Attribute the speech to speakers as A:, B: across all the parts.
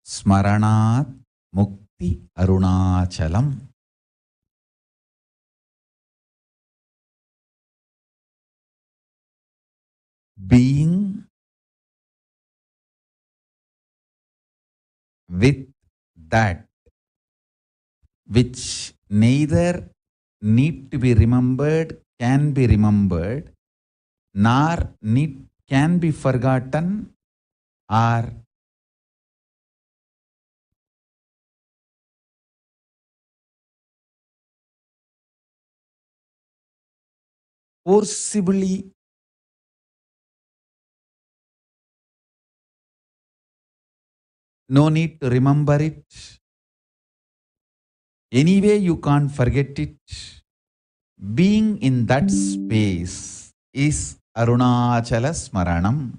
A: Smaranat Mukti Arunachalam. Being with that which neither need to be remembered, can be remembered, nor can be forgotten or forcibly no need to remember it. Anyway, you can't forget it. Being in that space is Arunachala Smaranam.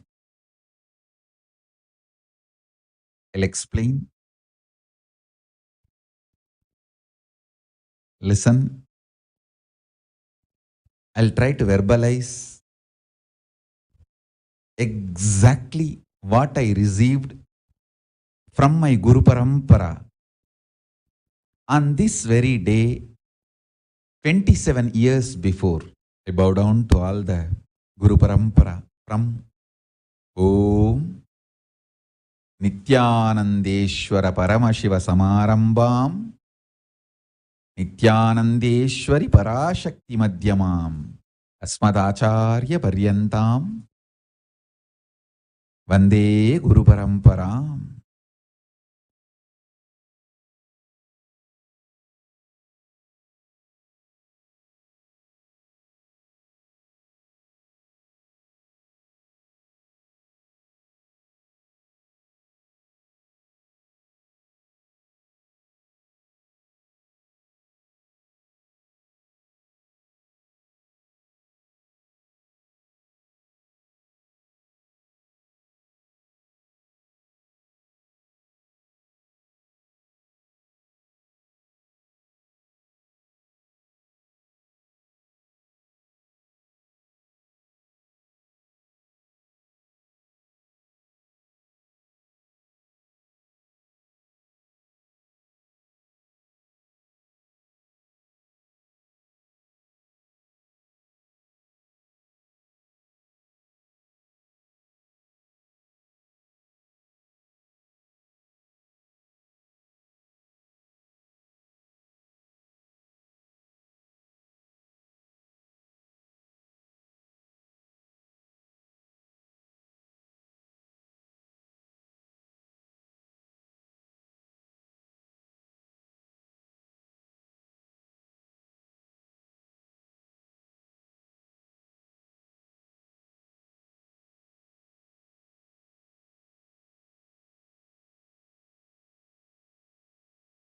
A: I'll explain. Listen. I'll try to verbalize exactly what I received from my Guru Parampara on this very day, 27 years before. I bow down to all the Guru Parampara from Om Nithyanandeshwara Paramashiva Samarambam Nithyanandeshwari Parashakti Madhyamam Asmadacharya Paryantam Vande Guru Paramparam.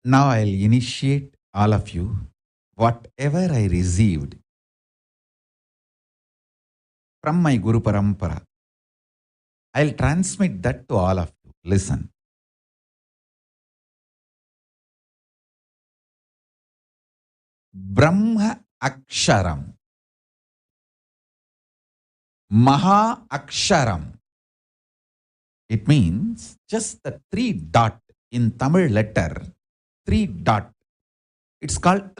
A: Now I'll initiate all of you. Whatever I received from my Guru Parampara, I'll transmit that to all of you. Listen. Brahma Aksharam, Maha Aksharam. It means just the 3 dot in Tamil letter, 3 dot. It's called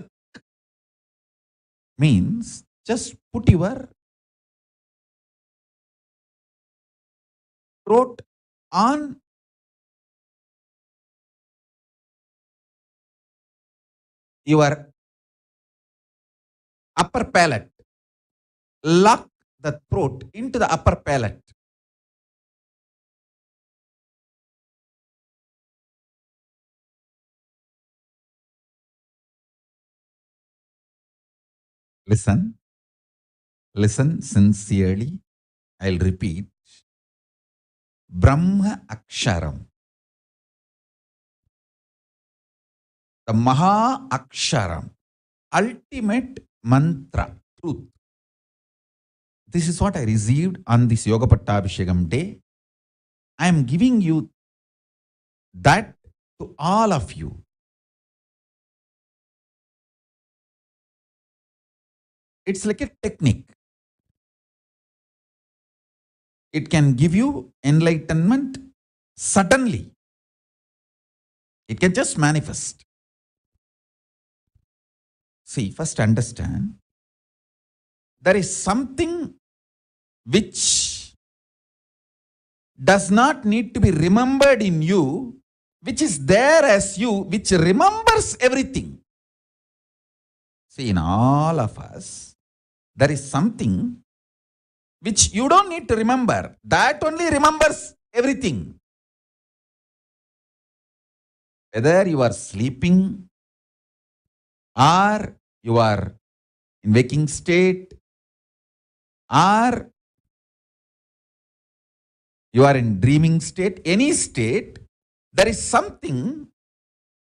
A: means just put your throat on your upper palate. Lock the throat into the upper palate. Listen. Listen sincerely. I'll repeat. Brahma Aksharam. The Maha Aksharam. Ultimate mantra. Truth. This is what I received on this Yoga Pattabhishekam day. I am giving you that to all of you. It's like a technique. It can give you enlightenment suddenly. It can just manifest. See, first understand, there is something which does not need to be remembered in you, which is there as you, which remembers everything. See, in all of us, there is something which you don't need to remember. That only remembers everything. Whether you are sleeping or you are in waking state or you are in dreaming state, any state, there is something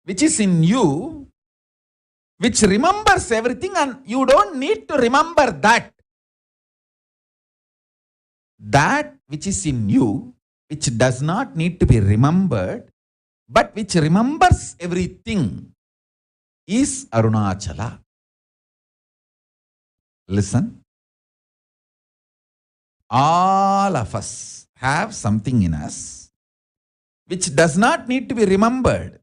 A: which is in you which remembers everything, and you don't need to remember that. That which is in you, which does not need to be remembered, but which remembers everything, is Arunachala. Listen. All of us have something in us which does not need to be remembered.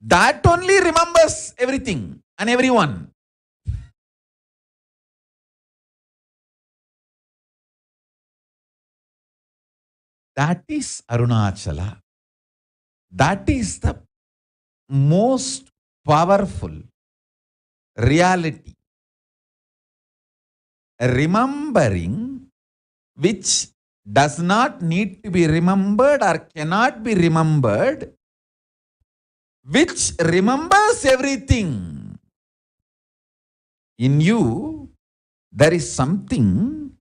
A: That only remembers everything and everyone. That is Arunachala. That is the most powerful reality. Remembering which does not need to be remembered or cannot be remembered, which remembers everything. In you, there is something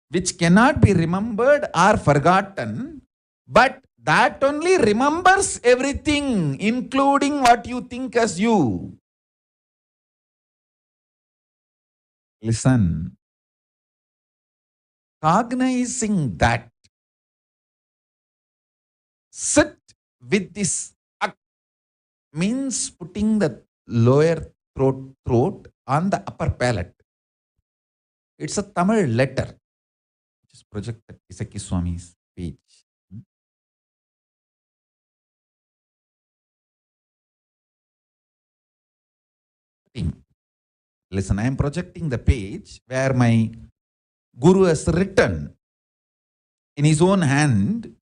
A: which cannot be remembered or forgotten, but that only remembers everything, including what you think as you. Listen. Cognizing that, sit with this means putting the lower throat on the upper palate. It's a Tamil letter. Just project that Isaki Swami's page. Listen, I am projecting the page where my Guru has written in his own hand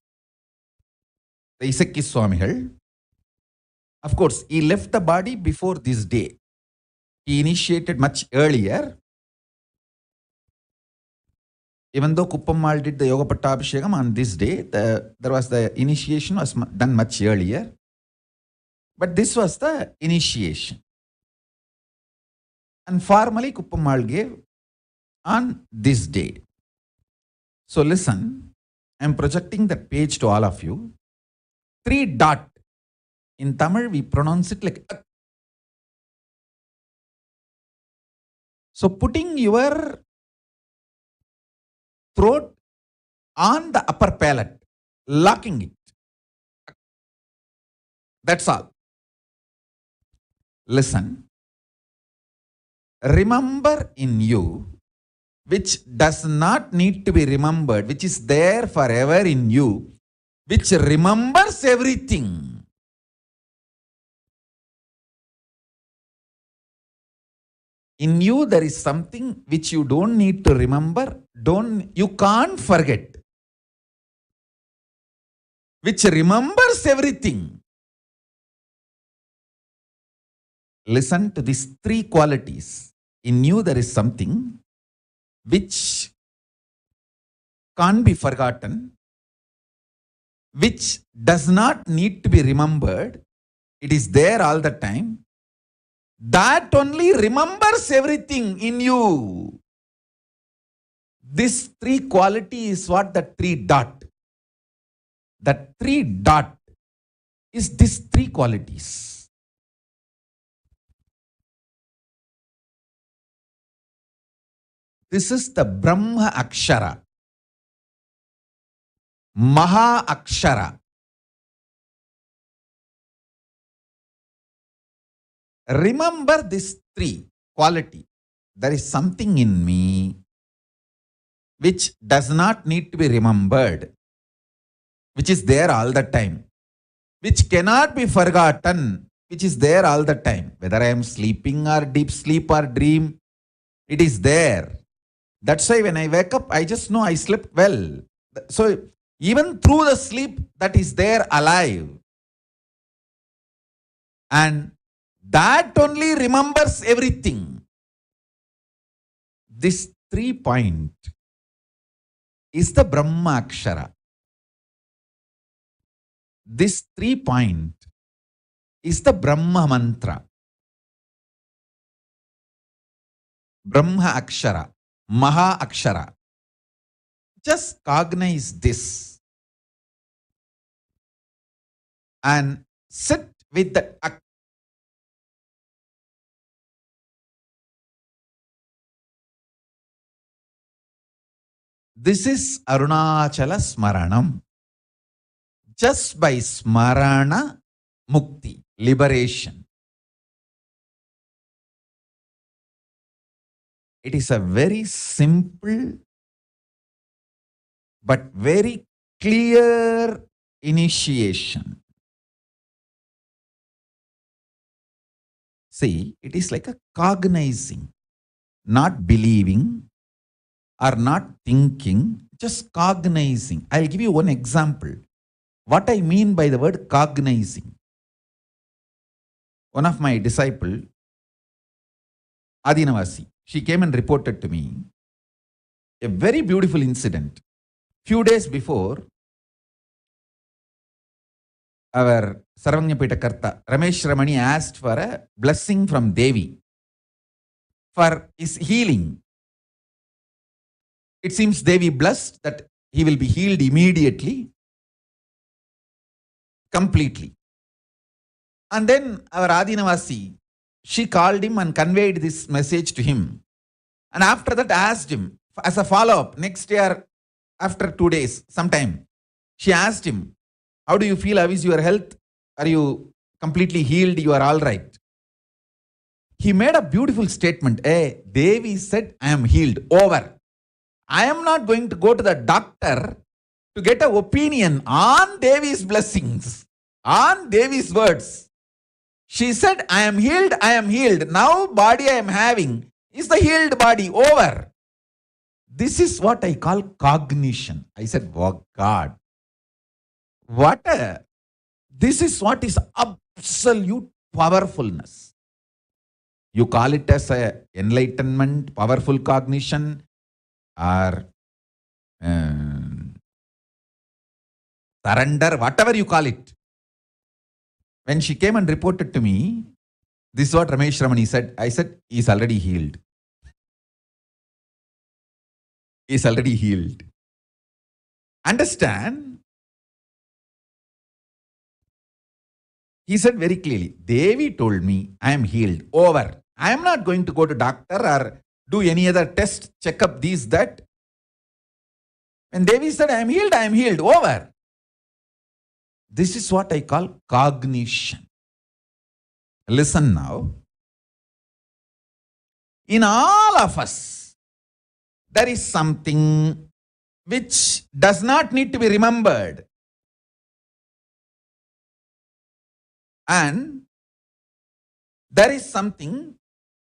A: the Isaki Swamigal. Of course, he left the body before this day. He initiated much earlier. Even though Kuppammal did the Yoga Pattabhishekam on this day, the initiation was done much earlier. But this was the initiation. And formally Kuppammal gave on this day. So listen, I am projecting that page to all of you. 3 dot. In Tamil, we pronounce it like. So putting your throat on the upper palate, locking it. That's all. Listen. Remember in you, which does not need to be remembered, which is there forever in you, which remembers everything. In you, there is something which you don't need to remember, you can't forget, which remembers everything. Listen to these 3 qualities. In you, there is something which can't be forgotten, which does not need to be remembered. It is there all the time. That only remembers everything in you. This 3 quality is what the 3 dot. The 3 dot is these 3 qualities. This is the Brahma Akshara, Maha Akshara. Remember this 3 quality. There is something in me which does not need to be remembered, which is there all the time. which cannot be forgotten, which is there all the time. Whether I am sleeping or deep sleep or dream, it is there. That's why when I wake up, I just know I slept well. So even through the sleep, that is there alive. And that only remembers everything. This 3-point is the Brahma Akshara. This 3-point is the Brahma mantra. Brahma Akshara, Maha Akshara. Just cognize this and sit with that. This is Arunachala Smaranam. Just by Smarana, Mukti, liberation. It is a very simple but very clear initiation. See, it is like a cognizing, not believing or not thinking, just cognizing. I'll give you one example. What I mean by the word cognizing. One of my disciples, Adinavasi, she came and reported to me a very beautiful incident. Few days before, our Sarvanyapita Karta, Ramesh Ramani, asked for a blessing from Devi for his healing. It seems Devi blessed that he will be healed immediately, completely. And then our Adinavasi, she called him and conveyed this message to him. And after that asked him, as a follow-up, next year, after 2 days, sometime, she asked him, how do you feel? How is your health? Are you completely healed? You are all right. He made a beautiful statement. Hey, Devi said, I am healed. Over. I am not going to go to the doctor to get an opinion on Devi's blessings, on Devi's words. She said, I am healed, I am healed. Now body I am having is the healed body. Over. This is what I call cognition. I said, oh God. This is what is absolute powerfulness. You call it as a enlightenment, powerful cognition, or surrender, whatever you call it. When she came and reported to me, this is what Ramesh Ramani said. I said, he's already healed. He's already healed. Understand? He said very clearly, Devi told me I am healed. Over. I am not going to go to doctor or do any other test, check up these, that. When Devi said I am healed. Over. This is what I call cognition. Listen now. In all of us, there is something which does not need to be remembered. And there is something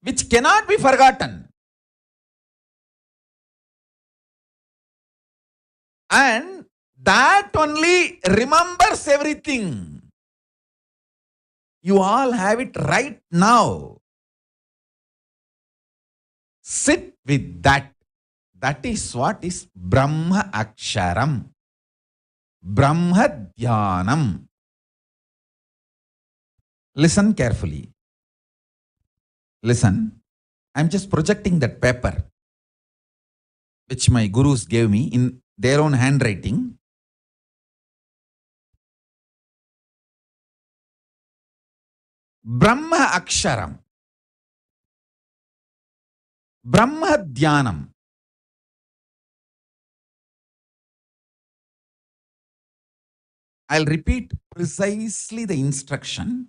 A: which cannot be forgotten. And that only remembers everything. You all have it right now. Sit with that. That is what is Brahma Aksharam. Brahma Dhyanam. Listen carefully. Listen. I'm just projecting that paper which my gurus gave me in their own handwriting. Brahma Aksharam. Brahma Dhyanam. I'll repeat precisely the instruction.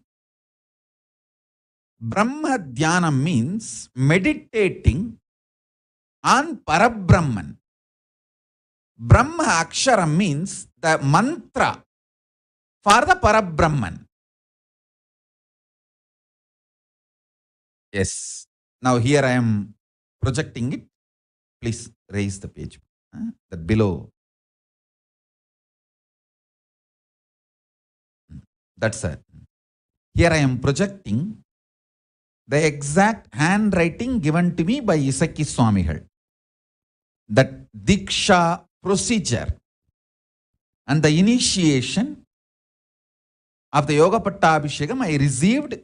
A: Brahma Dhyanam means meditating on Parabrahman. Brahma Aksharam means the mantra for the Parabrahman. Yes. Now here I am projecting it. Please raise the page. That below. That's it. Here I am projecting the exact handwriting given to me by Isaki Swamigal. That Diksha procedure and the initiation of the Yoga Pattabhishekam I received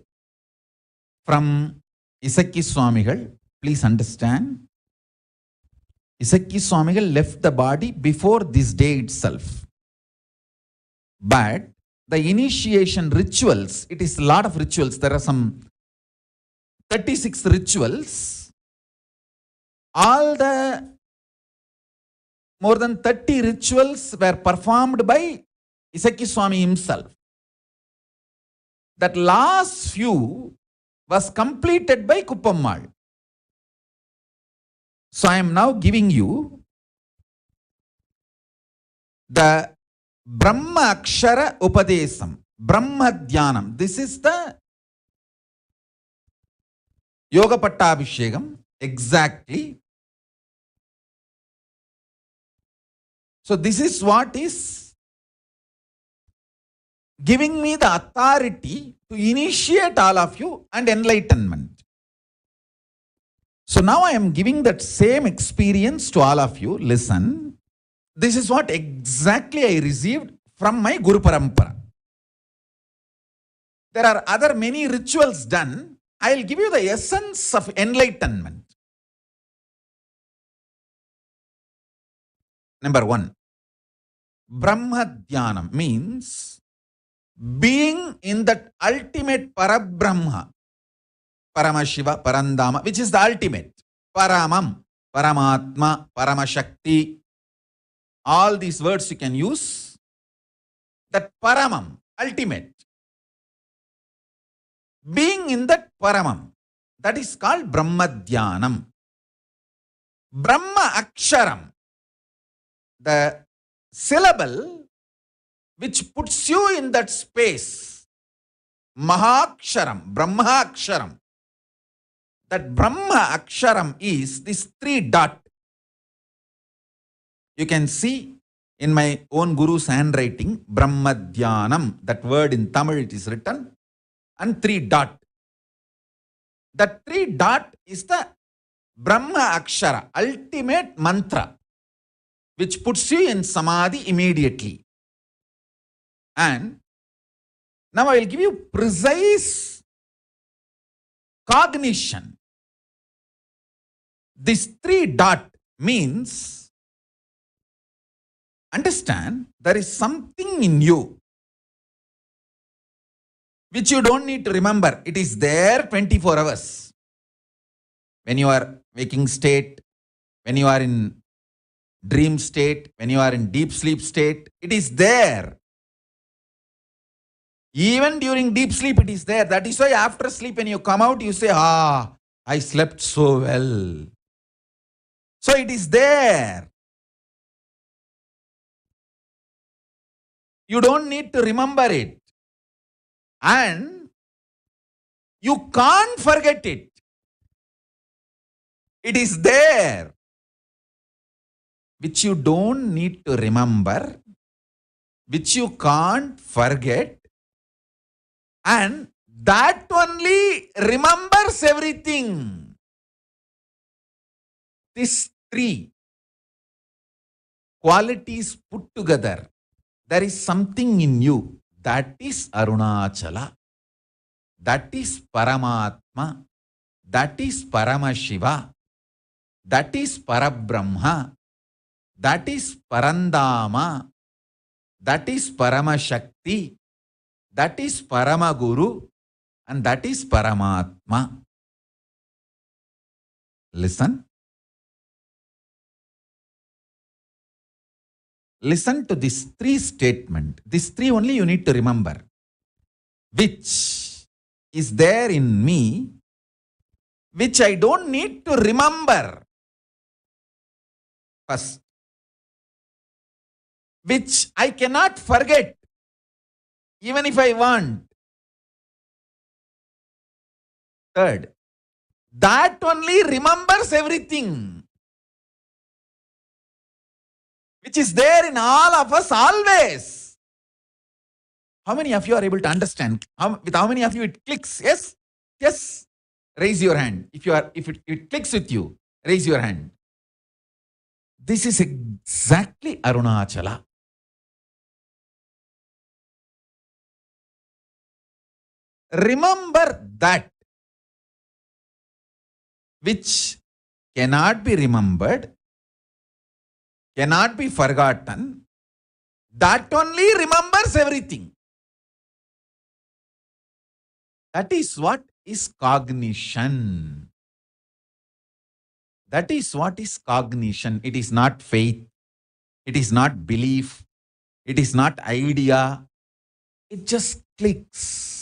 A: from Isaki Swamigal. Please understand, Isaki Swamigal left the body before this day itself. But the initiation rituals, it is a lot of rituals. There are some 36 rituals. All the more than 30 rituals were performed by Isaki Swami himself. That last few was completed by Kuppammal. So I am now giving you the Brahma Akshara Upadesam, Brahma Dhyanam. This is the Yoga Pattabhishekam exactly. So this is what is giving me the authority to initiate all of you and enlightenment. So now I am giving that same experience to all of you. Listen, this is what exactly I received from my Guru Parampara. There are other many rituals done. I will give you the essence of enlightenment. Number 1, Brahma Dhyanam means being in that ultimate Parabrahma, Paramashiva, Parandama, which is the ultimate. Paramam, Paramatma, Paramashakti. All these words you can use. That Paramam, ultimate. Being in that Paramam, that is called Brahma Dhyanam. Brahma Aksharam, the syllable which puts you in that space. Maha Aksharam, Brahma Aksharam. That Brahma Aksharam is this 3 dot. You can see in my own Guru's handwriting, Brahma Dhyanam, that word in Tamil it is written, and 3 dot. That 3 dot is the Brahma Akshara, ultimate mantra, which puts you in Samadhi immediately. And now I will give you precise cognition. This 3 dot means, understand, there is something in you which you don't need to remember. It is there 24 hours. When you are waking state, when you are in dream state, when you are in deep sleep state, it is there. Even during deep sleep, it is there. That is why after sleep, when you come out, you say, I slept so well. So it is there. You don't need to remember it. And you can't forget it. It is there. Which you don't need to remember, which you can't forget, and that only remembers everything. These 3 qualities put together, there is something in you. That is Arunachala. That is Paramatma. That is Paramashiva. That is Parabrahma. That is Parandama. That is Paramashakti. That is Paramaguru. And that is Paramatma. Listen. Listen to these 3 statements. These 3 only you need to remember. Which is there in me, which I don't need to remember. First. Which I cannot forget. even if I want. Third, that only remembers everything, which is there in all of us always. How many of you are able to understand? With how many of you it clicks? Yes? Yes. Raise your hand. If it clicks with you, raise your hand. This is exactly Arunachala. Remember that which cannot be remembered, cannot be forgotten, that only remembers everything. That is what is cognition. That is what is cognition. It is not faith. It is not belief. It is not idea. It just clicks.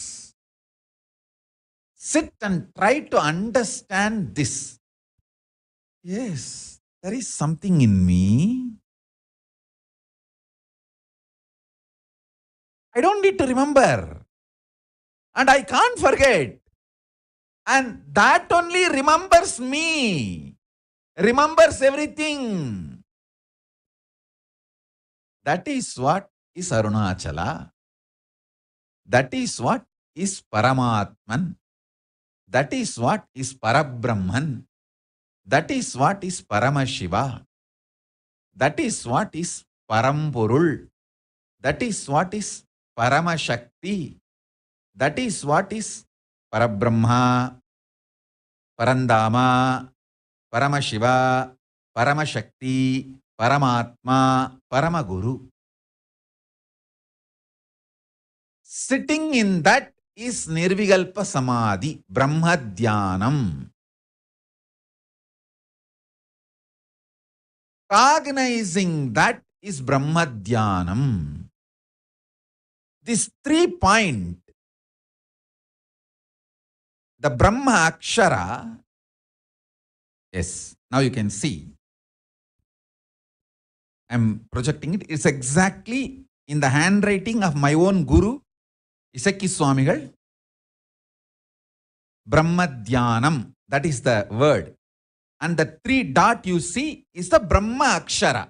A: Sit and try to understand this. Yes, there is something in me. I don't need to remember. And I can't forget. And that only remembers me. Remembers everything. That is what is Arunachala. That is what is Paramatman. That is what is Parabrahman. That is what is Paramashiva. That is what is Parampurul. That is what is Paramashakti. That is what is Parabrahma, Parandama, Paramashiva, Paramashakti, Paramatma, Paramaguru. Sitting in that is Nirvikalpa Samadhi, Brahma Dhyanam. Cognizing that is Brahma Dhyanam. This 3-point, the Brahma Akshara, yes, now you can see. I am projecting it. It's exactly in the handwriting of my own Guru, Isaki Swamigal. Brahma Dhyanam, that is the word. And the 3 dot you see is the Brahma Akshara.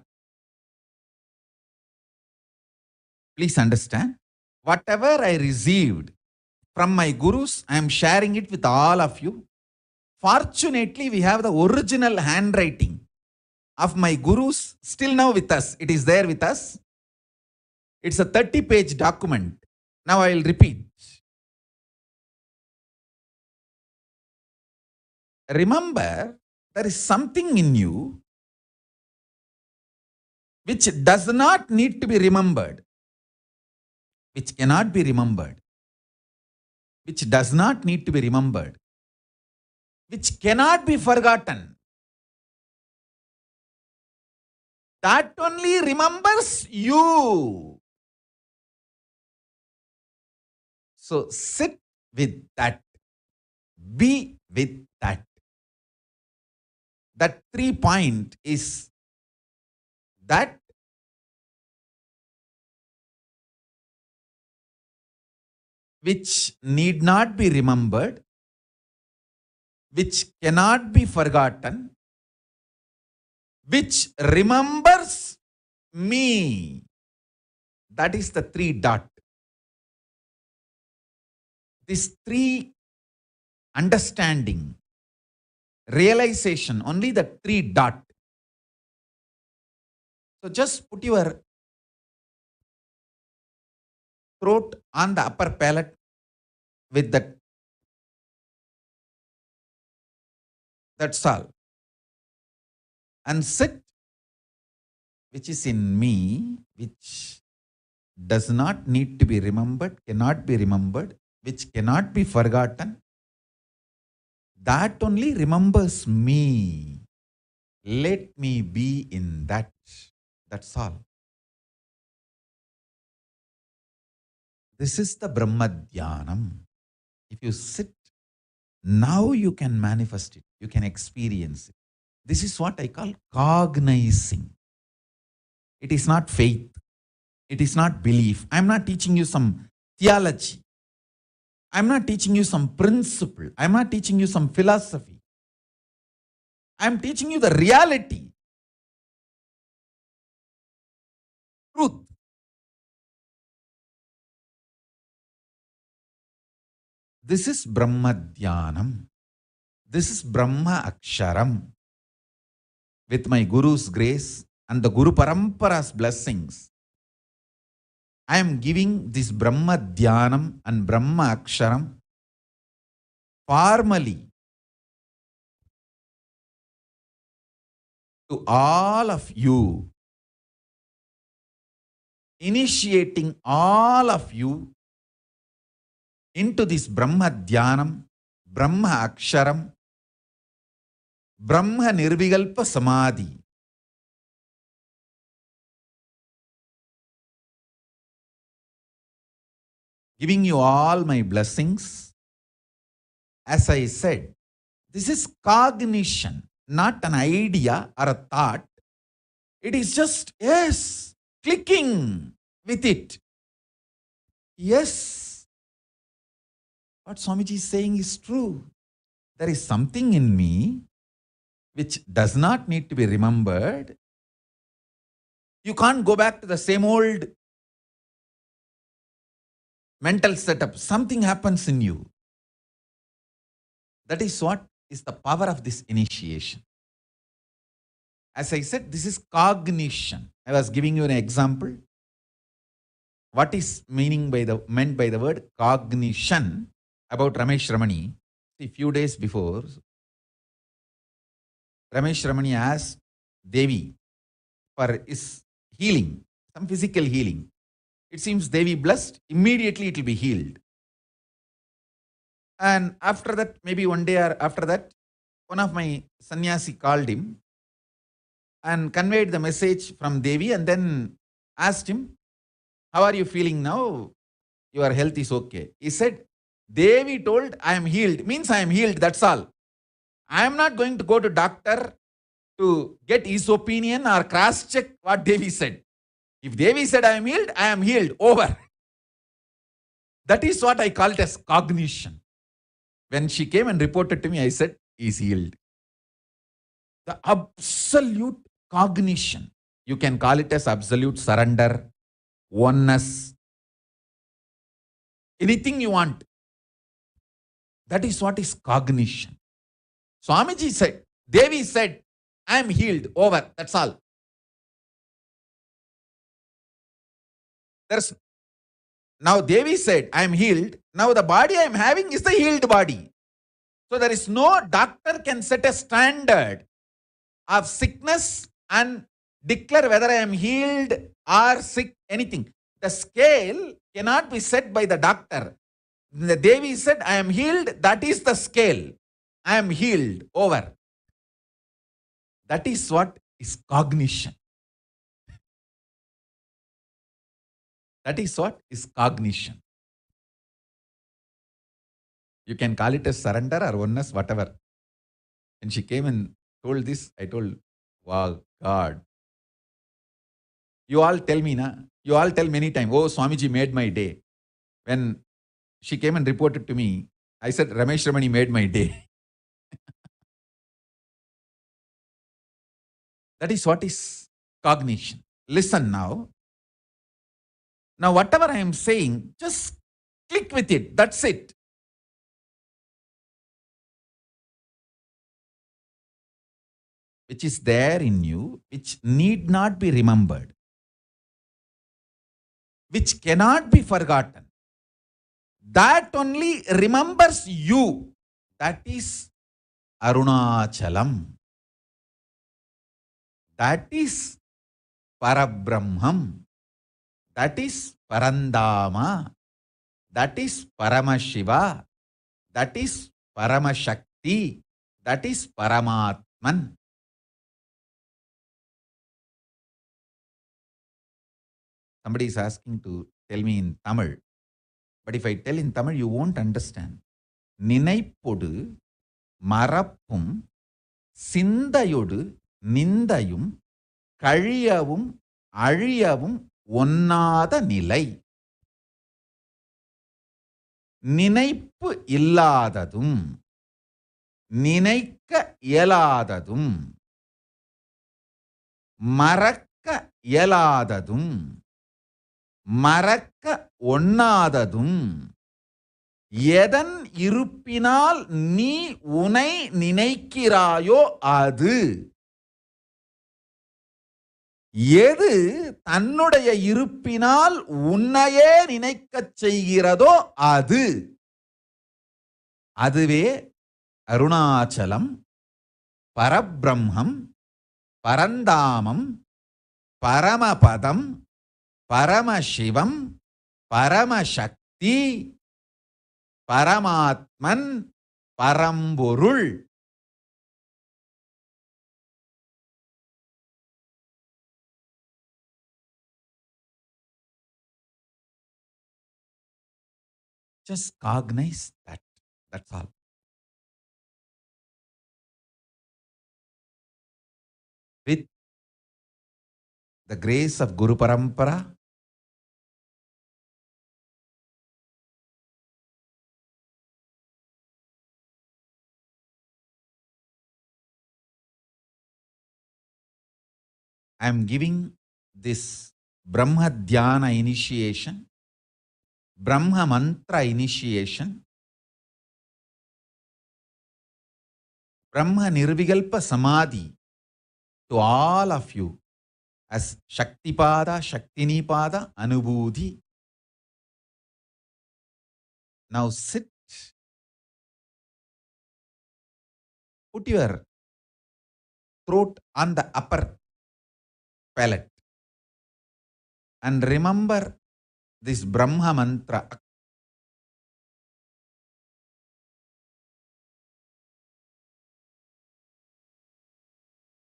A: Please understand. Whatever I received from my Gurus, I am sharing it with all of you. Fortunately, we have the original handwriting of my Gurus still now with us. It is there with us. It's a 30-page document. Now I will repeat. Remember, there is something in you which does not need to be remembered, which cannot be remembered, which does not need to be remembered, which cannot be forgotten. That only remembers you. So sit with that. Be with that. That 3-point is that which need not be remembered, which cannot be forgotten, which remembers me. That is the 3 dot. This 3 understanding, realization, only the 3 dot. So just put your throat on the upper palate with that. That's all. And sit, which is in me, which does not need to be remembered, cannot be remembered, which cannot be forgotten. That only remembers me. Let me be in that. That's all. This is the Brahma Dhyanam. If you sit, now you can manifest it. You can experience it. This is what I call cognizing. It is not faith. It is not belief. I am not teaching you some theology. I'm not teaching you some principle. I'm not teaching you some philosophy. I'm teaching you the reality, truth. This is Brahma Dhyanam. This is Brahma Aksharam. With my Guru's grace and the Guru Parampara's blessings, I am giving this Brahma Dhyanam and Brahma Aksharam formally to all of you, initiating all of you into this Brahma Dhyanam, Brahma Aksharam, Brahma Nirvikalpa Samadhi. Giving you all my blessings. As I said, this is cognition, not an idea or a thought. It is just, yes, clicking with it. Yes, what Swamiji is saying is true. There is something in me which does not need to be remembered. You can't go back to the same old mental setup. Something happens in you. That is what is the power of this initiation. As I said, this is cognition. I was giving you an example. What is meant by the word cognition about Ramesh Ramani? A few days before, Ramesh Ramani asked Devi for his healing, some physical healing. It seems Devi blessed, immediately it will be healed. And after that, maybe one day or after that, one of my sannyasi called him and conveyed the message from Devi and then asked him, how are you feeling now? Your health is okay. He said, Devi told I am healed, means I am healed, that's all. I am not going to go to doctor to get his opinion or cross-check what Devi said. If Devi said I am healed, over. That is what I call it as cognition. When she came and reported to me, I said, he is healed. The absolute cognition. You can call it as absolute surrender, oneness, anything you want. That is what is cognition. Swamiji said, Devi said, I am healed, over, that's all. Now Devi said, I am healed. Now the body I am having is the healed body. So there is no doctor can set a standard of sickness and declare whether I am healed or sick, anything. The scale cannot be set by the doctor. The Devi said, I am healed, that is the scale. I am healed, over. That is what is cognition. That is what is cognition. You can call it a surrender or oneness, whatever. When she came and told this, I told, wow, God. You all tell me, you all tell many times, oh, Swamiji made my day. When she came and reported to me, I said, Ramesh Ramani made my day. That is what is cognition. Listen now. Now, whatever I am saying, just click with it. That's it. Which is there in you, which need not be remembered, which cannot be forgotten. That only remembers you. That is Arunachalam. That is Parabrahmam. That is Parandama. That is Paramashiva. That is Paramashakti. That is Paramatman. Somebody is asking to tell me in Tamil. But if I tell in Tamil, you won't understand. Ninaipodu, Marappum, Sindayodu, Nindayum, Kaliyavum, Aliyavum, Onnada Nilai. நினைப்பு இல்லாததும் நினைக்க இயலாததும் மறக்க இயலாததும் மறக்க ஒண்ணாததும் எதன் இருப்பினால் நீ உனை நினைக்கிறாயோ அது. எது தன்னுடைய இருப்பினால் உன்னையே நினைக்கச் செய்கிறதோ அது. அதுவே அருணாச்சலம், பரபிரம்மம், பரந்தாமம், பரமபதம், பரமசிவம், பரமசக்தி, பரமாத்மன், பரம்பொருள். Just cognize that. That's all. With the grace of Guru Parampara, I am giving this Brahma Dhyana initiation, Brahma Mantra initiation, Brahma Nirvikalpa Samadhi to all of you as Shaktipada, Shaktinipada, Anubudhi. Now sit, put your throat on the upper palate and remember this Brahma Mantra.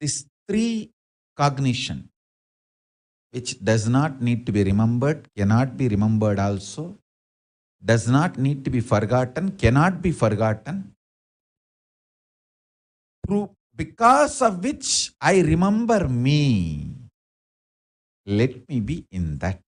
A: This three cognition, which does not need to be remembered, cannot be remembered also, does not need to be forgotten, cannot be forgotten, because of which I remember me. Let me be in that.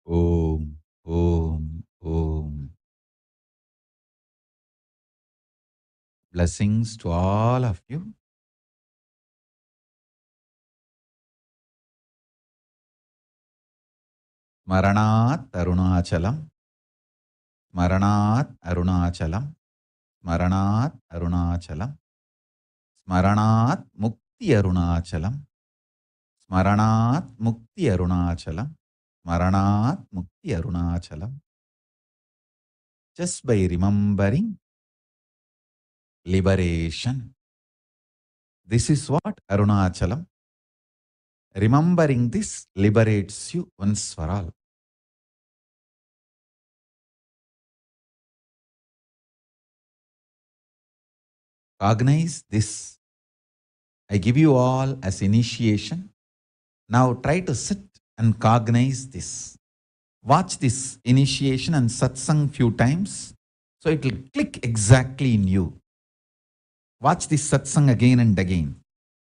A: Om, Om, Om. Blessings to all of you. Smaranat Arunachalam, Smaranat Arunachalam, Smaranat Arunachalam, Smaranat Mukti Arunachalam, Smaranat Mukti Arunachalam, Smaranat Mukti Arunachalam. Just by remembering liberation. This is what Arunachalam. Remembering this liberates you once for all. Cognize this. I give you all as initiation. Now try to sit and cognize this. Watch this initiation and satsang few times, so it will click exactly in you. Watch this satsang again and again.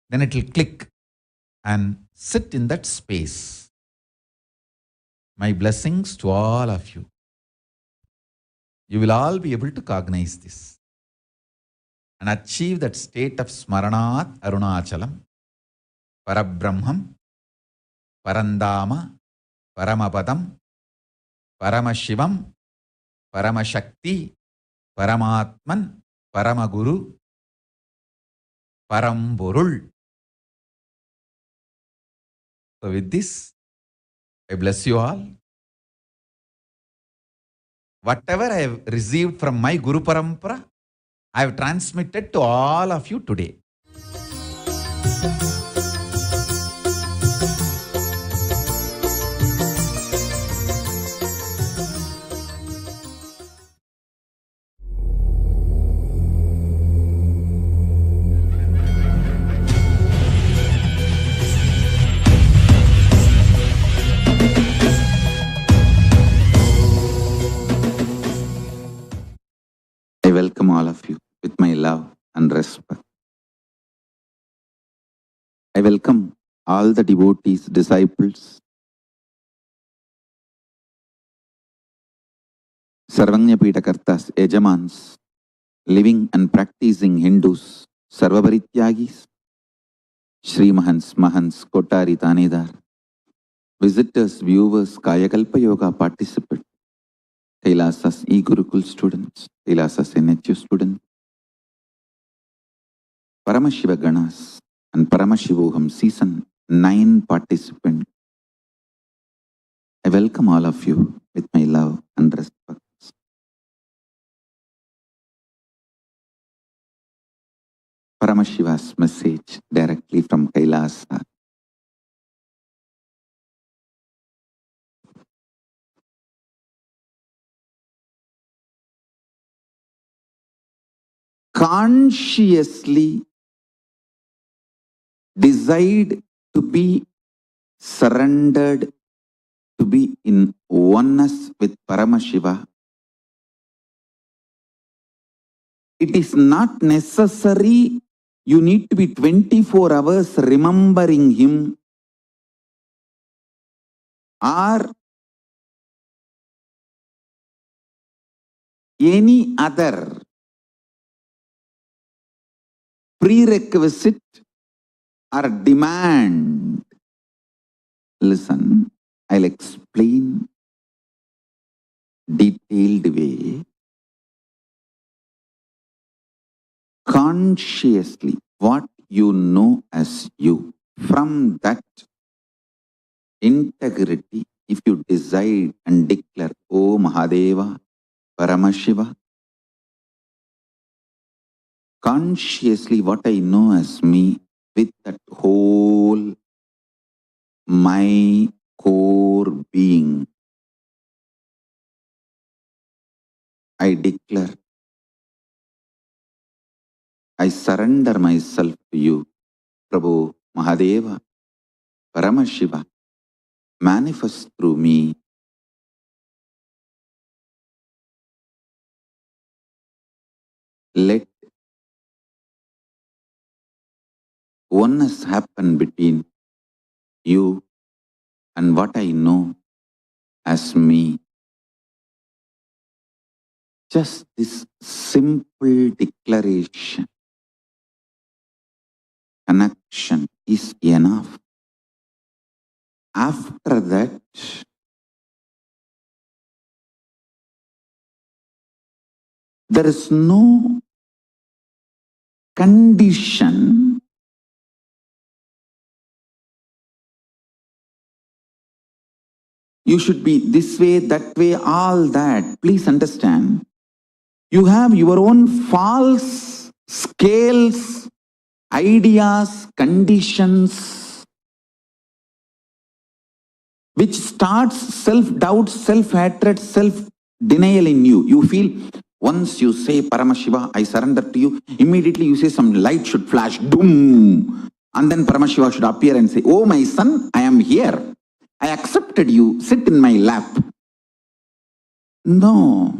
A: Then it will click and sit in that space. My blessings to all of you. You will all be able to cognize this and achieve that state of Smaranat Arunachalam, Parabrahmam, Parandama, Paramapadam, Paramashivam, Paramashakti, Paramatman, Paramaguru, Paramburul. So with this, I bless you all. Whatever I have received from my Guru Parampara, I have transmitted to all of you today.
B: I welcome all of you with my love and respect. I welcome all the devotees, disciples, Sarvanya Pitakartas, Ejamans, living and practicing Hindus, Sarvabharityagis, Shri Mahans, Mahans, Kotari, Tanedar, visitors, viewers, Kayakalpa Yoga participants, KAILASA's e-Gurukul students, KAILASA's NHU students, Paramashiva Ganas and Paramashivoham Season 9 participants. I welcome all of you with my love and respect. Paramashiva's message directly from Kailasa. Consciously decide to be surrendered, to be in oneness with Paramashiva. It is not necessary you need to be 24 hours remembering him or any other prerequisite or demand. Listen, I'll explain detailed way. Consciously, what you know as you, from that integrity, if you decide and declare, O Mahadeva, Paramashiva, consciously what I know as me, with that whole my core being, I declare, I surrender myself to you, Prabhu Mahadeva, Paramashiva, manifest through me. Let oneness happen between you and what I know as me. Just this simple declaration, connection is enough. After that, there is no condition you should be this way, that way, all that. Please understand, you have your own false scales, ideas, conditions, which starts self-doubt, self-hatred, self-denial in you. You feel, once you say, Paramashiva, I surrender to you, immediately you say some light should flash, doom, and then Paramashiva should appear and say, oh my son, I am here. I accepted you, sit in my lap. No.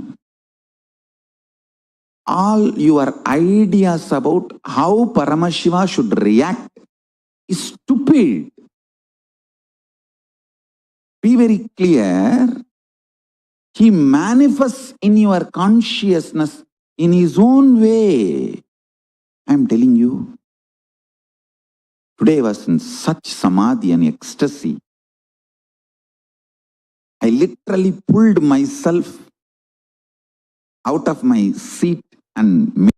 B: All your ideas about how Paramashiva should react is stupid. Be very clear. He manifests in your consciousness in his own way. I am telling you. Today I was in such samadhi and ecstasy. I literally pulled myself out of my seat and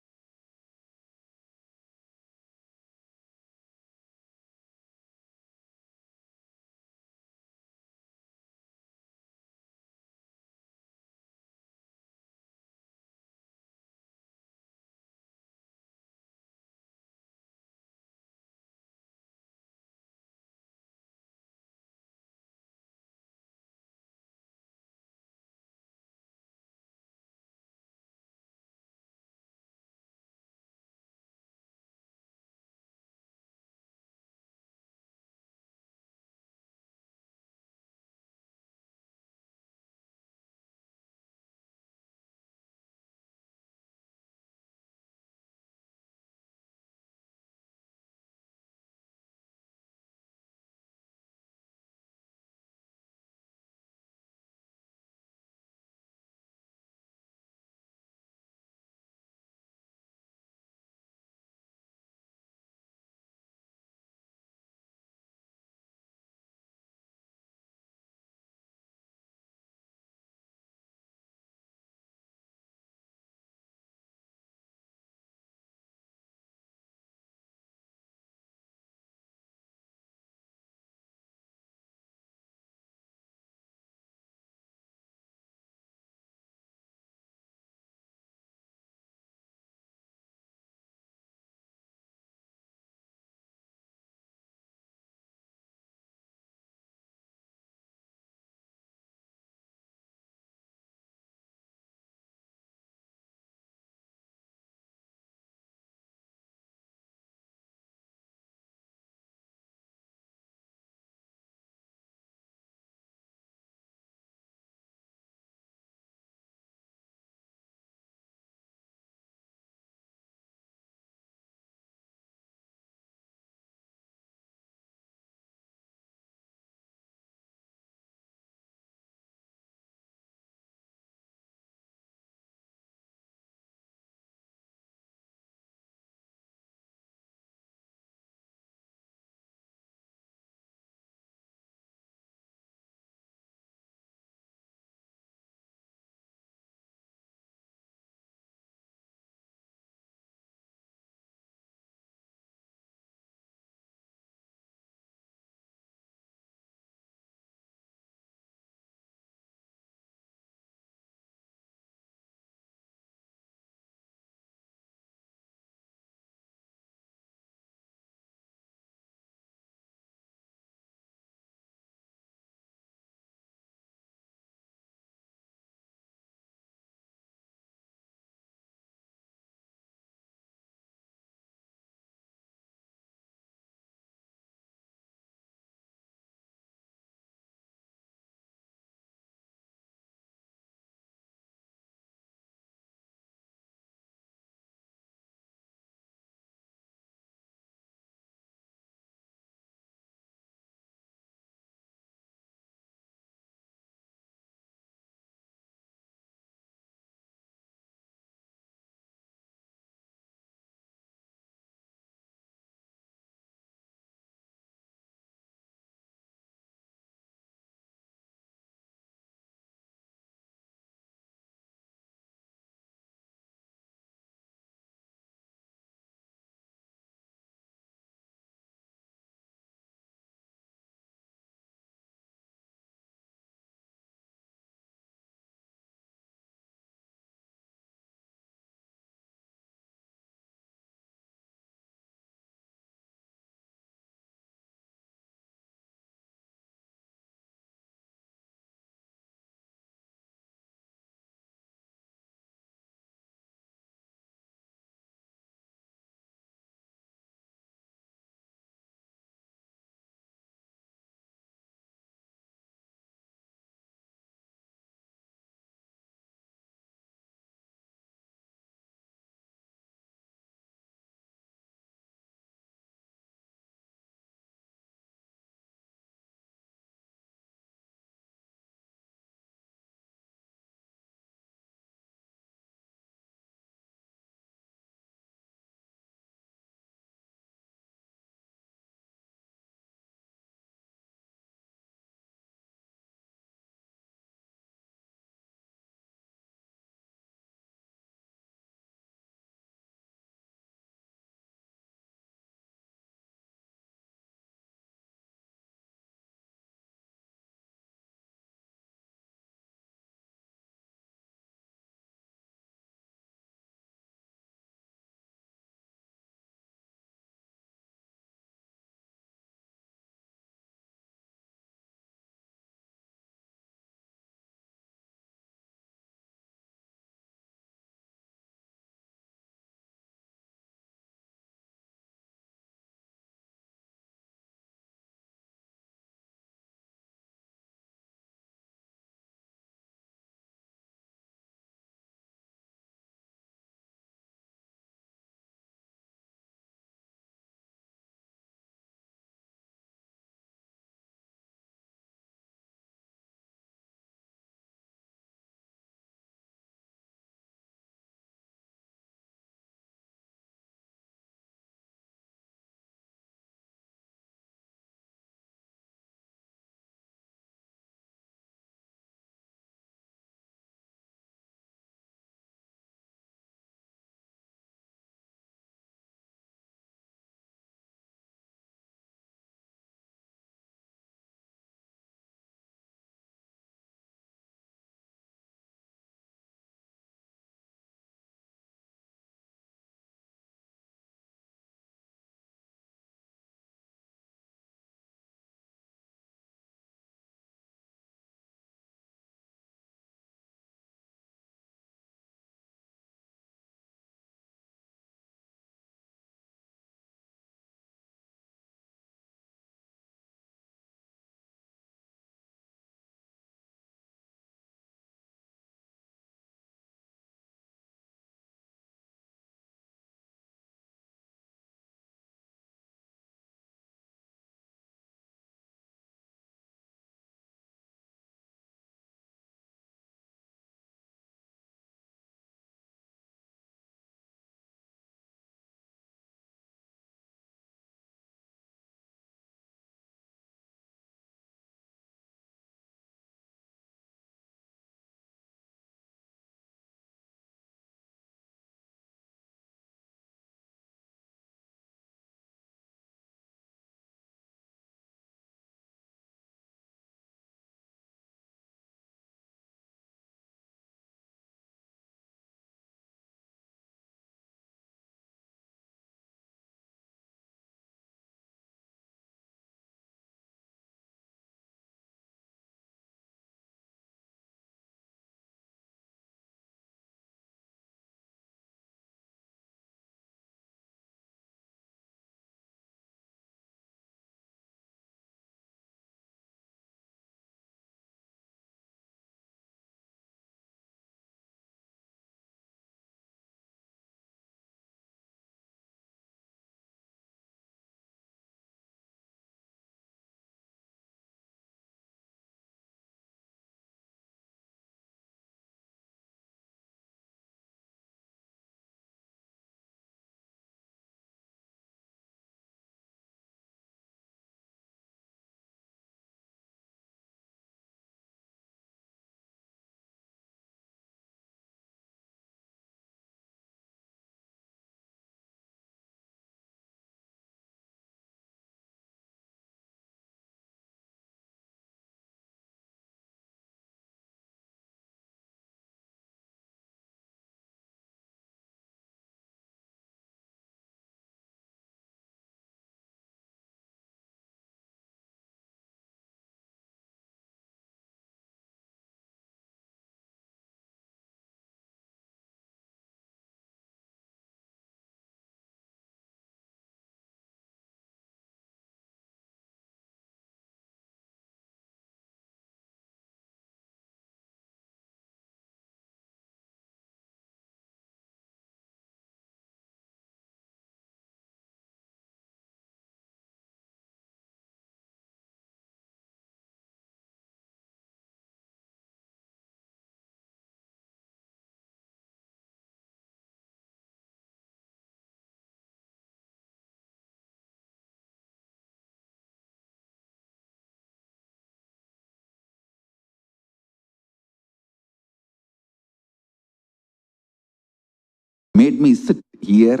B: made me sit here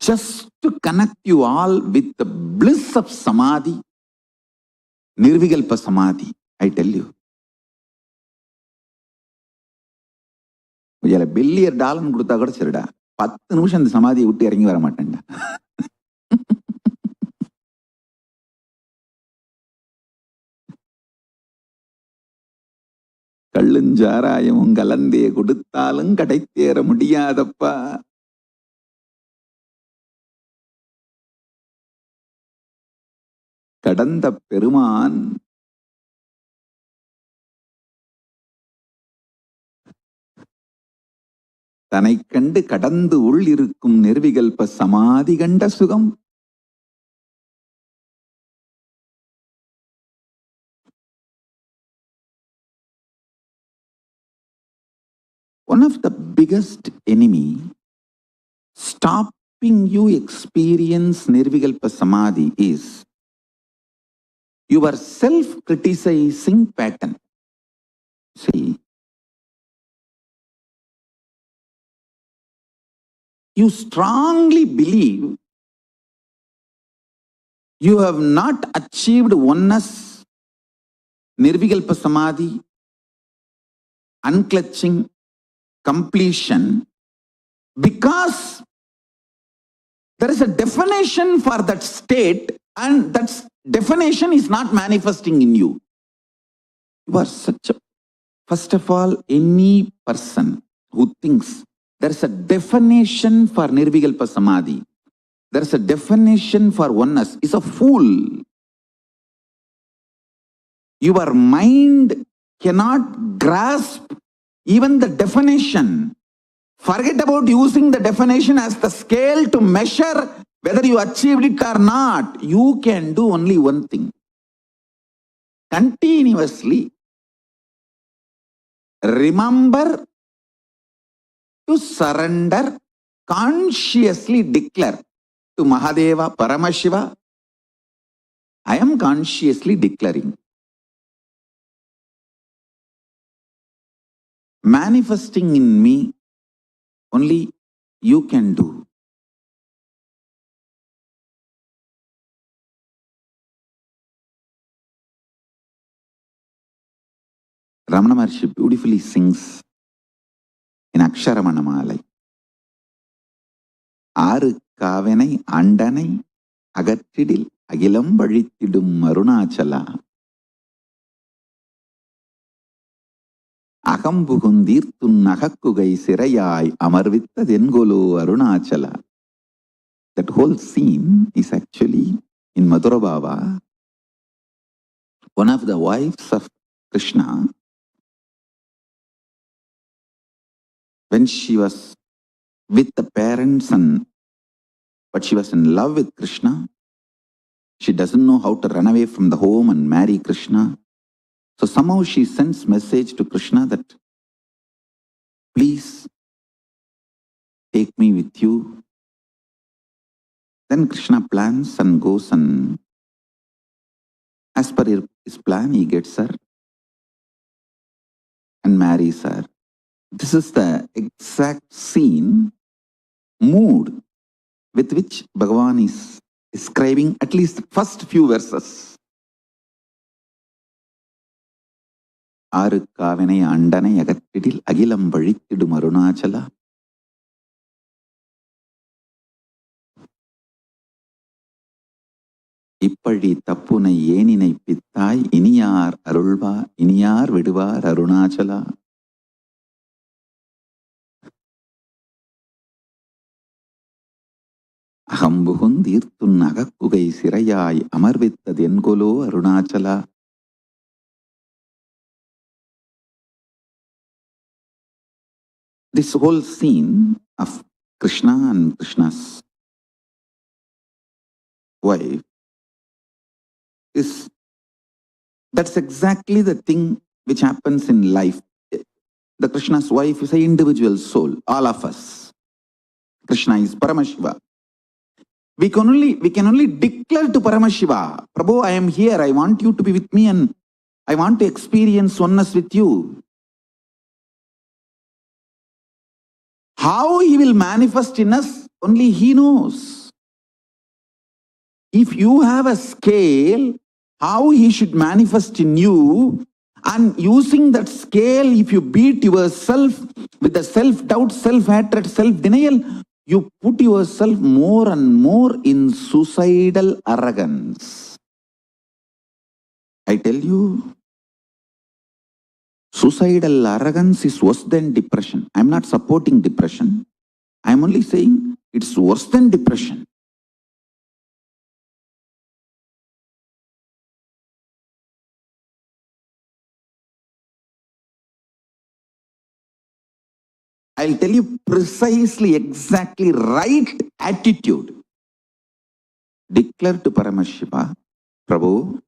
B: just to connect you all with the bliss of Samadhi, Nirvikalpa Samadhi, I tell you. $1 billion கொடுத்தா கூட சரிடா, 10 நிமிஷம் இந்த சமாதியை விட்டு இறங்கி வர மாட்டேன்டா. கள்ளுஞ்சாராயமும் கலந்தே கொடுத்தாலும் கடைத்தேற முடியாதப்பா. கடந்த பெருமான் தன்னை கண்டு கடந்து உள் இருக்கும் நிர்விகல்ப சமாதி கண்ட சுகம். One of the biggest enemy stopping you experience Nirvikalpa Samadhi is your self-criticizing pattern. See, you strongly believe you have not achieved oneness, Nirvikalpa Samadhi, unclutching, completion, because there is a definition for that state and that definition is not manifesting in you. You are such a, first of all, any person who thinks there is a definition for Nirvikalpa Samadhi, there is a definition for oneness, is a fool. Your mind cannot grasp even the definition. Forget about using the definition as the scale to measure whether you achieved it or not. You can do only one thing. Continuously remember to surrender, consciously declare to Mahadeva, Paramashiva, I am consciously declaring. Manifesting in me only you can do. Ramana Maharshi beautifully sings in Akshram Anamalai. ஆறு காவனை அண்டனை அகற்றிடில் அகிலம் வழித்திடும் Arunachala. அகம்புகுந்தீர்த்துன் அகக்குகை சிறையாய் அமர்வித்ததென்கொலோ Arunachala. That whole scene is actually in Madhura Bhava. One of the wives of Krishna, when she was with the parents but she was in love with Krishna, she doesn't know how to run away from the home and marry Krishna. So somehow she sends message to Krishna that, please take me with you. Then Krishna plans and goes, and as per his plan, he gets her and marries her. This is the exact scene, mood with which Bhagavan is describing at least the first few verses. ஆறு காவினை அண்டனை அகற்றிடில் அகிலம் வழித்திடும் அருணாச்சலா. இப்பழி தப்புனை ஏனினை பித்தாய் இனியார் அருள்வார் இனியார் விடுவார் Arunachala. அகம்புகுந்தீர்த்துன் அகக்குகை சிறையாய் அமர்வித்ததென்கொலோ Arunachala. This whole scene of Krishna and Krishna's wife that's exactly the thing which happens in life. The Krishna's wife is an individual soul, all of us. Krishna is Paramashiva. We can only declare to Paramashiva, Prabhu, I am here, I want you to be with me and I want to experience oneness with you. How he will manifest in us, only he knows. If you have a scale, how he should manifest in you, and using that scale, if you beat yourself with the self-doubt, self-hatred, self-denial, you put yourself more and more in suicidal arrogance. I tell you, suicidal arrogance is worse than depression. I'm not supporting depression. I'm only saying it's worse than depression. I'll tell you precisely, exactly right attitude. Declare to Paramashiva, Prabhu,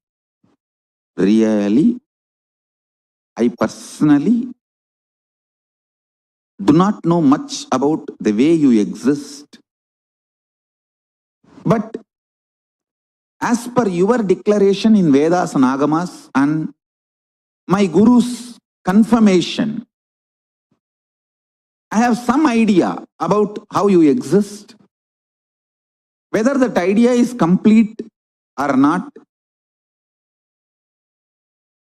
B: really, I personally do not know much about the way you exist. But as per your declaration in Vedas and Agamas and my Guru's confirmation, I have some idea about how you exist. Whether that idea is complete or not,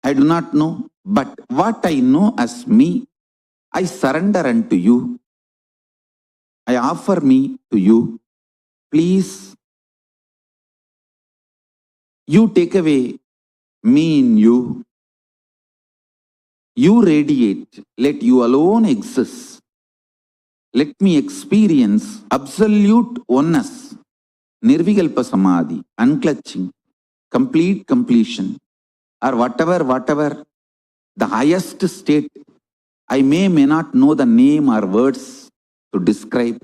B: I do not know. But what I know as me, I surrender unto you. I offer me to you. Please, you take away me in you. You radiate. Let you alone exist. Let me experience absolute oneness, nirvikalpa samadhi, unclutching, complete completion, or whatever the highest state. I may not know the name or words to describe.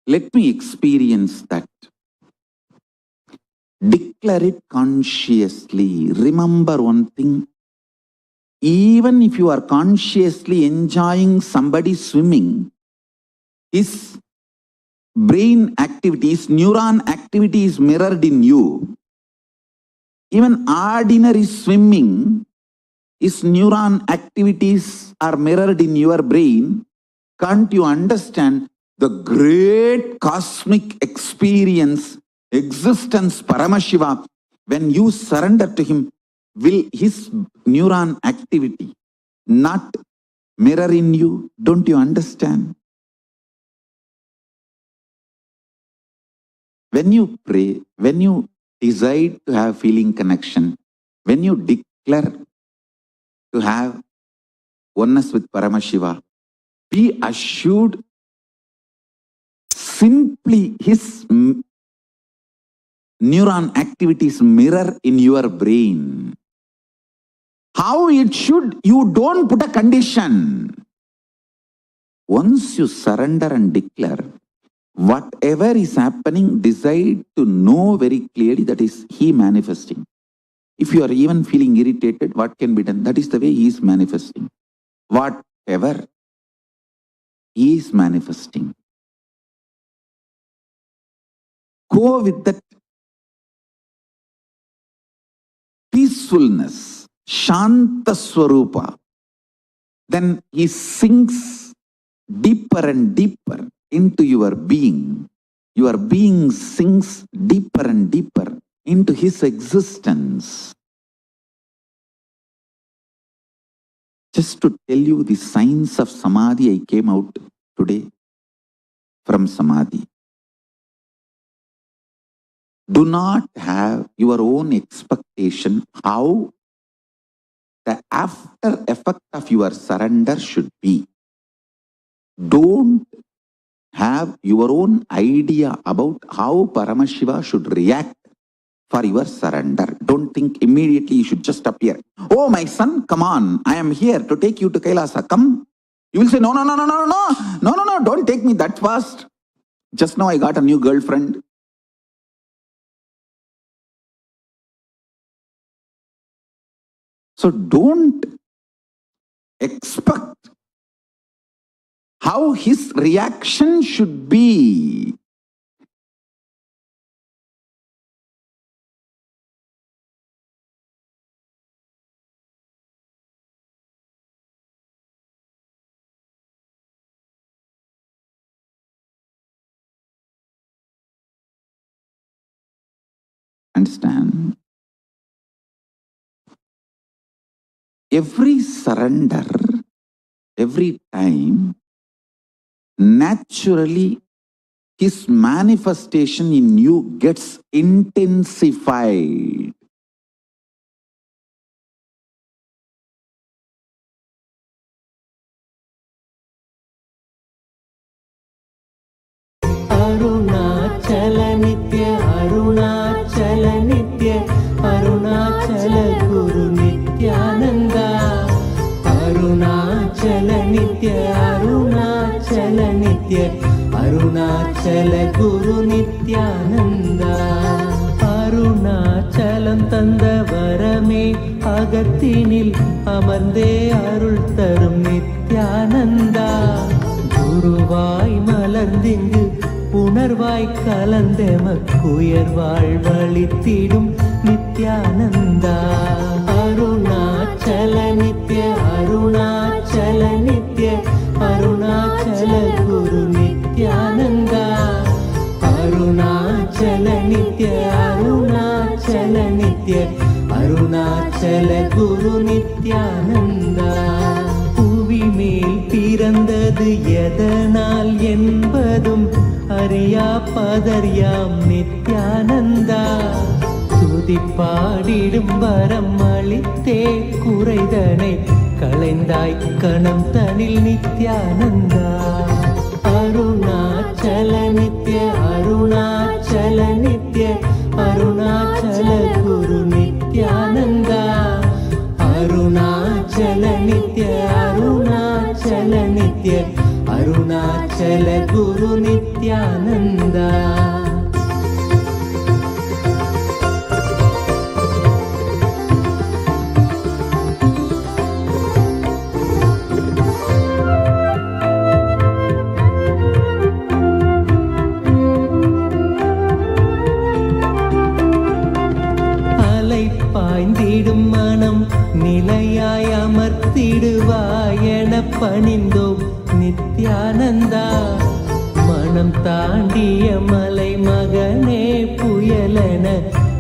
B: Let me experience that. Declare it consciously. Remember one thing. Even if you are consciously enjoying somebody swimming, his brain activities, neuron activity is mirrored in you. Even ordinary swimming, his neuron activities are mirrored in your brain. Can't you understand the great cosmic experience, existence, Paramashiva, when you surrender to him, will his neuron activity not mirror in you? Don't you understand? When you pray, when you decide to have feeling connection, when you declare to have oneness with Paramashiva, be assured simply his neuron activities mirror in your brain. How it should, you don't put a condition. Once you surrender and declare, whatever is happening, decide to know very clearly that is he manifesting. If you are even feeling irritated, what can be done? That is the way he is manifesting. Whatever he is manifesting. Go with that peacefulness, Shanta Swarupa. Then he sinks deeper and deeper into your being. Your being sinks deeper and deeper into his existence. Just to tell you the signs of Samadhi, I came out today from Samadhi. Do not have your own expectation how the after effect of your surrender should be. Don't have your own idea about how Paramashiva should react for your surrender. Don't think immediately you should just appear. Oh, my son, come on. I am here to take you to Kailasa. Come. You will say, no, don't take me that fast. Just now I got a new girlfriend. So don't expect how his reaction should be. Understand? Every surrender, every time, naturally his manifestation in you gets intensified.
C: Arunachala Nitya, Arunachala Nitya, Arunachala Guru Nithyananda. Arunachala Nitya, Arunachala Nitya, Arunachala Guru Nithyananda. Arunachalam தந்த வரமே அகத்தினில் அமர்ந்தே அருள் தரும் நித்யானந்தா. குருவாய் மலர்ந்திங்கு உணர்வாய் கலந்தெமக்குயர்வாழ் வழித்திடும் நித்யானந்தா. அருணாச்சல நித்ய, அருணாச்சல நித்ய, அருணாச்சல குரு நித்யானந்தா. அருணாச்சல நித்ய, அருணாச்சல நித்ய, அருணாச்சல குரு நித்யானந்தா. புவி மேல் பிறந்தது எதனால் என்பதும் அறியா பதர்யாம் நித்யானந்தா. துதிப்பாடிடும் வரம் அளித்தே குறைதனை களைந்தாய் கணம் தனில் நித்யானந்தா. அருணாச்சல நித்ய, அருணாச்சல நித்ய, அருணாச்சல குரு நித்யானந்தா. அருணாச்சல நித்ய, அருணாச்சல நித்ய, அருணாச்சல குரு நித்யானந்தா. பாய்ந்திடும் மனம் நிலையாய் அமர்த்திடுவாய் என பணிந்தோம் நித்யானந்தா. மனம் தாண்டிய மலை மகனே புயலென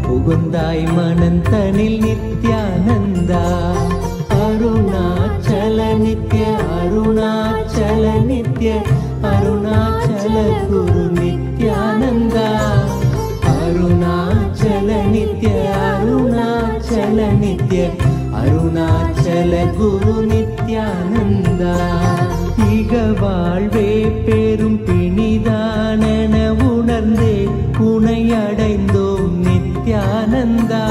C: புகுந்தாய் மனந்தனில் நித்யானந்தா. அருணாச்சல நித்ய, அருணாச்சல நித்ய, அருணாச்சல குரு நித்யானந்தா. அருணாச்சல நித்ய, அருணாச்சல நித்ய, அருணாச்சல குரு நித்யானந்தா. இக வாழ்வே பெரும் பிணிதானென உணர்ந்தே உனை அடைந்தோம் நித்யானந்தா.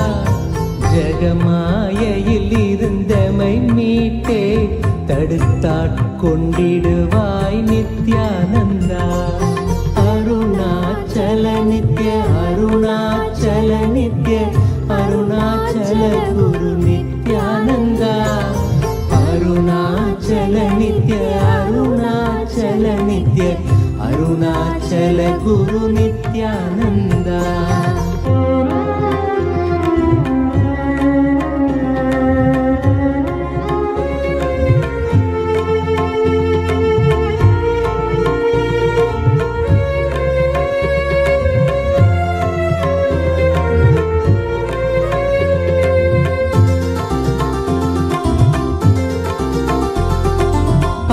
C: ஜகமாயையில் இருந்தமை மீட்டே தடுத்தாட்கொண்டிடுவாய் நித்யானந்தா. அருணாச்சல நித்ய, அருணாச்சல நித்ய, அருணாச்சல குரு நித்யானந்தா. அருணாச்சல நித்ய, அருணாச்சல நித்ய, அருணாச்சல குரு நித்யானந்தா.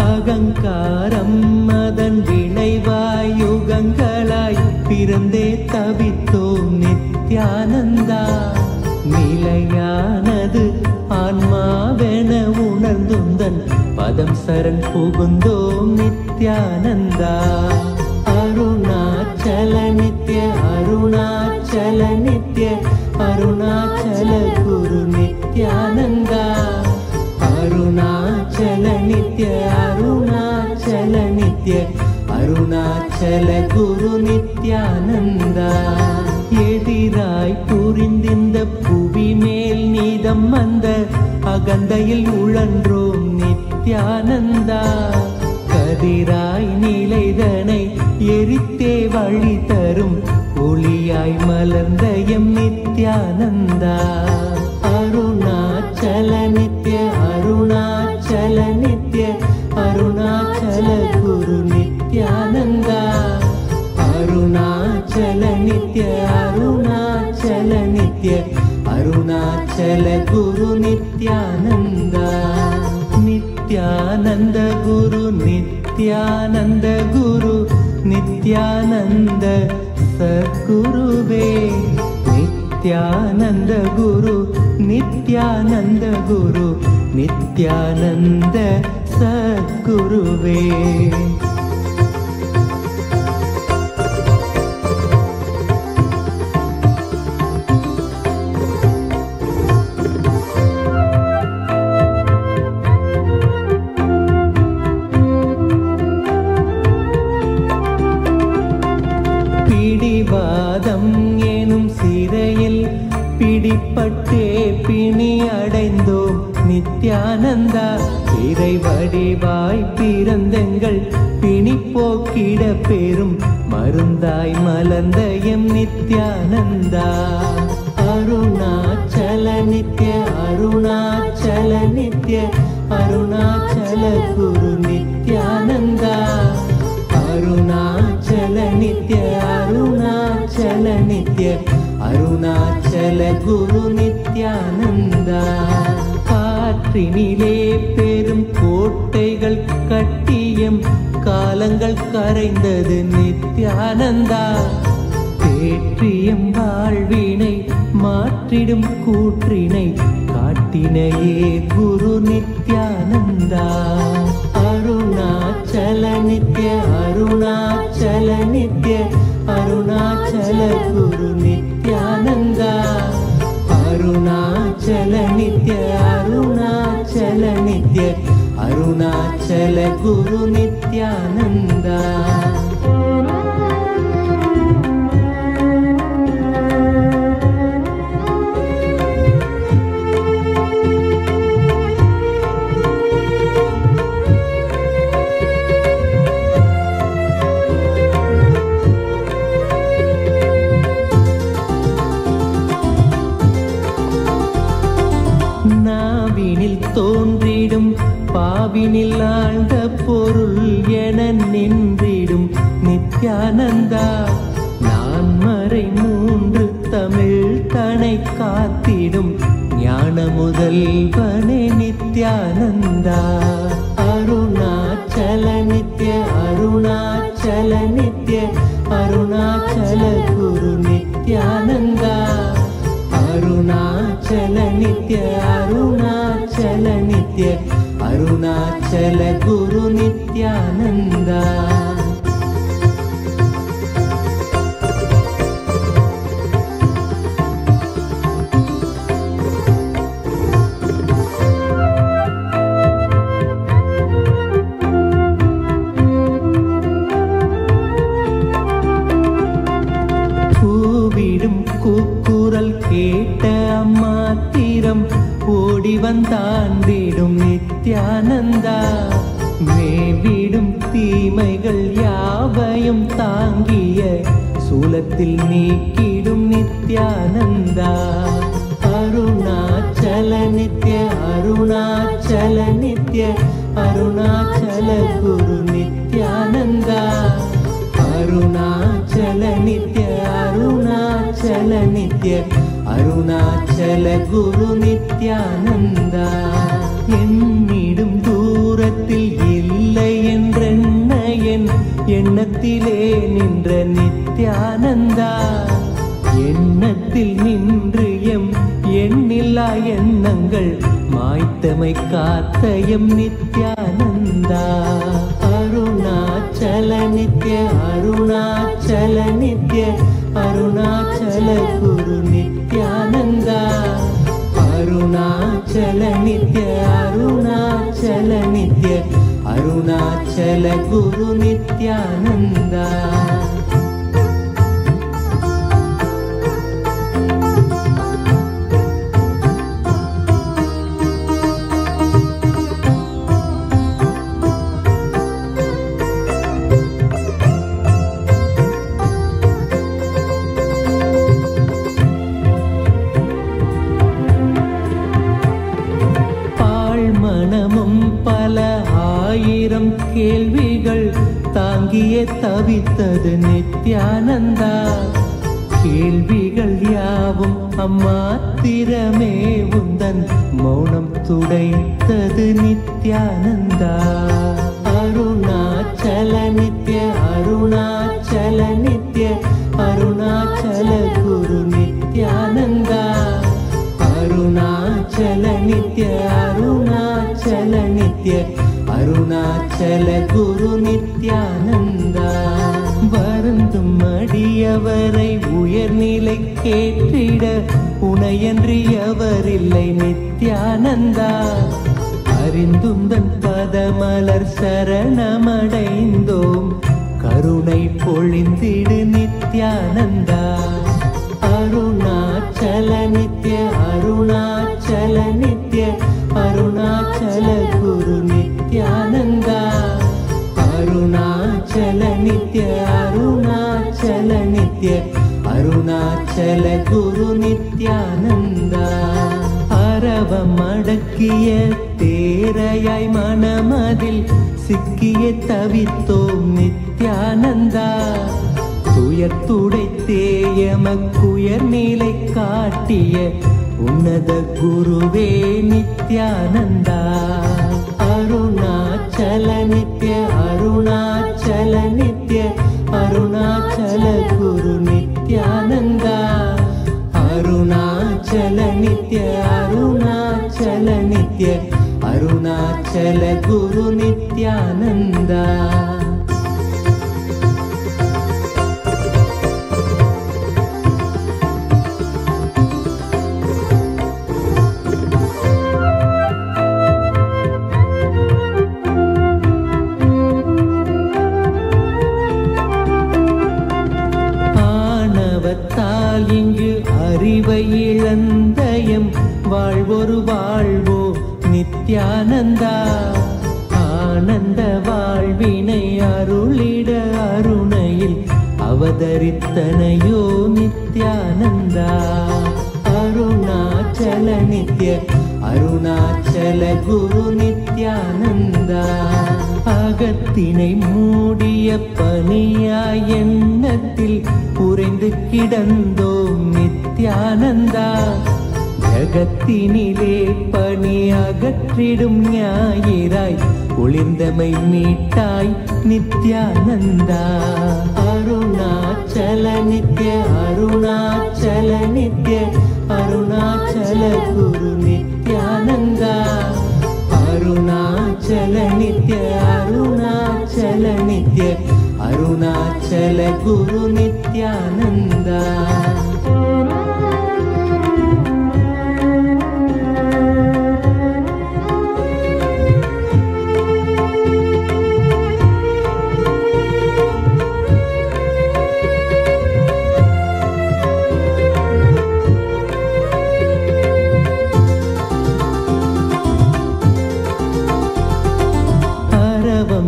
C: அகங்காரம் அதன் விளைவாய் யுகங்களாய் பிறந்தே தவித்தோம் நித்யானந்தா. நிலையானது ஆன்மாவென உணர்ந்துந்தன் பதம் சரண் புகுந்தோம் நித்யானந்தா. அருணாச்சல நித்ய, அருணாச்சல நித்ய, அருணாச்சல குரு நித்யானந்தா. அருணாச்சல நித்ய, அருணாச்சல நித்ய, அருணாச்சல குரு நித்யானந்தா. எதிராய் புரிந்திந்த புவி மேல் நீதம் வந்த அகந்தையில் உழன்றோம் நித்யானந்தா. கதிராய் நிலைதனை எரித்தே வழி தரும் ஒளியாய் மலர்ந்த எம் நித்யானந்தா. அருணாச்சல நித்ய, அருணாச்சல நித்ய, அருணாச்சல குரு நித்யானந்தா. அருணாச்சல நித்ய, அருணாச்சல நித்ய, Guru Nithyananda. Nithyananda Guru, Nithyananda Guru, Nithyananda Sadguruve. Nithyananda Guru, Nithyananda Guru, Nithyananda Sadguruve. பிடிவாதம் எனும் சிறையில் பிடிப்பட்டே பிணி அடைந்தோம் நித்யானந்தா. இறை வடிவாய் பிறந்தெங்கள் பிணி போக்கிட பெரும் மருந்தாய் மலர்ந்த எம் நித்யானந்தா. அருணாச்சல நித்ய அருணாச்சல நித்ய அருணாச்சல குரு நித்யானந்தா. அருணாச்சல நித்ய அருணாச்சல நித்ய அருணாச்சல குரு நித்யானந்தா. காற்றினிலே பெரும் கோட்டைகள் கட்டியம் காலங்கள் கரைந்தது நித்யானந்தா. தேற்றியம் வாழ்வினை மாற்றிடும் கூற்றினை காட்டினையே குரு நித்யானந்தா. அருணாச்சல நித்ய அருணாச்சல நித்ய அருணாச்சல குரு நித்யானந்தா. அருணாச்சல நித்ய அருணாச்சல நித்ய அருணாச்சல குரு நித்யானந்தா. நாவினில் தோன்றிடும் பாவினில் ஆழ்ந்த பொருள் என நின்றிடும் நித்யானந்தா. நான் மறை மூன்று தமிழ் தனை காத்திடும் ஞான முதல்வனே நித்யானந்தா. அருணாச்சல நித்ய அருணாச்சல நித்ய அருணாச்சல குரு நித்யானந்தா. அருணாச்சல நித்ய அருணாச்சல நித்ய அருணாச்சல குரு நித்யானந்தா. கூவிடும் கூக்குரல் கேட்ட அம்மாத்திரம் ஓடி வந்தாண்டிடும் நித்யானந்தா. மேவிடும் தீமைகள் யாவையும் தாங்கிய சூலத்தில் நீக்கிடும் நித்யானந்தா. அருணாச்சல நித்ய அருணாச்சல நித்ய அருணாச்சல குரு நித்யானந்தா. அருணாச்சல நித்ய அருணாச்சல நித்ய அருணாச்சல குரு நித்யானந்தா. என்னிடும் தூரத்தில் இல்லை என்றென்ன என் எண்ணத்திலே நின்ற நித்யானந்தா. எண்ணத்தில் நின்று எம் எண்ணில்லா எண்ணங்கள் மாய்த்தமை காத்த எம் நித்யானந்தா. அருணாச்சல நித்ய அருணாச்சல நித்ய அருணாச்சல குரு நித்யானந்தா. அருணாச்சல நித்ய அருணாச்சல நித்ய அருணாச்சல குரு நித்யானந்தா. பல ஆயிரம் கேள்விகள் தாங்கியே தவித்தது நித்யானந்தா. கேள்விகள் யாவும் அம்மாத்திரமே உந்தன் மௌனம் துடைத்தது நித்யானந்தா. அருணாச்சல நித்ய அருணாச்சல நித்ய அருணாச்சல குரு நித்யானந்தா. அருணாச்சல நித்ய அருணாச்சல நித்ய அருணாச்சல குரு நித்யானந்தா. வருந்தும் அடியவரை உயர்நிலை கேட்டிட உனையன்றி எவரில்லை நித்யானந்தா. அறிந்துந்தன் பதமலர் சரணமடைந்தோம் கருணை பொழிந்திடு நித்யானந்தா. அருணாச்சல நித்ய அருணாச்சல நித்ய அருணாச்சல குரு நித்யானந்தா. அருணாச்சல நித்ய அருணாச்சல நித்ய அருணாச்சல குரு நித்யானந்தா. அரவம் அடக்கிய தேரையாய் மனமதில் சிக்கிய தவித்தோம் நித்யானந்தா. துயர் துடைத்தேயமக்குயர் நிலை காட்டிய உன்னத குருவே நித்யானந்தா. அருணாச்சல நித்ய அருணாச்சல நித்ய அருணாச்சல குரு நித்யானந்தா. அருணாச்சல நித்ய அருணாச்சல நித்ய அருணாச்சல குரு நித்யானந்தா. இங்கு அறிவை இழந்தயம் வாழ்வொரு வாழ்வோ நித்யானந்தா. ஆனந்த வாழ்வினை அருளிட அருணையில் அவதரித்தனையோ நித்யானந்தா. அருணாச்சல நித்ய அருணாச்சல குரு நித்யானந்தா. அகத்தினை மூடிய பனியாய் எண்ணத்தில் உறைந்து கிடந்தோம் நித்யானந்தா. ஜகத்தினிலே பனி அகற்றிடும் ஞாயிறாய் ஒளிர்ந்தமை மீட்டாய் நித்யானந்தா. அருணாச்சல நித்ய அருணாச்சல நித்ய அருணாச்சல குரு நித்யானந்தா. அருணாச்சல நித்ய அருணாச்சல நித்ய அருணாச்சல குரு நித்யானந்தா.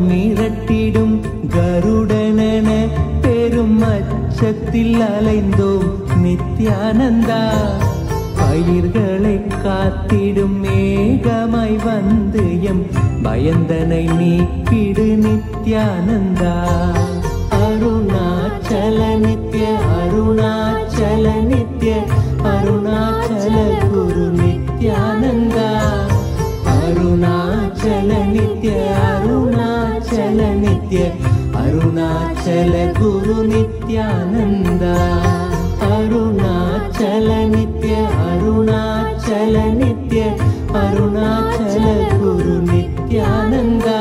C: மிரட்டிடும் கருடனென பெரும் அச்சத்தில் அலைந்தோம் நித்யானந்தா. பயிர்களை காத்திடும் மேகமாய் வந்து எம் பயந்தனை நீக்கிடு நித்யானந்தா. அருணாச்சல நித்ய அருணாச்சல நித்ய அருணாச்சல குரு நித்யானந்தா. அருணாச்சல நித்ய அருணாச்சல நித்ய அருணாச்சல குரு நித்யானந்தா. அருணாச்சல நித்ய அருணாச்சல நித்ய அருணாச்சல குரு நித்யானந்தா.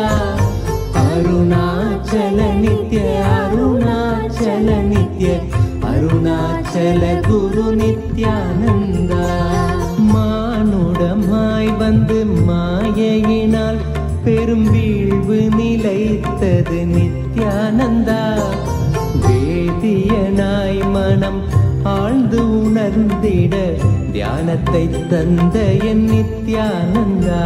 C: அருணாச்சல நித்ய அருணாச்சல நித்ய அருணாச்சல குரு நித்யானந்தா. மானுடமாய் வந்து மாயையினால் பெரும் வீழ்வு நிலைத்தது நித்யானந்தா. வேதியனாய் மனம் ஆழ்ந்து உணர்ந்திட தியானத்தை தந்த என் நித்யானந்தா.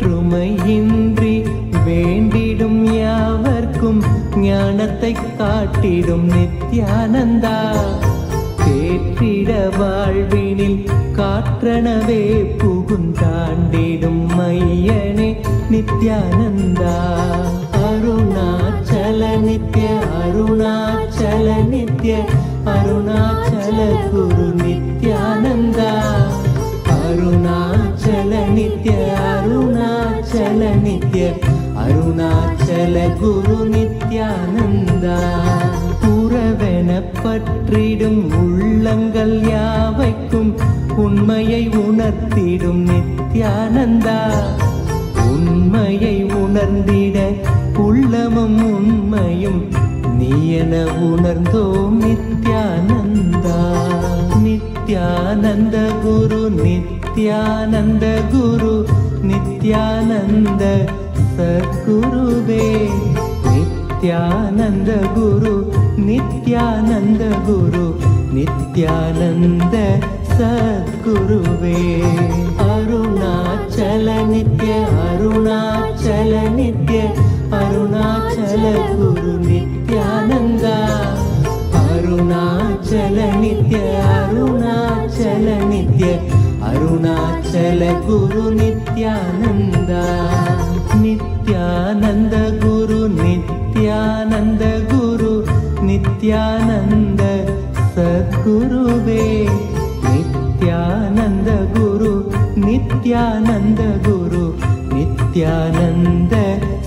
C: வேற்றுமையின்றி வேண்டிடும் யாவர்க்கும் ஞானத்தை காட்டிடும் நித்யானந்தா. தேற்றிட வாழ்வினில் காற்றனவே புகுந்தாண்டிடும் மையனே நித்யானந்தா. அருணாச்சல நித்ய அருணாச்சல நித்ய அருணாச்சல குரு நித்யானந்தா. அருணாச்சல நித்ய அருணாச்சல நித்ய அருணாச்சல குரு நித்யானந்தா. உறவென பற்றிடும் உள்ளங்கள் யாவைக்கும் உண்மையை உணர்த்திடும் நித்யானந்தா. உண்மையை உணர்ந்திட உள்ளமும் உண்மையும் நீ என உணர்ந்தோம் நித்யானந்தா. நித்யானந்த குரு நித்யானந்த குரு நித்யானந்த சத்குருவே. நித்யானந்த குரு நித்யானந்த குரு நித்யானந்த சத்குருவே. அருணாச்சல நித்ய அருணாச்சல நித்ய அருணாச்சல குரு நித்யானந்தா. அருணாச்சல நித்ய அருணாச்சல நித்ய அருணாச்சல குரு நித்யானந்தா. நித்யானந்த குரு நித்யானந்த குரு நித்யானந்த சத்குருவே. நித்யானந்த குரு நித்யானந்த குரு நித்யானந்த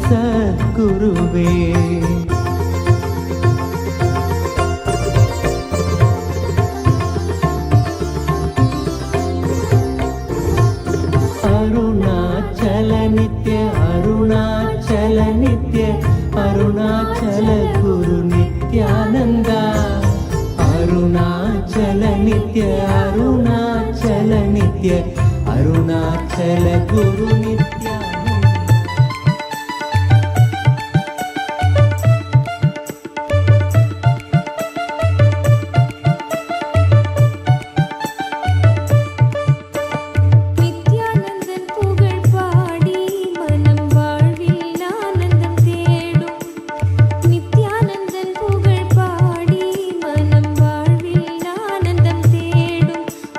C: சத்குருவே. அருணாச்சல நித்ய அருணாச்சல நித்ய அருணாச்சல குரு நித்யானந்தா. அருணாச்சல நித்ய அருணாச்சல நித்ய அருணாச்சல குரு நித்யானந்தா.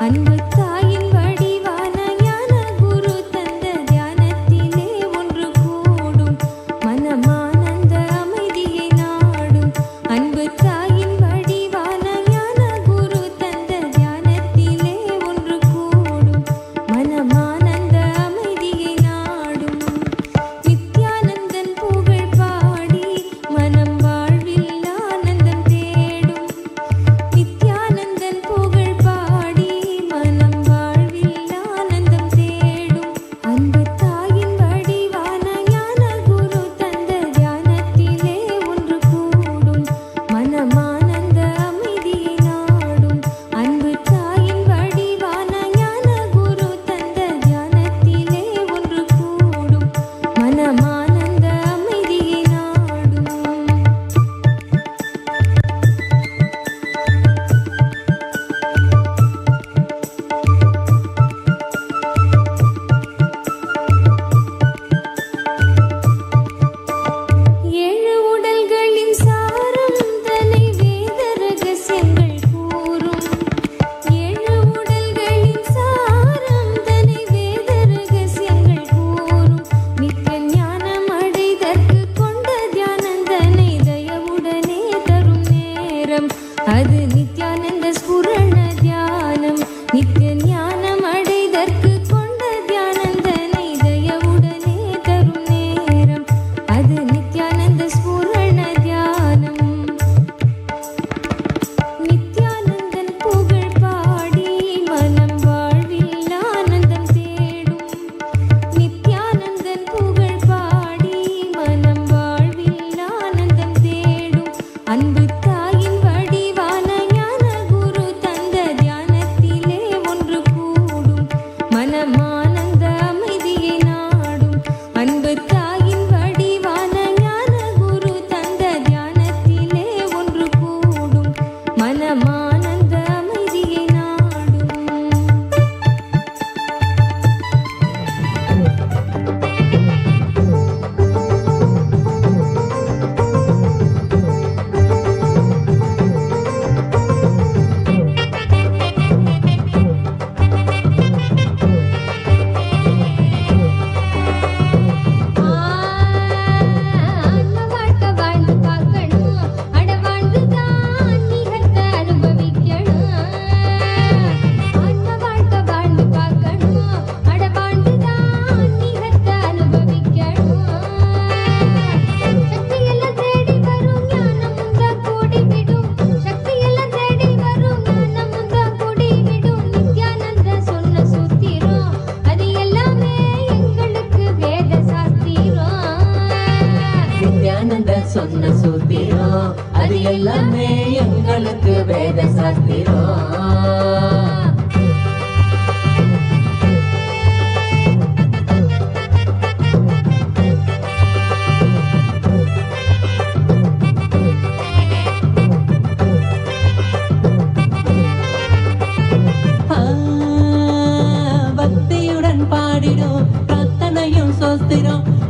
D: அன்பு தாயின் வடிவான ஞான குரு தந்த தியான
C: எல்லாமே எங்களுக்கு வேத சாஸ்திரம்.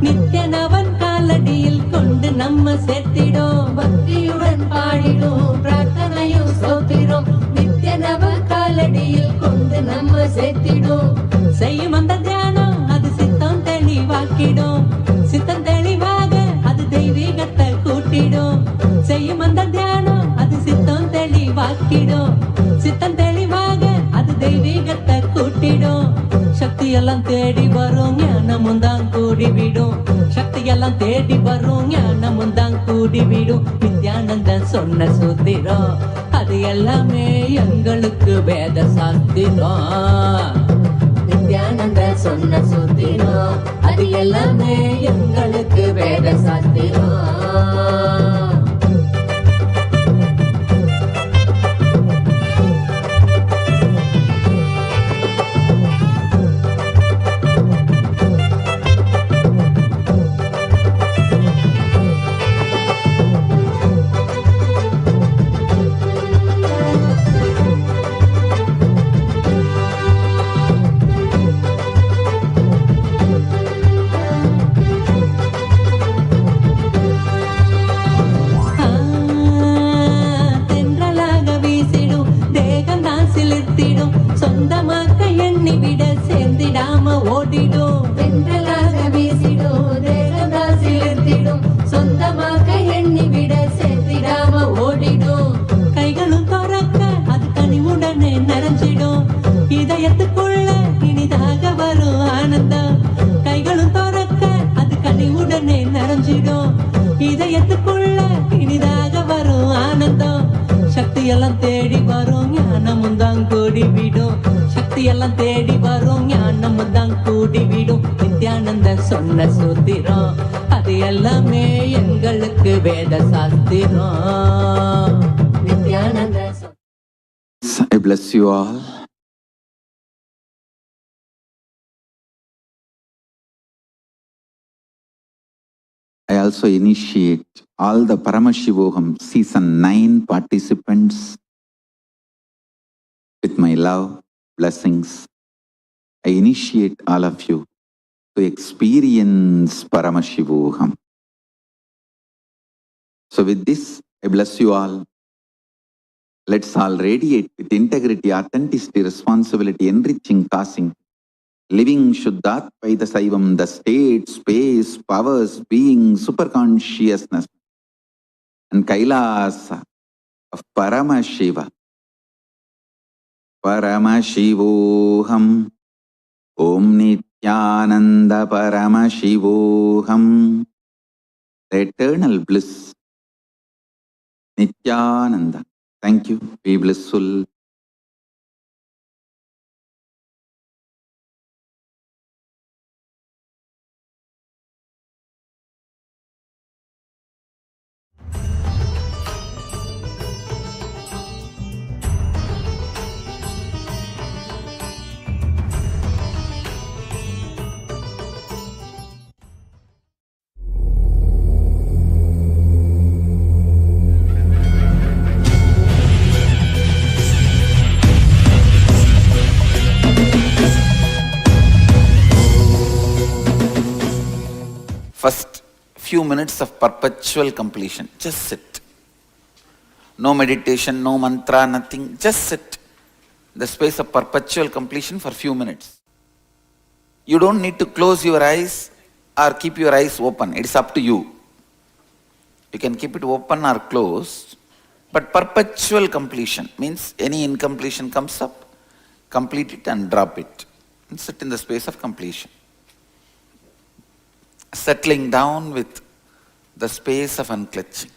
C: நித்யனவன் காலடியில் கொண்டு நம்ம சேர்த்திடும். பக்தியுடன் பாடிடும் பிரார்த்தனையும் ஸ்தோத்திரம். நித்யனவன் காலடியில் கொண்டு நம்ம சேர்த்திடும். செய்யும் அந்த தியானம் அது சித்தம் தெளிவாக்கிடும். சித்தம் தெளிவாக அது தெய்வீகத்தை கூட்டிடும். செய்யும் அந்த தியானம் அது சித்தம் தெளிவாக்கிடும். சித்தம் தெளிவாக அது தெய்வீகத்தை கூட்டிடும். சக்தி எல்லாம் தேடி வரும் ஞானமும் தான் கூடிவிடும். சக்தி எல்லாம் தேடி வரும் ஞானமும் தான் கூடிவிடும். நித்யானந்தன் சொன்ன சூத்திரம் அது எல்லாமே எங்களுக்கு வேத சாஸ்திரம். நித்யானந்தன் சொன்ன சூத்திரம் அது எல்லாமே எங்களுக்கு வேத சாஸ்திரம். சொந்தமாக்க எண்ணி விட சேர்ந்திடாம ஓடிடும். தென்றலாக வீசிடும் தேகந்தா சிலிர்த்திடும். சொந்தமாக்க எண்ணி விட சேர்ந்திடாம ஓடிடும். கைகளும் துறக்க அது கனிவுடனே நிறைஞ்சிடும். இதயத்துக்குள்ள இனிதாக வரும் ஆனந்தம். கைகளும் துறக்க அது கனிவுடனே நிறைஞ்சிடும். இதயத்துக்குள்ள இனிதாக வரும் ஆனந்தம். சக்தி எல்லாம் தேடி வரும் ஞானமும் தான் கூடிவிடும். சக்தி எல்லாம் தேடி வரும் ஞானமும் தான் கூடிவிடும். நித்யானந்த சொன்ன சூத்திரம் அது எல்லாமே எங்களுக்கு வேத சாஸ்திரம். Nityananda
B: I bless you all. I also initiate all the Paramashivoham season 9 participants with my love, blessings. I initiate all of you to experience Paramashivoham. So with this, I bless you all. Let's all radiate with integrity, authenticity, responsibility, enriching, causing, living Shuddhatvaita Saivam, the state, space, powers, being, superconsciousness, and Kailasa of Paramashiva. Paramashivoham, Om Nithyananda Paramashivoham, the eternal bliss, Nithyananda. Thank you. Be blissful.
A: First few minutes of perpetual completion. Just sit. No meditation, no mantra, nothing. Just sit. The space of perpetual completion for few minutes. You don't need to close your eyes or keep your eyes open. It's up to you. You can keep it open or closed. But perpetual completion means any incompletion comes up, complete it and drop it. And sit in the space of completion. Settling down with the space of unclutching.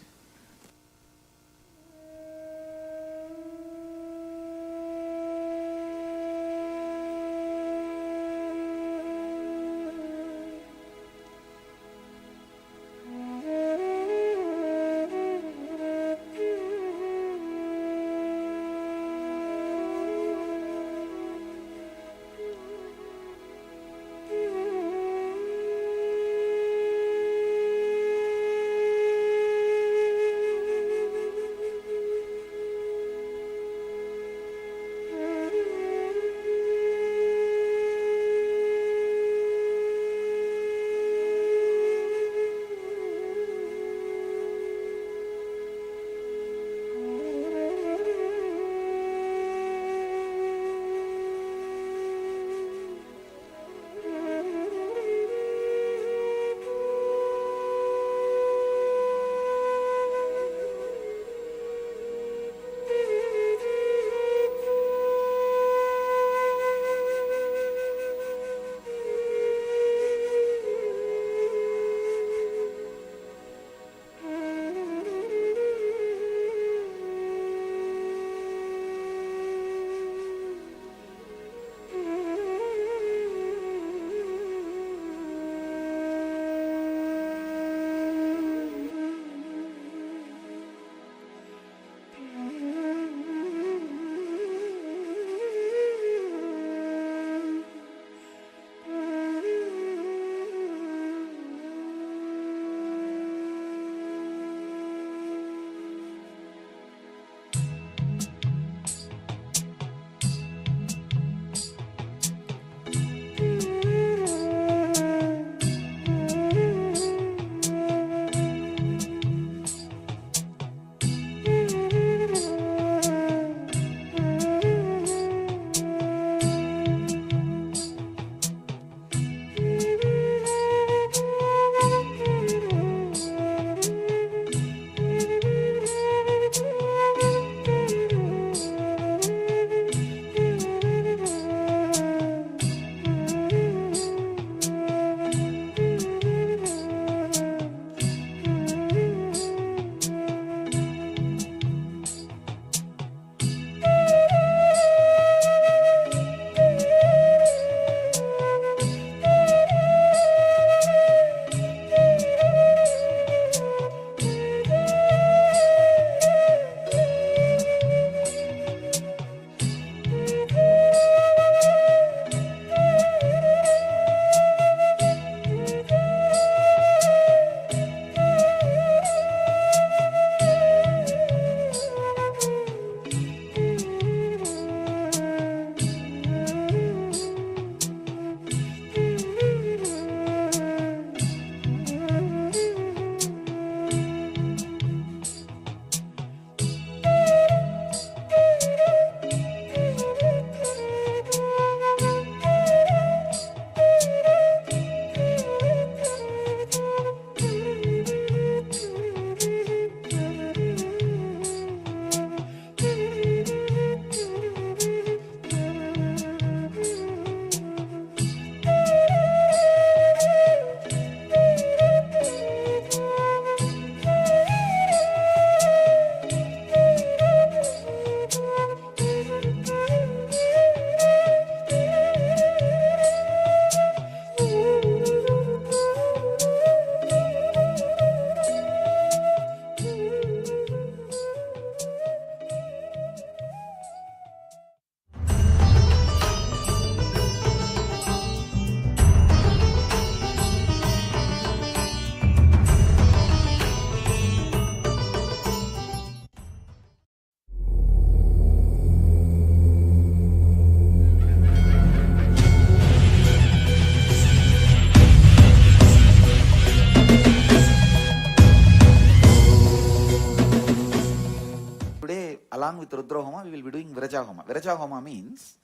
B: with Rudra Homa, we will be doing Viraja Homa. Viraja Homa means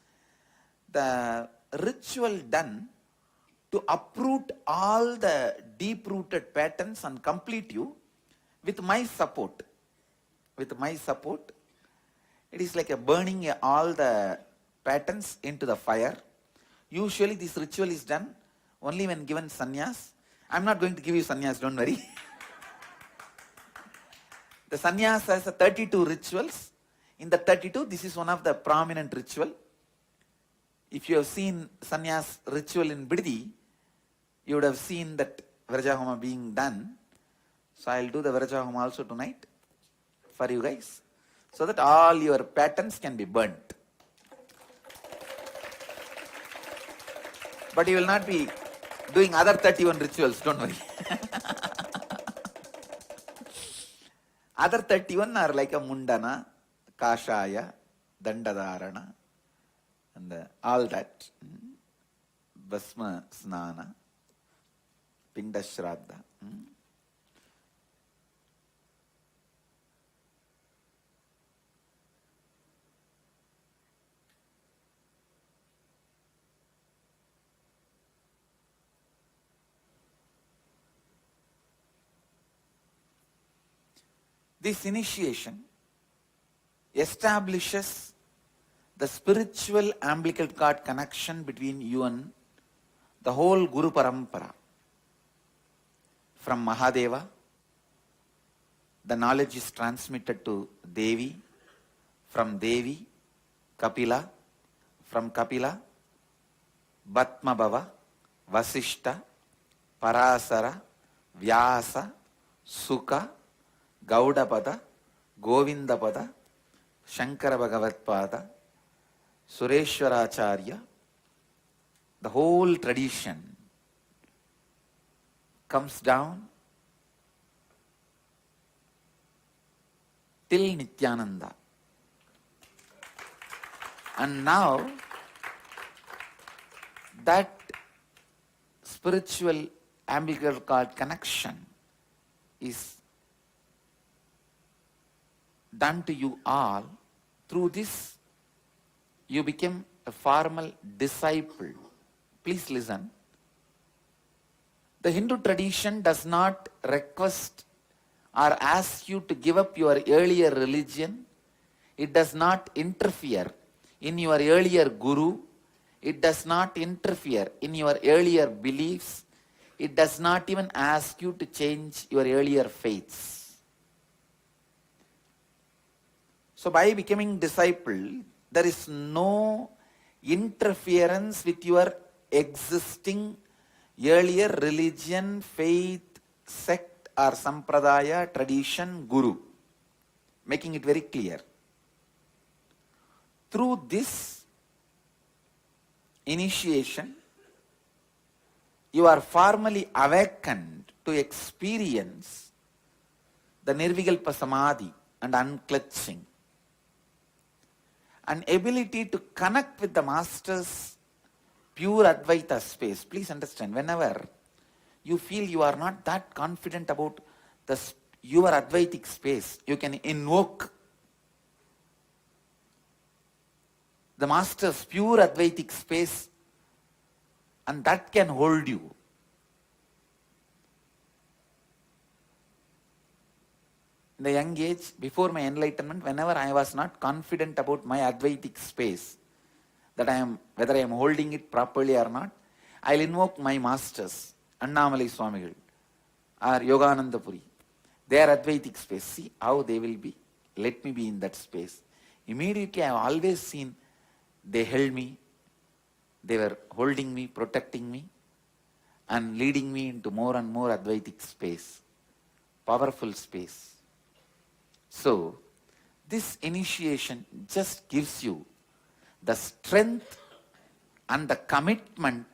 B: the ritual done to uproot all the deep-rooted patterns and complete you with my support. With my support, it is like a burning all the patterns into the fire. Usually this ritual is done only when given sannyas. I'm not going to give you sannyas, don't worry. The sannyas has 32 rituals. In the 32, this is one of the prominent ritual. If you have seen sannyas ritual in Biddi, you would have seen that Viraja Homa being done. So I'll do the Viraja Homa also tonight for you guys, so that all your patterns can be burnt. But you will not be doing other 31 rituals, don't worry. Other 31 are like a mundana, kashaya, dandadarana, and all that. Basma snana, pindashraddha. This initiation establishes the spiritual umbilical cord connection between you and the whole Guru Parampara. From Mahadeva, the knowledge is transmitted to Devi, from Devi, Kapila, from Kapila, Bhatmabhava, Vasishta, Parasara, Vyasa, Sukha, Gaudapada, Govindapada, Shankara Bhagavatpada, Sureshwaracharya, the whole tradition comes down till Nithyananda. And now that spiritual umbilical cord connection is done to you all. Through this, you become a formal disciple. Please listen. The Hindu tradition does not request or ask you to give up your earlier religion. It does not interfere in your earlier guru. It does not interfere in your earlier beliefs. It does not even ask you to change your earlier faiths. So by becoming disciple, there is no interference with your existing earlier religion, faith, sect or sampradaya, tradition, guru. Making it very clear. Through this initiation, you are formally awakened to experience the Nirvikalpa Samadhi and unclutching. An ability to connect with the Master's pure Advaita space. Please understand, whenever you feel you are not that confident about your Advaitic space, you can invoke the Master's pure Advaitic space, and that can hold you. In the young age, before my enlightenment, whenever I was not confident about my Advaitic space, that whether I am holding it properly or not, I'll invoke my masters, Annamalai Swamigal or Yogananda Puri, their Advaitic space. See how they will be. Let me be in that space. Immediately I have always seen they held me, they were holding me, protecting me, and leading me into more and more Advaitic space, powerful space. So, this initiation just gives you the strength and the commitment.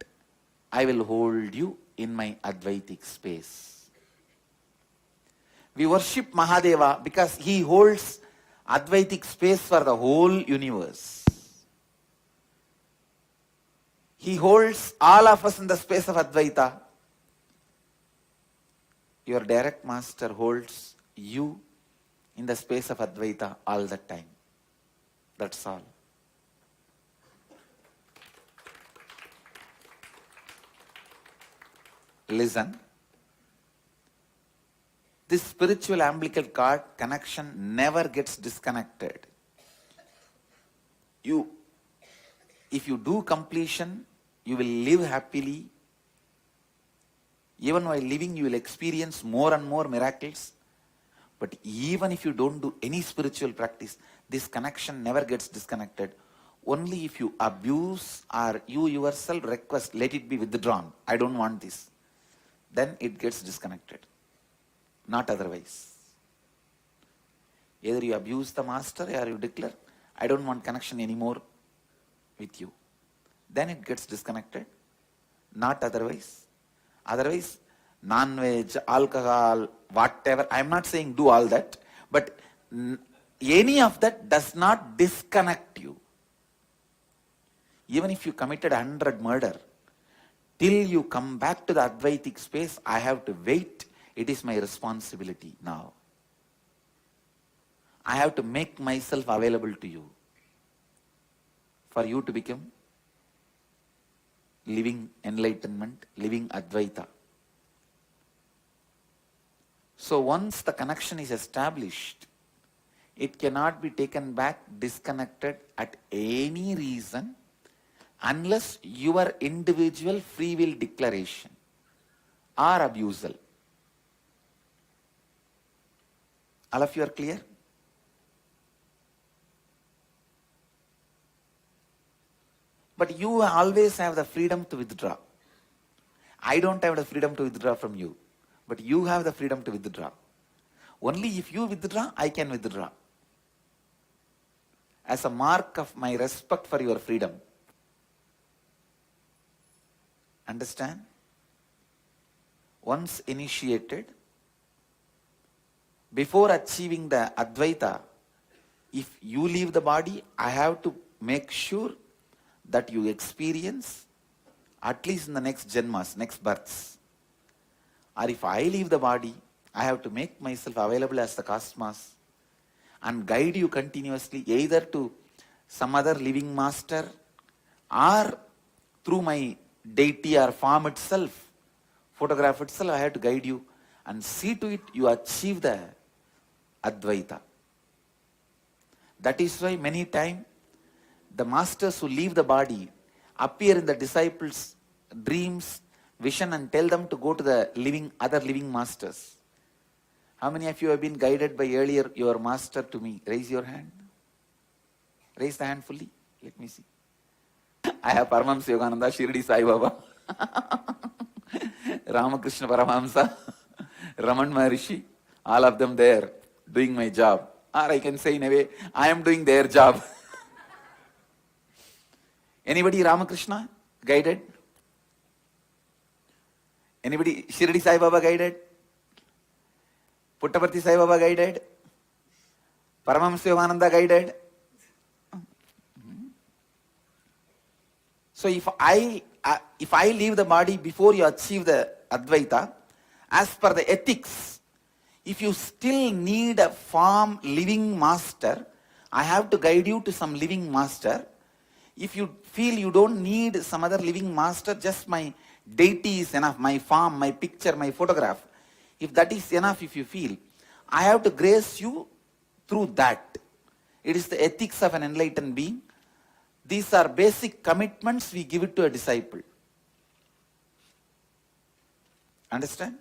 B: I will hold you in my Advaitic space. We worship Mahadeva because he holds Advaitic space for the whole universe. He holds all of us in the space of Advaita. Your direct master holds you in the space of Advaita all the time.
A: That's all. Listen. This spiritual umbilical cord connection never gets disconnected. If you do completion, you will live happily. Even while living, you will experience more and more miracles. But even if you don't do any spiritual practice, this connection never gets disconnected. Only if you abuse or you yourself request, let it be withdrawn, I don't want this, then it gets disconnected. Not otherwise. Either you abuse the master or you declare, I don't want connection anymore with you. Then it gets disconnected. Not otherwise. Otherwise, non-veg, alcohol, whatever, I am not saying do all that, but any of that does not disconnect you. Even if you committed 100 murder, till you come back to the Advaitic space, I have to wait. It is my responsibility now. I have to make myself available to you for you to become living enlightenment, living Advaita. So once the connection is established, it cannot be taken back, disconnected at any reason, unless your individual free will declaration or abusal. All of you are clear? But you always have the freedom to withdraw. I don't have the freedom to withdraw from you, but you have the freedom to withdraw. Only if you withdraw, I can withdraw. As a mark of my respect for your freedom. Understand? Once initiated, before achieving the Advaita, if you leave the body, I have to make sure that you experience, at least in the next janmas, next births. Or if I leave the body, I have to make myself available as the cosmos and guide you continuously, either to some other living master or through my deity or form itself, photograph itself, I have to guide you and see to it you achieve the Advaita. That is why many times the masters who leave the body appear in the disciples' dreams, vision, and tell them to go to the other living masters. How many of you have been guided by earlier your master to me? Raise your hand. Raise the hand fully. Let me see. I have Paramahamsa Yogananda, Shirdi Sai Baba, Ramakrishna Paramahamsa, Raman Maharishi, all of them there doing my job. Or I can say in a way, I am doing their job. Anybody Ramakrishna guided? Anybody Shirdi Sai Baba guided? Puttaparthi Sai Baba guided? Paramahamsa Yogananda guided? So if I leave the body before you achieve the Advaita, as per the ethics, if you still need a form living master, I have to guide you to some living master. If you feel you don't need some other living master, just my deity is enough, my form, my picture, my photograph. If that is enough, if you feel, I have to grace you through that. It is the ethics of an enlightened being. These are basic commitments we give it to a disciple. Understand?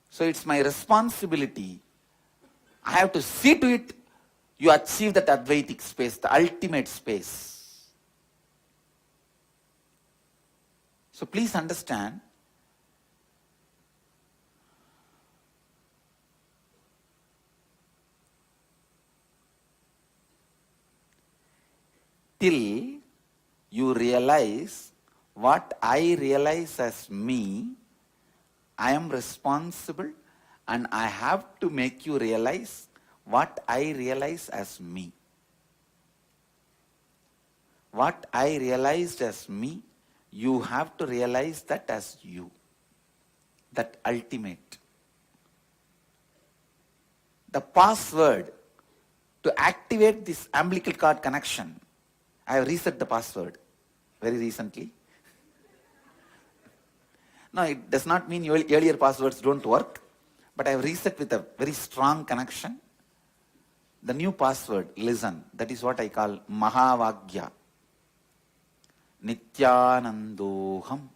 A: So it's my responsibility. I have to see to it you achieve that Advaitic space, the ultimate space. So please understand, till you realize what I realize as me, I am responsible and I have to make you realize what I realize as me. What I realized as me, you have to realize that as you. That ultimate. The password
B: To activate this umbilical cord connection, I have reset the password very recently. No, it does not mean your earlier passwords don't work, but I have reset with a very strong connection. The new password, listen, that is what I call Mahavagya. Nithyanandoham.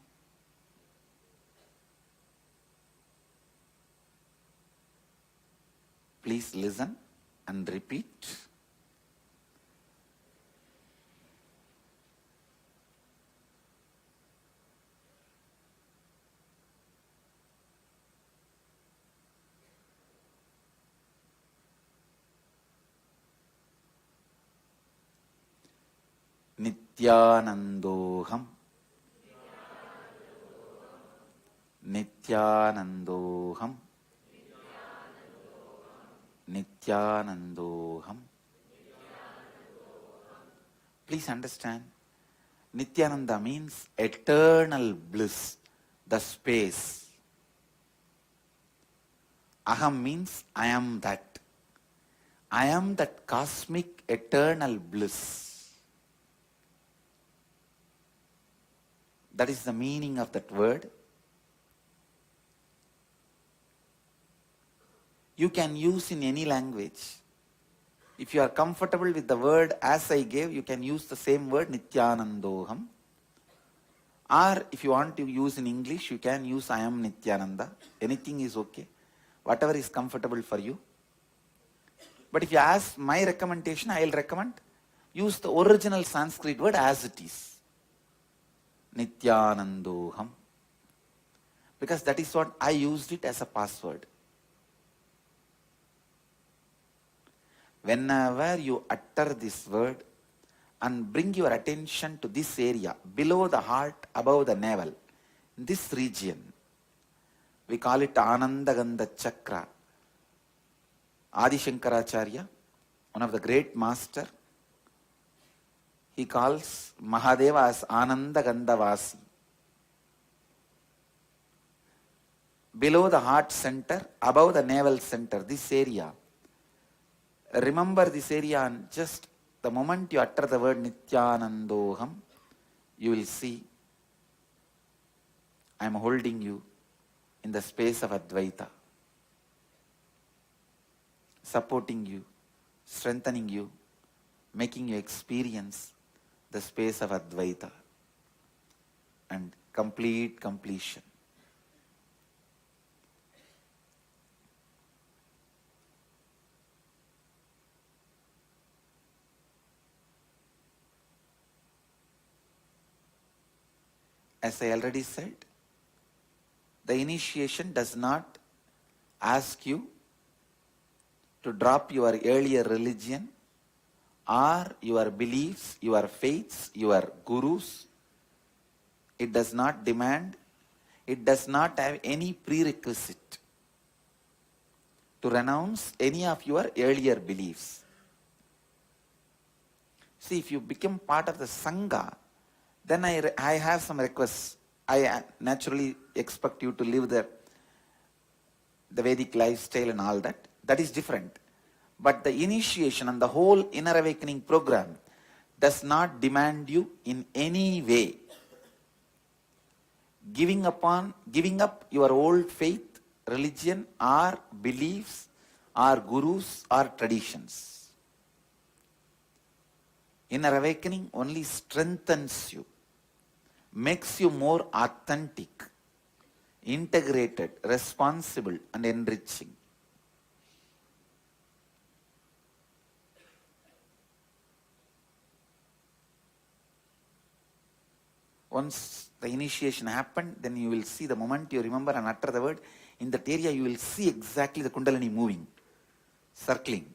B: Please listen and repeat. Nithyanandoham. Nithyanandoham. Nithyanandoham. Please understand, Nithyananda means eternal bliss, the space. Aham means I am that. I am that cosmic eternal bliss. That is the meaning of that word. You can use in any language. If you are comfortable with the word as I gave, you can use the same word, Nithyanandoham. Or if you want to use in English, you can use I am Nithyananda. Anything is okay. Whatever is comfortable for you. But if you ask my recommendation, I will recommend use the original Sanskrit word as it is. Nithyanandoham. Because that is what I used it as a password. Whenever you utter this word and bring your attention to this area, below the heart, above the navel, this region, we call it Anandagandha Chakra. Adi Shankaracharya, one of the great master, he calls Mahadeva as Anandagandhavasi. Below the heart center, above the navel center, this area. Remember this area, and just the moment you utter the word Nithyanandoham, you will see I am holding you in the space of Advaita, supporting you, strengthening you, making you experience the space of Advaita and complete completion. As I already said, the initiation does not ask you to drop your earlier religion or your beliefs, your faiths, your gurus. It does not demand, it does not have any prerequisite to renounce any of your earlier beliefs. See, if you become part of the Sangha, then I have some requests. I naturally expect you to live the Vedic lifestyle and all that. That is different. But the initiation and the whole inner awakening program does not demand you in any way giving up your old faith, religion, or beliefs, or gurus, or traditions. Inner awakening only strengthens you, makes you more authentic, integrated, responsible, and enriching. Once the initiation happened, then you will see the moment you remember and utter the word, in that area you will see exactly the Kundalini moving, circling.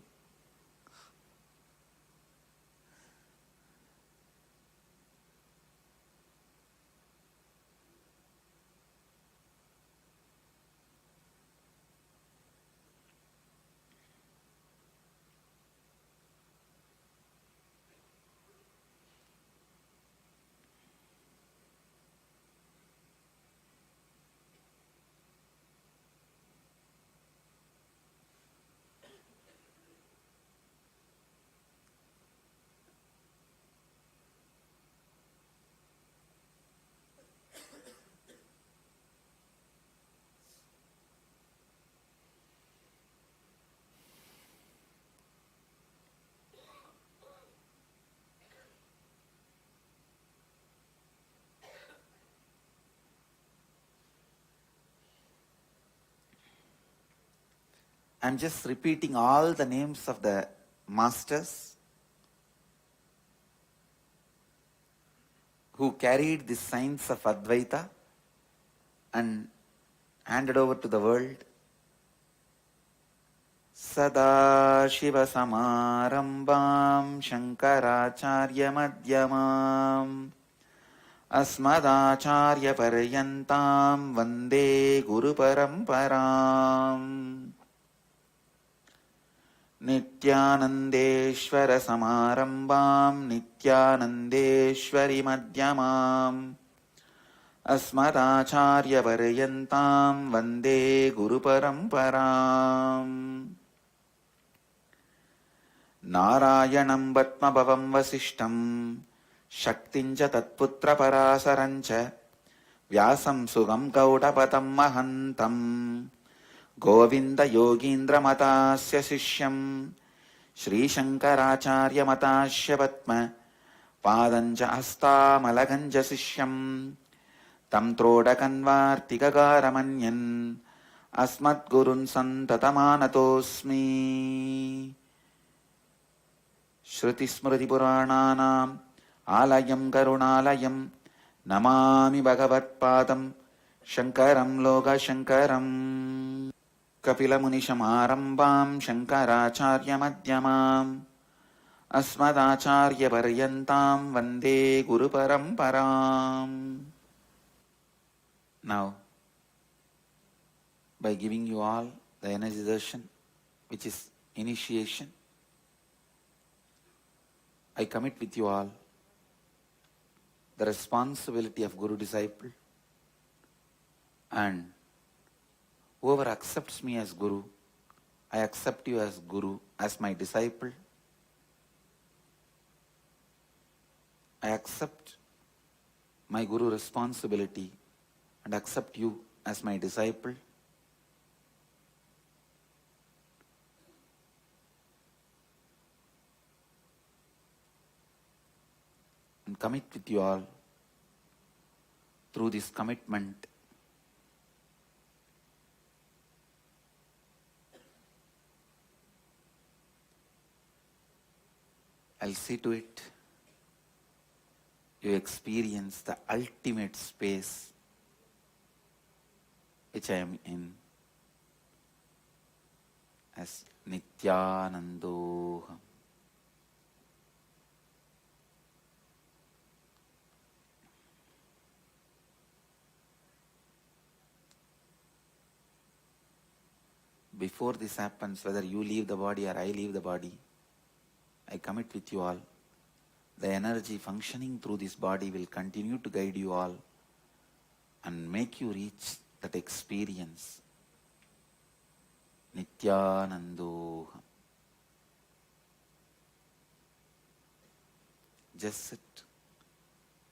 A: I'm just repeating all the names of the masters who carried the science of Advaita and handed over to the world. Sadashiva Samarambam Shankaracharya Madhyamam Asmadacharya Paryantam Vande Guru Paramparam Nithyanandeshwara Samarambam Nithyanandeshwari Madhyamam Asmadacharya Paryantam Vande Guru Paramparam Narayanam Batmabhavam Vasishtam Shaktincha Tatputra Parasarancha Vyasam Sugam Kaudapatam Mahantam Govinda Yogindra Matasya Sishyam Shri Shankaracharya Matasya Patma Padanja Asta Malaganja Sishyam Tam Trodakanvartikagaramanyan Asmat Gurun Santatamanatosmi Shruti Smriti Purananam Alayam Karunalayam Namami Bhagavat Padam Shankaram Loka Shankaram Kapila Munishamarambam Shankaracharya Madhyamam Asmadacharya Paryantam Vande Guru Paramparam. Now, by giving you all the energy darshan, which is initiation, I commit with you all the responsibility of Guru disciple, and whoever accepts me as Guru, I accept you as Guru, as my disciple. I accept my Guru responsibility and accept you as my disciple. And commit with you all through this commitment I'll see to it you experience the ultimate space which I am in as Nithyanandoham. Before this happens, whether you leave the body or I leave the body, I commit with you all, the energy functioning through this body will continue to guide you all and make you reach that experience. Nithyanandoham. Just sit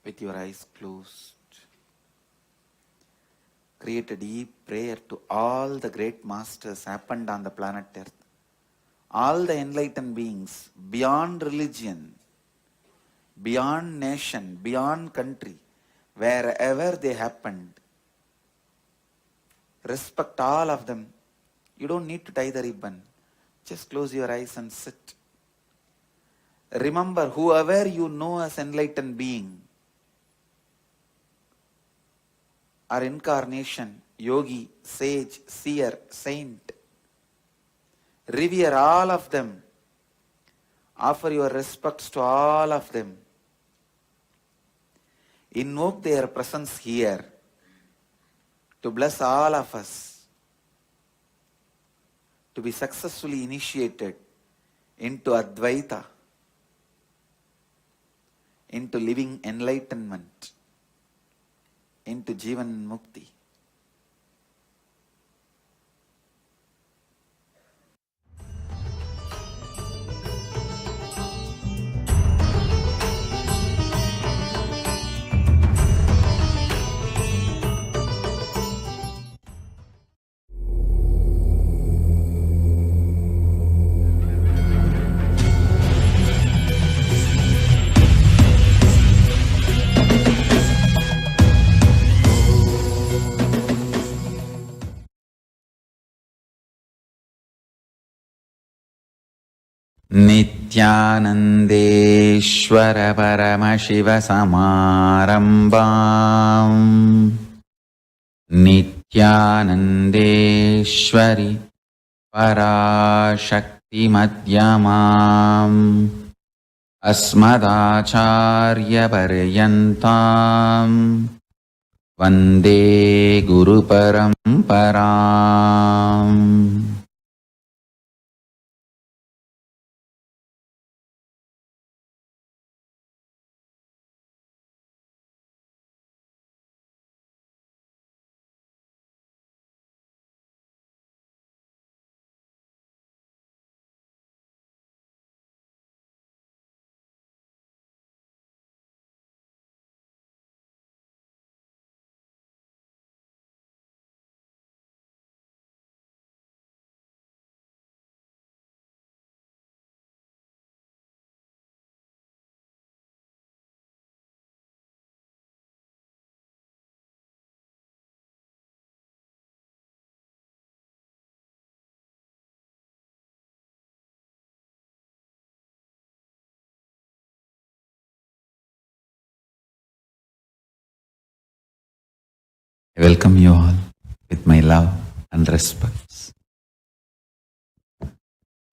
A: with your eyes closed. Create a deep prayer to all the great masters happened on the planet Earth. All the enlightened beings, beyond religion, beyond nation, beyond country, wherever they happened, respect all of them. You don't need to tie the ribbon. Just close your eyes and sit. Remember, whoever you know as enlightened being, or incarnation, yogi, sage, seer, saint, revere all of them. Offer your respects to all of them. Invoke their presence here to bless all of us to be successfully initiated into Advaita, into living enlightenment, into Jivan Mukti. Nithyanandeshwara Paramashivoham Nithyanandeshwari Parashakti Madhyamam Asmadacharya Paryantam Vande Guru Paramparam. I welcome you all with my love and respects.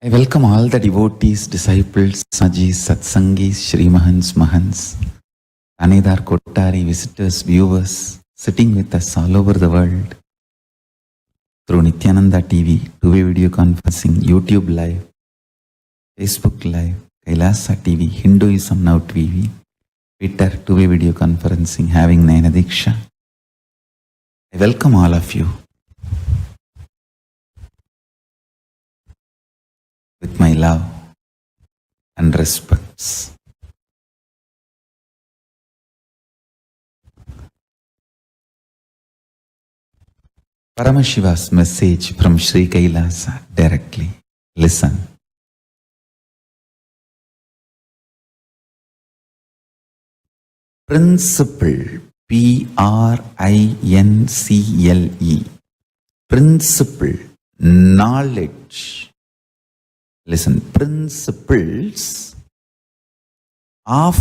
A: I welcome all the devotees, disciples, Sajis, Satsangis, Shrimahans, Mahans, Anidar, Kottari, visitors, viewers, sitting with us all over the world through Nithyananda TV, two-way video conferencing, YouTube Live, Facebook Live, KAILASA TV, Hinduism Now TV, Twitter, two-way video conferencing, having Nayana Diksha. I welcome all of you with my love and respects. Paramashiva's message from Sri Kailasa directly. Listen. Principle, P-R-I-N-C-L-E, principle, knowledge. Listen, principles of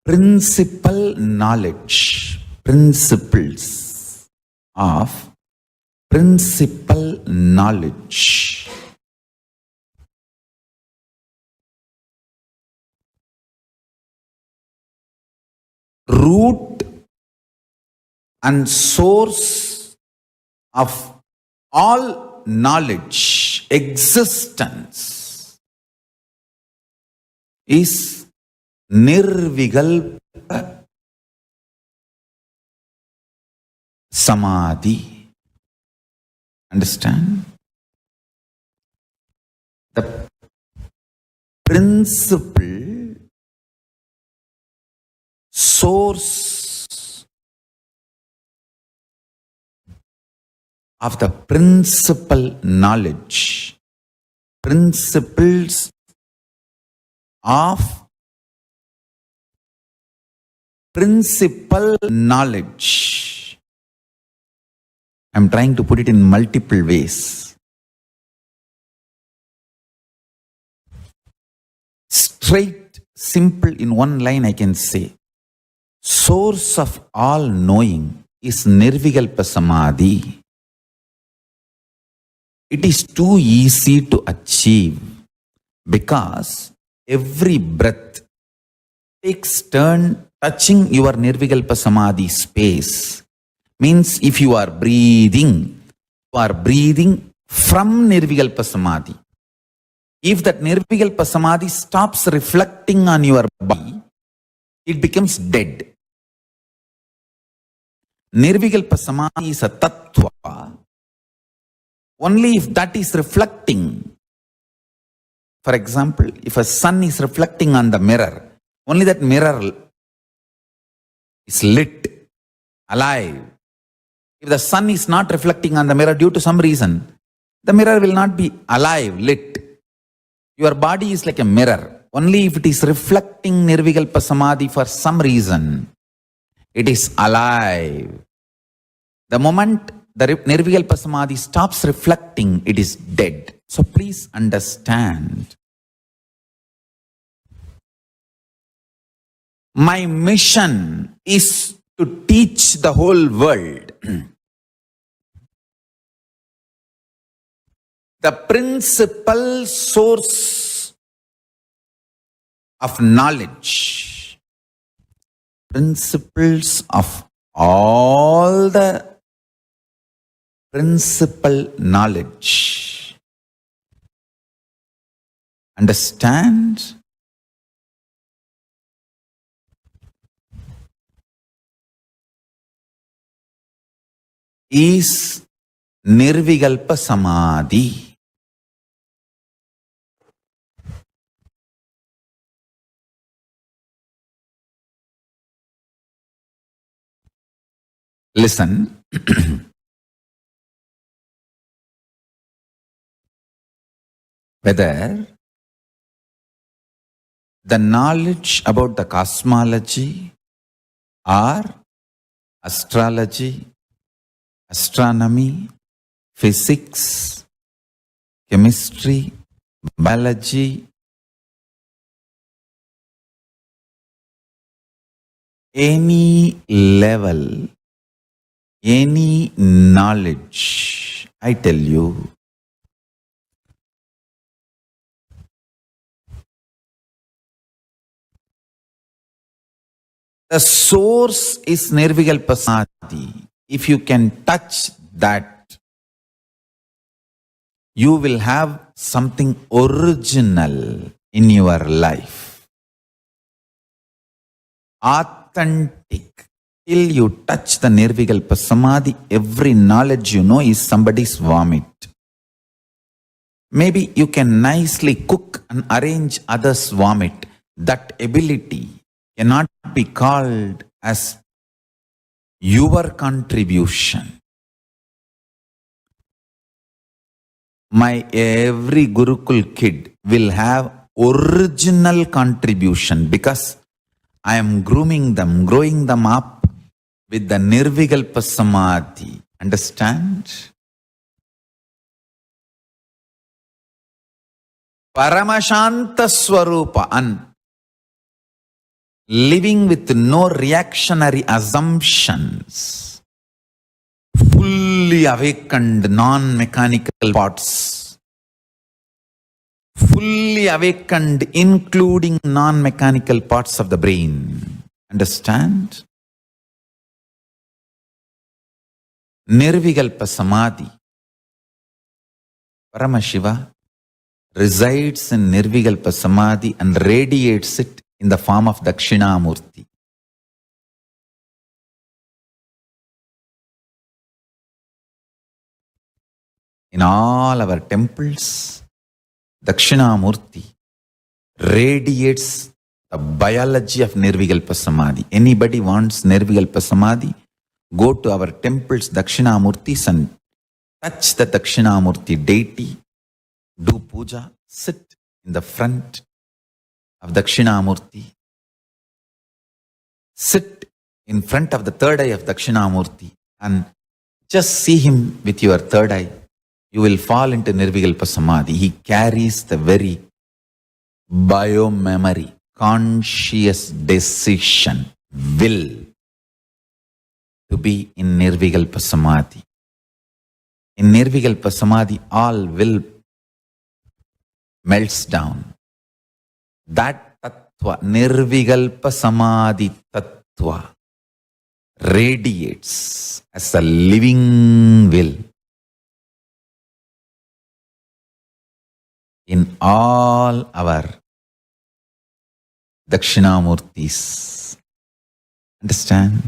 A: principal knowledge, principles of principal knowledge. Root and source of all knowledge, existence, is nirvikalpa samadhi. Understand? The principle, source of the principal knowledge, principles of principal knowledge. I am trying to put it in multiple ways. Straight, simple, in one line I can say, source of all knowing is nirvikalpa samadhi. It is too easy to achieve because every breath takes turn touching your nirvikalpa samadhi space. Means if you are breathing from nirvikalpa samadhi. If that nirvikalpa samadhi stops reflecting on your body, it becomes dead. Nirvikalpa samadhi is a tattva. Only if that is reflecting. For example, if a sun is reflecting on the mirror, only that mirror is lit, alive. If the sun is not reflecting on the mirror due to some reason, the mirror will not be alive, lit. Your body is like a mirror. Only if it is reflecting nirvikalpa samadhi for some reason, it is alive. The moment the nirvikalpa samadhi stops reflecting, it is dead. So please understand, my mission is to teach the whole world the principal source of knowledge, principles of all the principal knowledge. Understand? Is Nirvikalpa Samadhi. Listen. Whether the knowledge about the cosmology or astrology, astronomy, physics, chemistry, biology, any level, any knowledge, I tell you, the source is Nirvikalpa Samadhi. If you can touch that, you will have something original in your life. Authentic. Till you touch the Nirvikalpa Samadhi, every knowledge you know is somebody's vomit. Maybe you can nicely cook and arrange others' vomit. That ability cannot be called as your contribution. My every Gurukul kid will have original contribution because I am grooming them, growing them up with the Nirvikalpa Samadhi. Understand? Paramashanta Swarupa, and living with no reactionary assumptions, fully awakened non-mechanical parts, fully awakened including non-mechanical parts of the brain. Understand? Nirvikalpa Samadhi. Paramashiva resides in Nirvikalpa Samadhi and radiates it in the form of Dakshinamurti. In all our temples, Dakshinamurti radiates the biology of Nirvikalpa Samadhi. Anybody wants Nirvikalpa Samadhi, go to our temples, Dakshinamurtis, and touch the Dakshinamurti deity, do puja, sit in the front of Dakshinamurti, sit in front of the third eye of Dakshinamurti and just see him with your third eye. You will fall into Nirvikalpa Samadhi. He carries the very bio-memory, conscious decision, will to be in Nirvikalpa Samadhi. In Nirvikalpa Samadhi, all will melts down. That Tattva, Nirvikalpa Samadhi Tattva, radiates as a living will in all our Dakshinamurtis. Understand?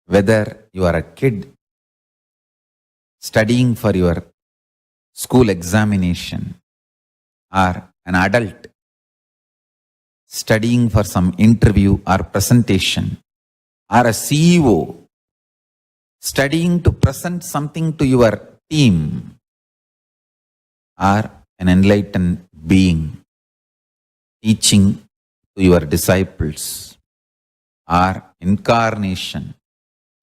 A: Whether you are a kid studying for your school examination or an adult studying for some interview or presentation, or a CEO studying to present something to your team, or an enlightened being teaching to your disciples or incarnation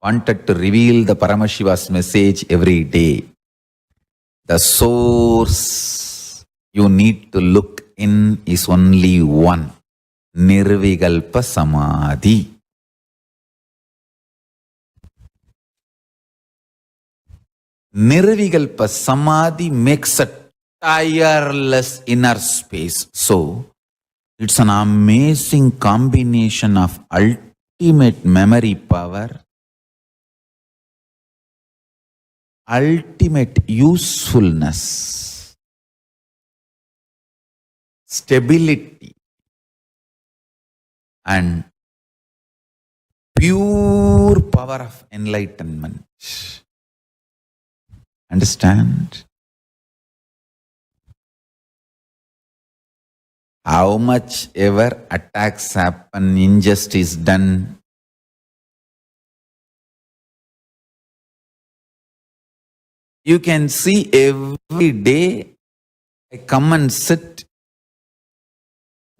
A: wanted to reveal the Paramashiva's message every day, the source you need to look in is only one, Nirvikalpa Samadhi. Nirvikalpa Samadhi makes a tireless inner space. So, it's an amazing combination of ultimate memory power, ultimate usefulness, stability, and pure power of enlightenment. Understand? How much ever attacks happen, injustice done, you can see every day I come and sit,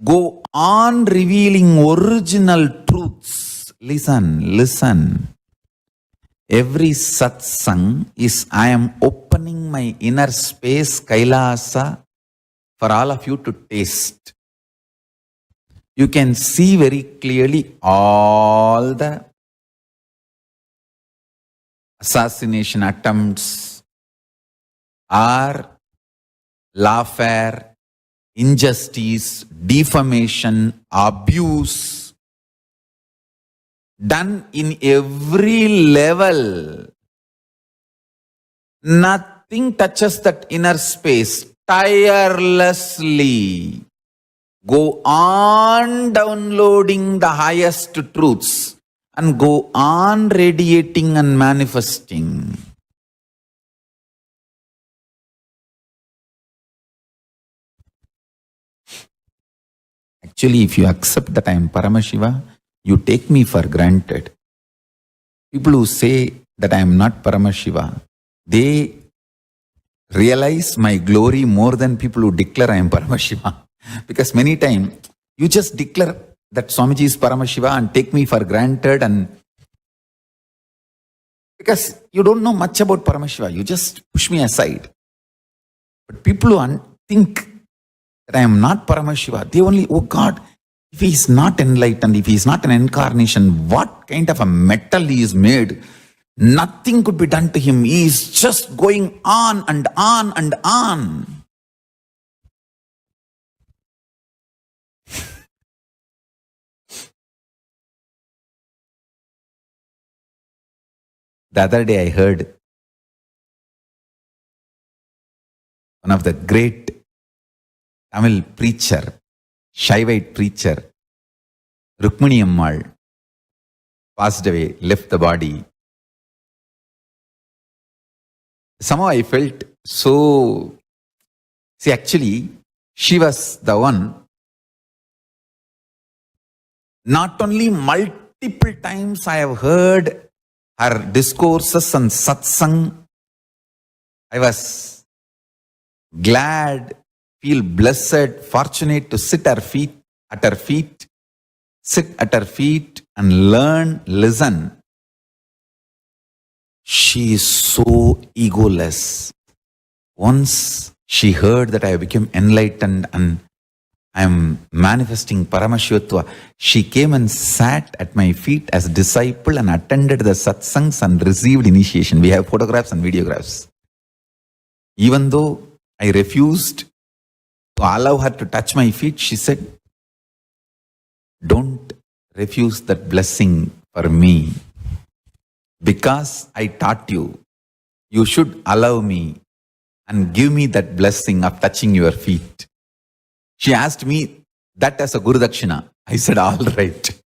A: go on revealing original truths. Listen. Every satsang is I am opening my inner space, Kailasa, for all of you to taste. You can see very clearly all the assassination attempts or lawfare, injustice, defamation, abuse done in every level. Nothing touches that inner space. Tirelessly go on downloading the highest truths and go on radiating and manifesting. Actually, if you accept that I am Paramashiva, you take me for granted. People who say that I am not Paramashiva, they realize my glory more than people who declare I am Paramashiva. Because many times you just declare that Swamiji is Paramashiva and take me for granted, and because you don't know much about Paramashiva, you just push me aside. But people who think that I am not Paramashiva, they only, oh God, if he is not enlightened, if he is not an incarnation, what kind of a metal he is made? Nothing could be done to him. He is just going on and on and on. The other day I heard one of the great Tamil preacher, Shaivite preacher, Rukmini Ammal, passed away, left the body. Somehow I felt so... See, actually, she was the one, not only multiple times I have heard her discourses and satsang, I was glad, feel blessed, fortunate to sit at her feet and learn, listen. She is so egoless. Once she heard that I became enlightened and I am manifesting Paramashivatva, she came and sat at my feet as disciple and attended the satsangs and received initiation. We have photographs and videographs. Even though I refused to allow her to touch my feet, she said, don't refuse that blessing for me. Because I taught you, you should allow me and give me that blessing of touching your feet. She asked me that as a Guru Dakshina. I said, all right.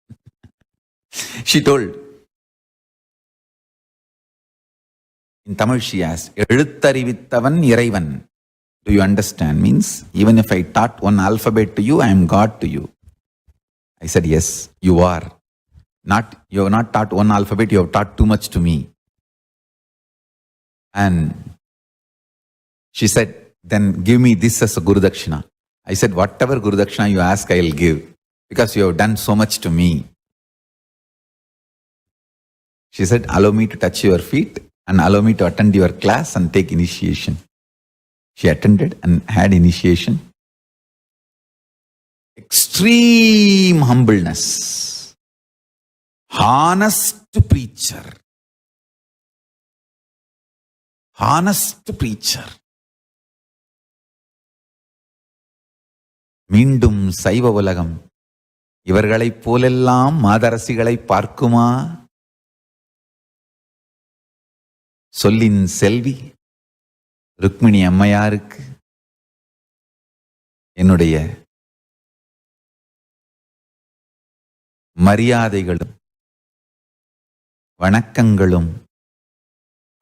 A: She told, in Tamil she asked, Eluttarivittavan Iraivan. Do you understand? Means, even if I taught one alphabet to you, I am God to you. I said, yes, you are. You have not taught one alphabet, you have taught too much to me. And she said, then give me this as a Guru Dakshina. I said, whatever Guru Dakshina you ask, I will give. because you have done so much to me. She said, allow me to touch your feet and allow me to attend your class and take initiation. She attended and had initiation. Extreme humbleness. Honest preacher. Honest preacher. மீண்டும் சைவ உலகம் இவர்களைப் போலெல்லாம் மாதரசிகளை பார்க்குமா? சொல்லின் செல்வி ருக்மிணி அம்மையாருக்கு என்னுடைய மரியாதைகளும் வணக்கங்களும்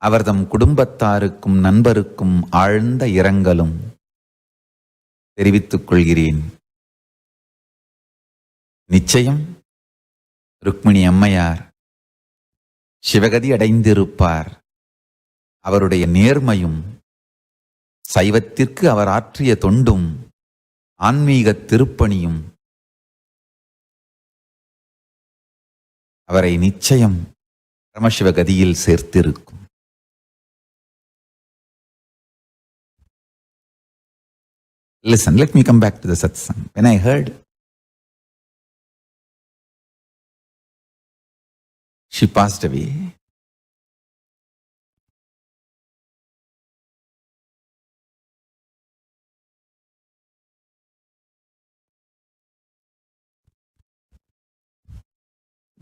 A: அவர்தம் குடும்பத்தாருக்கும் நண்பருக்கும் ஆழ்ந்த இரங்கலும் தெரிவித்துக் கொள்கிறேன். நிச்சயம் ருக்மிணி அம்மையார் சிவகதி அடைந்திருப்பார். அவருடைய நேர்மையும் சைவத்திற்கு அவர் ஆற்றிய தொண்டும் ஆன்மீக திருப்பணியும் அவரை நிச்சயம் பரமசிவகதியில் சேர்த்திருக்கும். Listen, let me come back to the satsang. When I heard she passed away,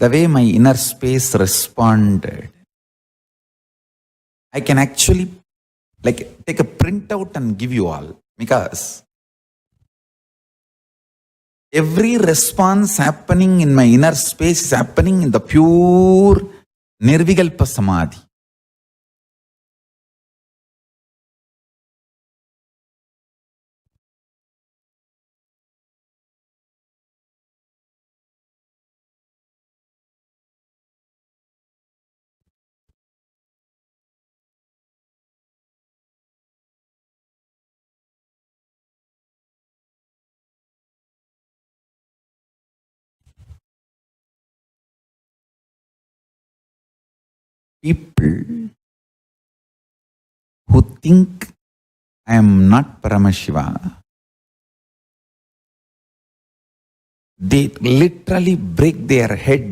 A: the way my inner space responded, I can actually take a printout and give you all, because every response happening in my inner space is happening in the pure Nirvikalpa Samadhi. People who think I am not Paramashiva, they literally break their head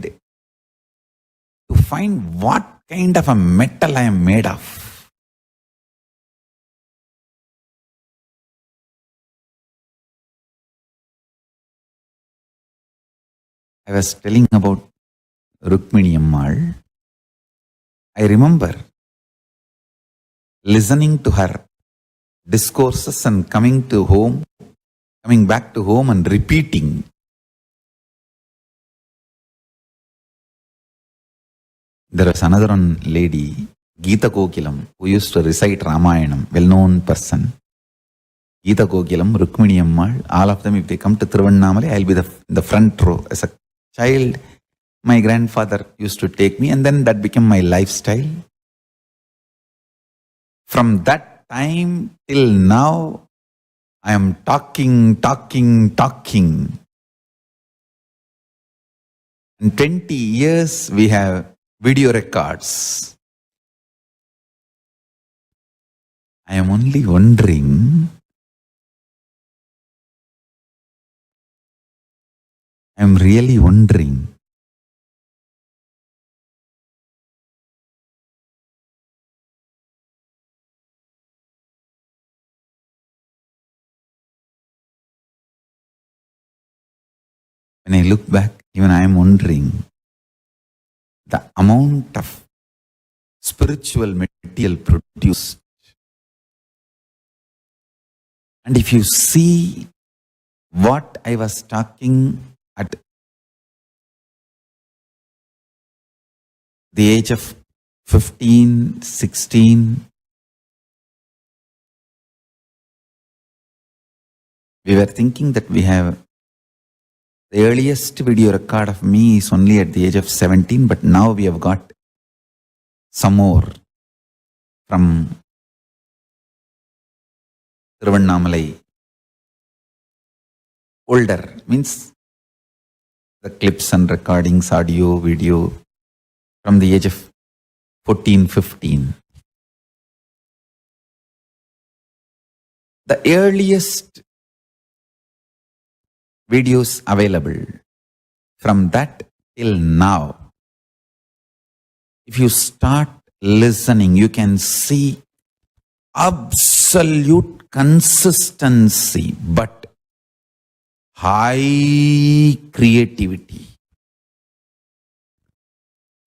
A: to find what kind of a metal I am made of. I was telling about Rukmini Ammal. I remember listening to her discourses and coming back to home and repeating. There was another one lady, Geeta Kokilam, who used to recite Ramayanam, well-known person. Geeta Kokilam, Rukmini Ammal, all of them, if they come to Thiruvannamalai, I'll be in the front row. As a child, my grandfather used to take me, and then that became my lifestyle. From that time till now, I am talking. In 20 years, we have video records. I am only wondering, I am really wondering, when I look back, even I am wondering the amount of spiritual material produced. And if you see what I was talking at the age of 15, 16, we were thinking that we have the earliest video record of me is only at the age of 17, but now we have got some more from Thiruvannamalai. Older means the clips and recordings, audio, video, from the age of 14, 15. The earliest videos available from that till now, if you start listening, you can see absolute consistency, but high creativity.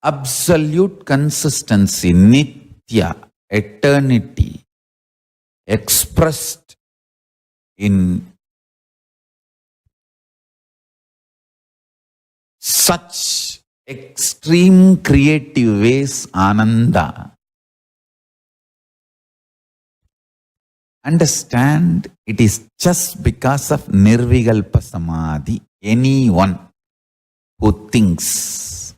A: Absolute consistency, nitya, eternity, expressed in such extreme creative ways, ananda. Understand, it is just because of nirvikalpa samadhi. Anyone who thinks,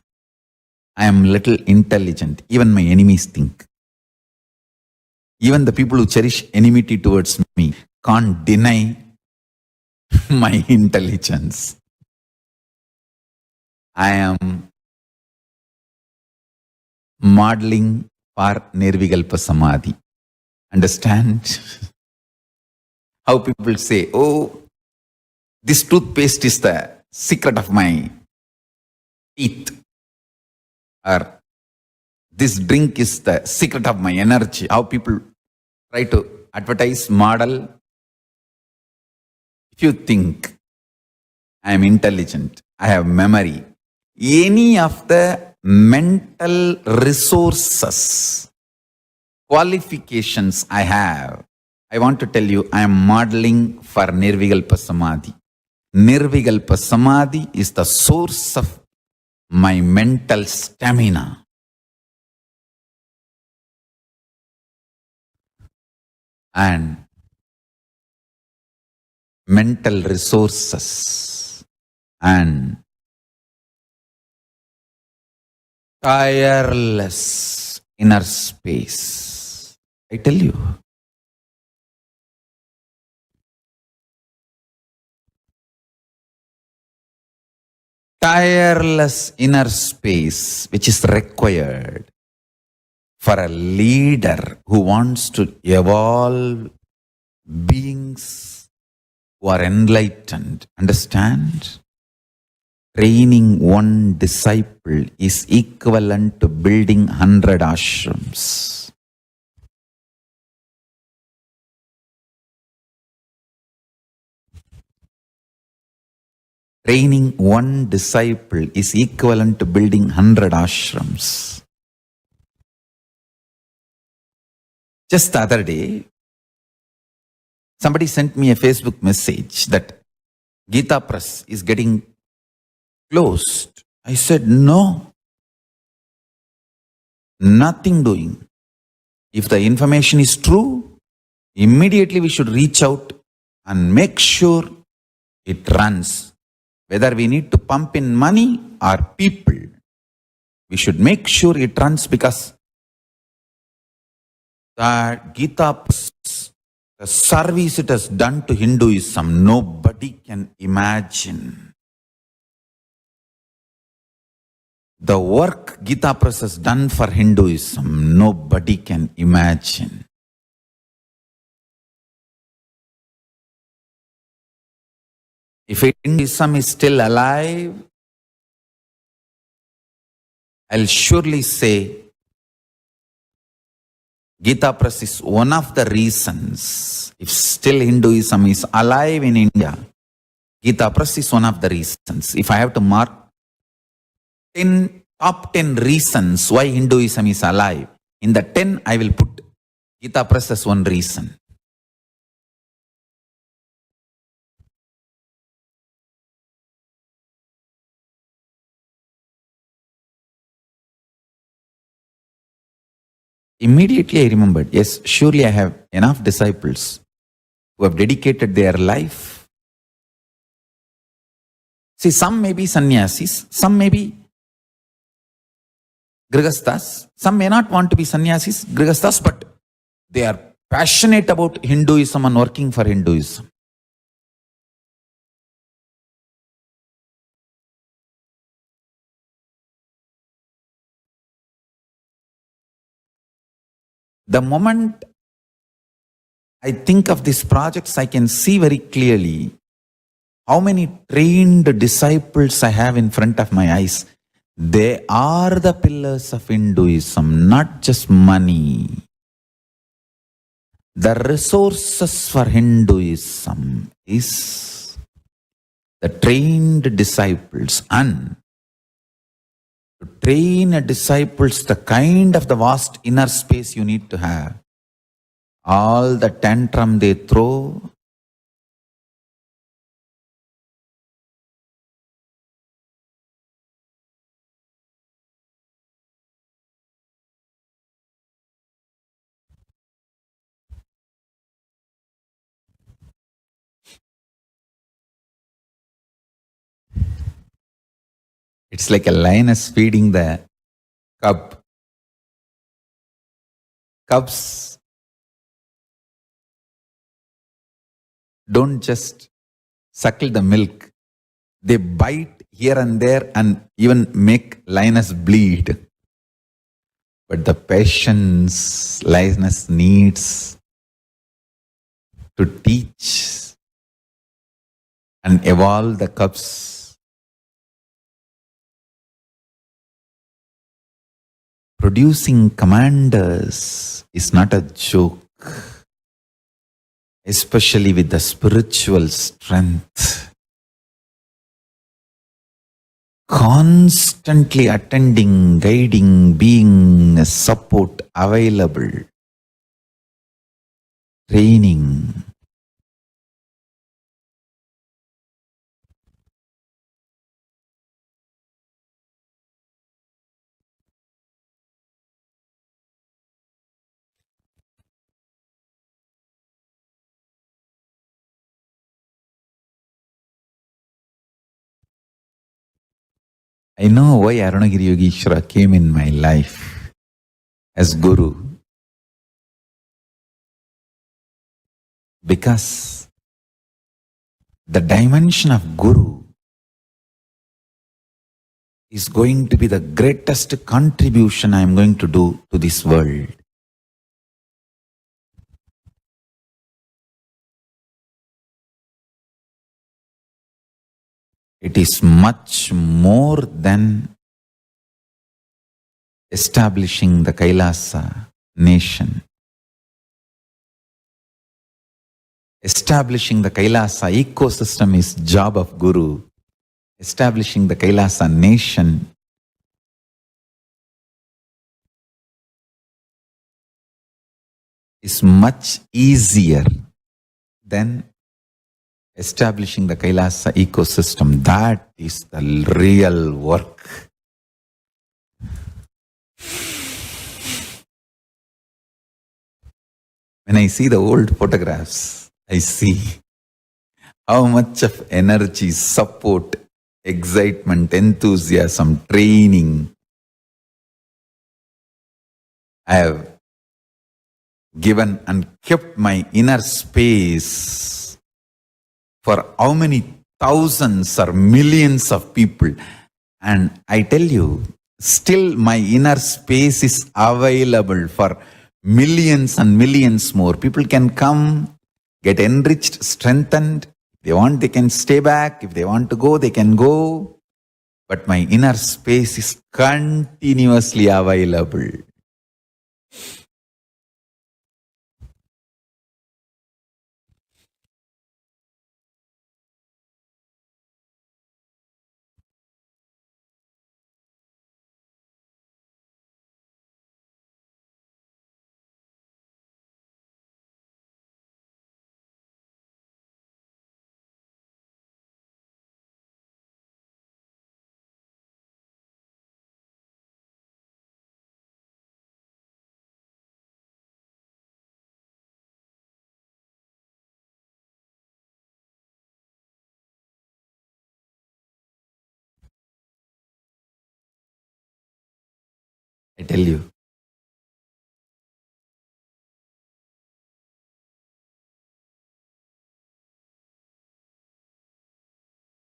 A: I am little intelligent, even my enemies think. Even the people who cherish enmity towards me can't deny my intelligence. I am modeling for nirvikalpa samadhi. Understand? How people say, oh, this toothpaste is the secret of my teeth. Or this drink is the secret of my energy. How people try to advertise, model. If you think I am intelligent, I have memory, any of the mental resources, qualifications I have, I want to tell you, I am modeling for nirvikalpa samadhi. Nirvikalpa samadhi is the source of my mental stamina. And mental resources and tireless inner space. I tell you. Tireless inner space which is required for a leader who wants to evolve beings who are enlightened. Understand? Training one disciple is equivalent to building 100 ashrams. Training one disciple is equivalent to building 100 ashrams. Just the other day, somebody sent me a Facebook message that Gita Press is getting closed. I said, no, nothing doing. If the information is true, immediately we should reach out and make sure it runs. Whether we need to pump in money or people, we should make sure it runs, because the Gita, the service it has done to Hinduism, nobody can imagine. The work Gita Press has done for Hinduism, nobody can imagine. If Hinduism is still alive, I'll surely say Gita Press is one of the reasons. If still Hinduism is alive in India, Gita Press is one of the reasons. If I have to mark top 10 reasons why Hinduism is alive, in the 10 I will put Gita Press as one reason. Immediately I remembered, yes, surely I have enough disciples who have dedicated their life. See, some may be sannyasis, some may be grihasthas, some may not want to be sannyasis, grihasthas, but they are passionate about Hinduism and working for Hinduism. The moment I think of these projects, I can see very clearly how many trained disciples I have in front of my eyes. They are the pillars of Hinduism, not just money. The resources for Hinduism is the trained disciples, and to train a disciple, the kind of the vast inner space you need to have. All the tantrum they throw, it's like a lioness feeding the cub. Cubs don't just suckle the milk. They bite here and there and even make lioness bleed. But the patience lioness needs to teach and evolve the cubs. Producing commanders is not a joke, especially with the spiritual strength. Constantly attending, guiding, being a support available, training. I know why Arunagiri Yogeshwara came in my life as Guru. Because the dimension of Guru is going to be the greatest contribution I am going to do to this world. It is much more than establishing the KAILASA nation. Establishing the KAILASA ecosystem is job of Guru. Establishing the KAILASA nation is much easier than establishing the KAILASA ecosystem. That is the real work. When I see the old photographs, I see how much of energy, support, excitement, enthusiasm, training I have given and kept my inner space for how many thousands or millions of people. And I tell you, still my inner space is available for millions and millions more. People can come, get enriched, strengthened. If they want, they can stay back. If they want to go, they can go. But my inner space is continuously available. I tell you,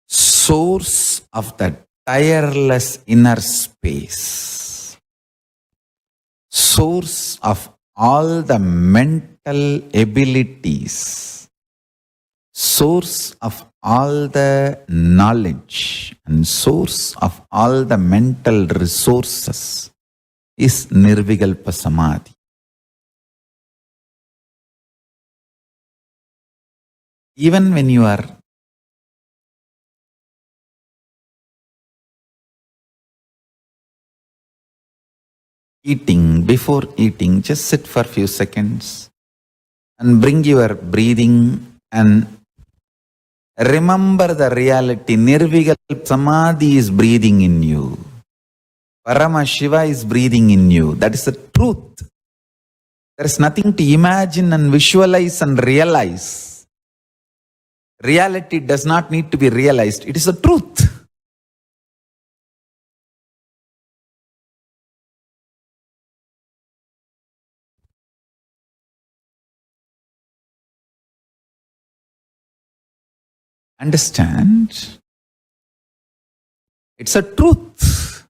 A: source of the tireless inner space, source of all the mental abilities, source of all the knowledge and source of all the mental resources is Nirvikalpa Samadhi. Even when you are eating, before eating, just sit for a few seconds and bring your breathing and remember the reality. Nirvikalpa Samadhi is breathing in you. Paramashiva is breathing in you. That is the truth. There is nothing to imagine and visualize and realize. Reality does not need to be realized. It is the truth. Understand? It's a truth.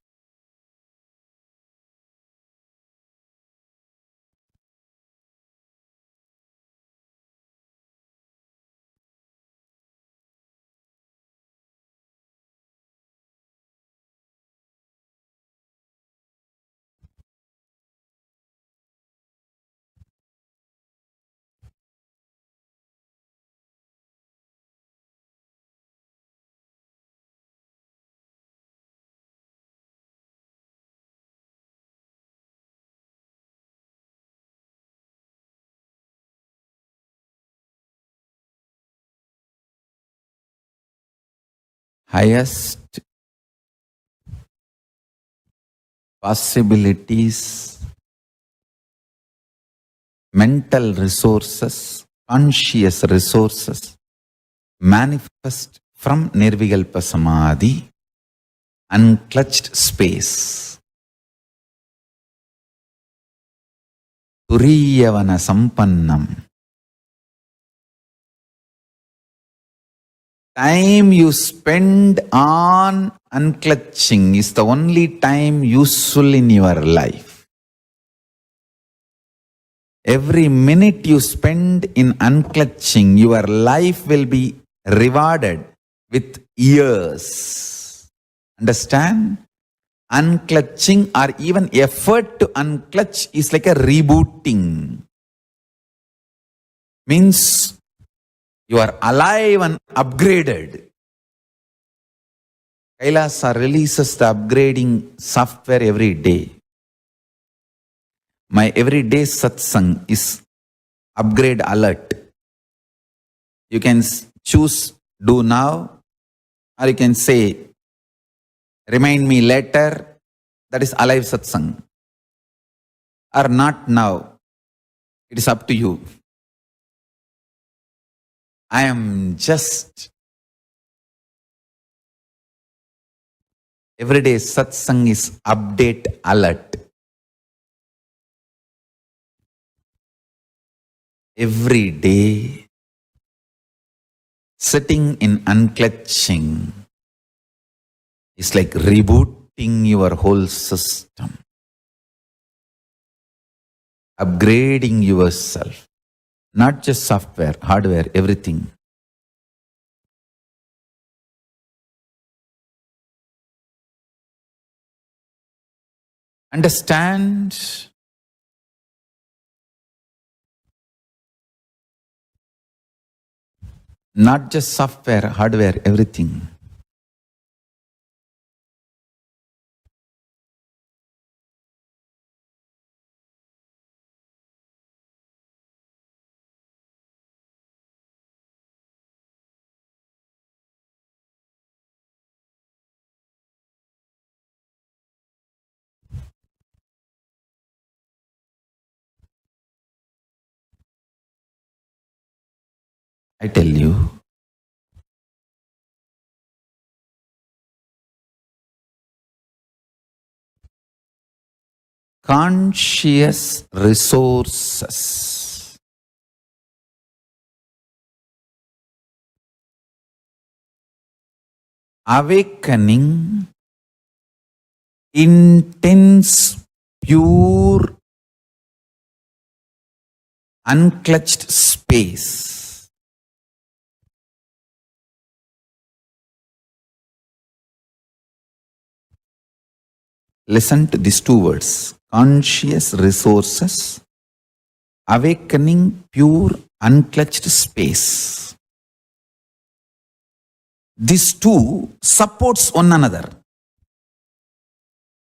A: Highest possibilities, mental resources, conscious resources manifest from Nirvikalpa Samadhi, unclutched space. Turiyavana Sampannam. Time you spend on unclutching is the only time useful in your life. Every minute you spend in unclutching, your life will be rewarded with years. Understand? Unclutching or even effort to unclutch is like a rebooting. Means you are alive and upgraded. KAILASA releases the upgrading software every day. My everyday satsang is upgrade alert. You can choose do now, or you can say remind me later. That is alive satsang. Or not now. It is up to you. I am just everyday satsang is update alert. Every day sitting in unclutching is like rebooting your whole system, upgrading yourself. Not just software, hardware, everything. Understand? Not just software, hardware, everything. I tell you, conscious resources awakening intense, pure unclutched space. Listen to these two words: conscious resources, awakening pure unclutched space. These two supports one another.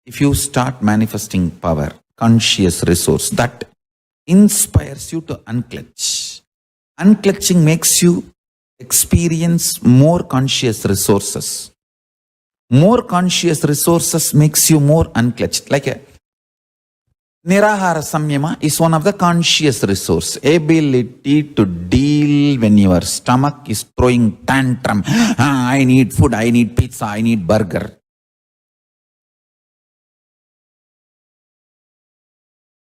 A: If you start manifesting power, conscious resource, that inspires you to unclutch. Unclutching makes you experience more conscious resources. More conscious resources makes you more unclutched. Like a Nirahara Samyama is one of the conscious resource. Ability to deal when your stomach is throwing tantrum. I need food, I need pizza, I need burger.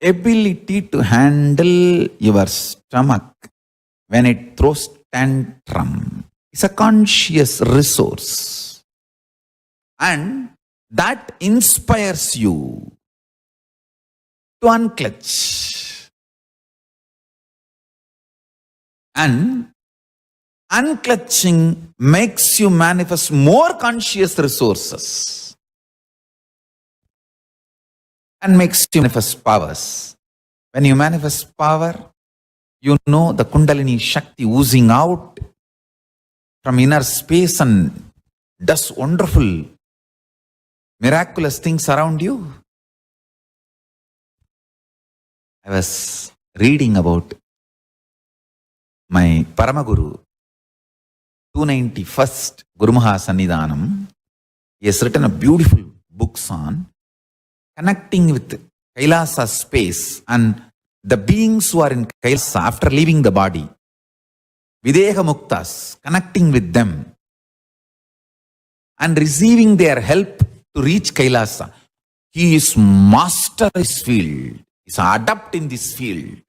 A: Ability to handle your stomach when it throws tantrum is a conscious resource. And that inspires you to unclutch. And unclutching makes you manifest more conscious resources and makes you manifest powers. When you manifest power, you know the Kundalini Shakti oozing out from inner space and does wonderful, miraculous things around you. I was reading about my Paramaguru, 291st Guru Maha Sannidhanam. He has written a beautiful books on connecting with Kailasa space and the beings who are in Kailasa after leaving the body. Videha Muktas, connecting with them and receiving their help to reach Kailasa. He is master in this field. He is adept in this field.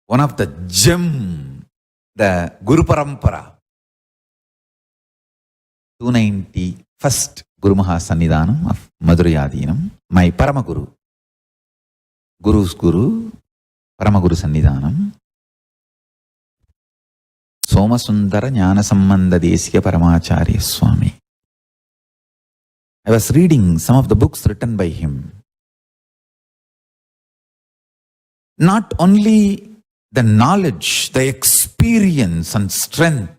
A: One of the gem, the Guru Parampara, 291st Guru Maha Sannidhanam of Madhurayadinam, my Paramaguru, Guru's Guru, Paramaguru Sannidhanam, Somasundara Jnana Sambandha Desika Paramacharya Swami. I was reading some of the books written by him. Not only the knowledge, the experience and strength,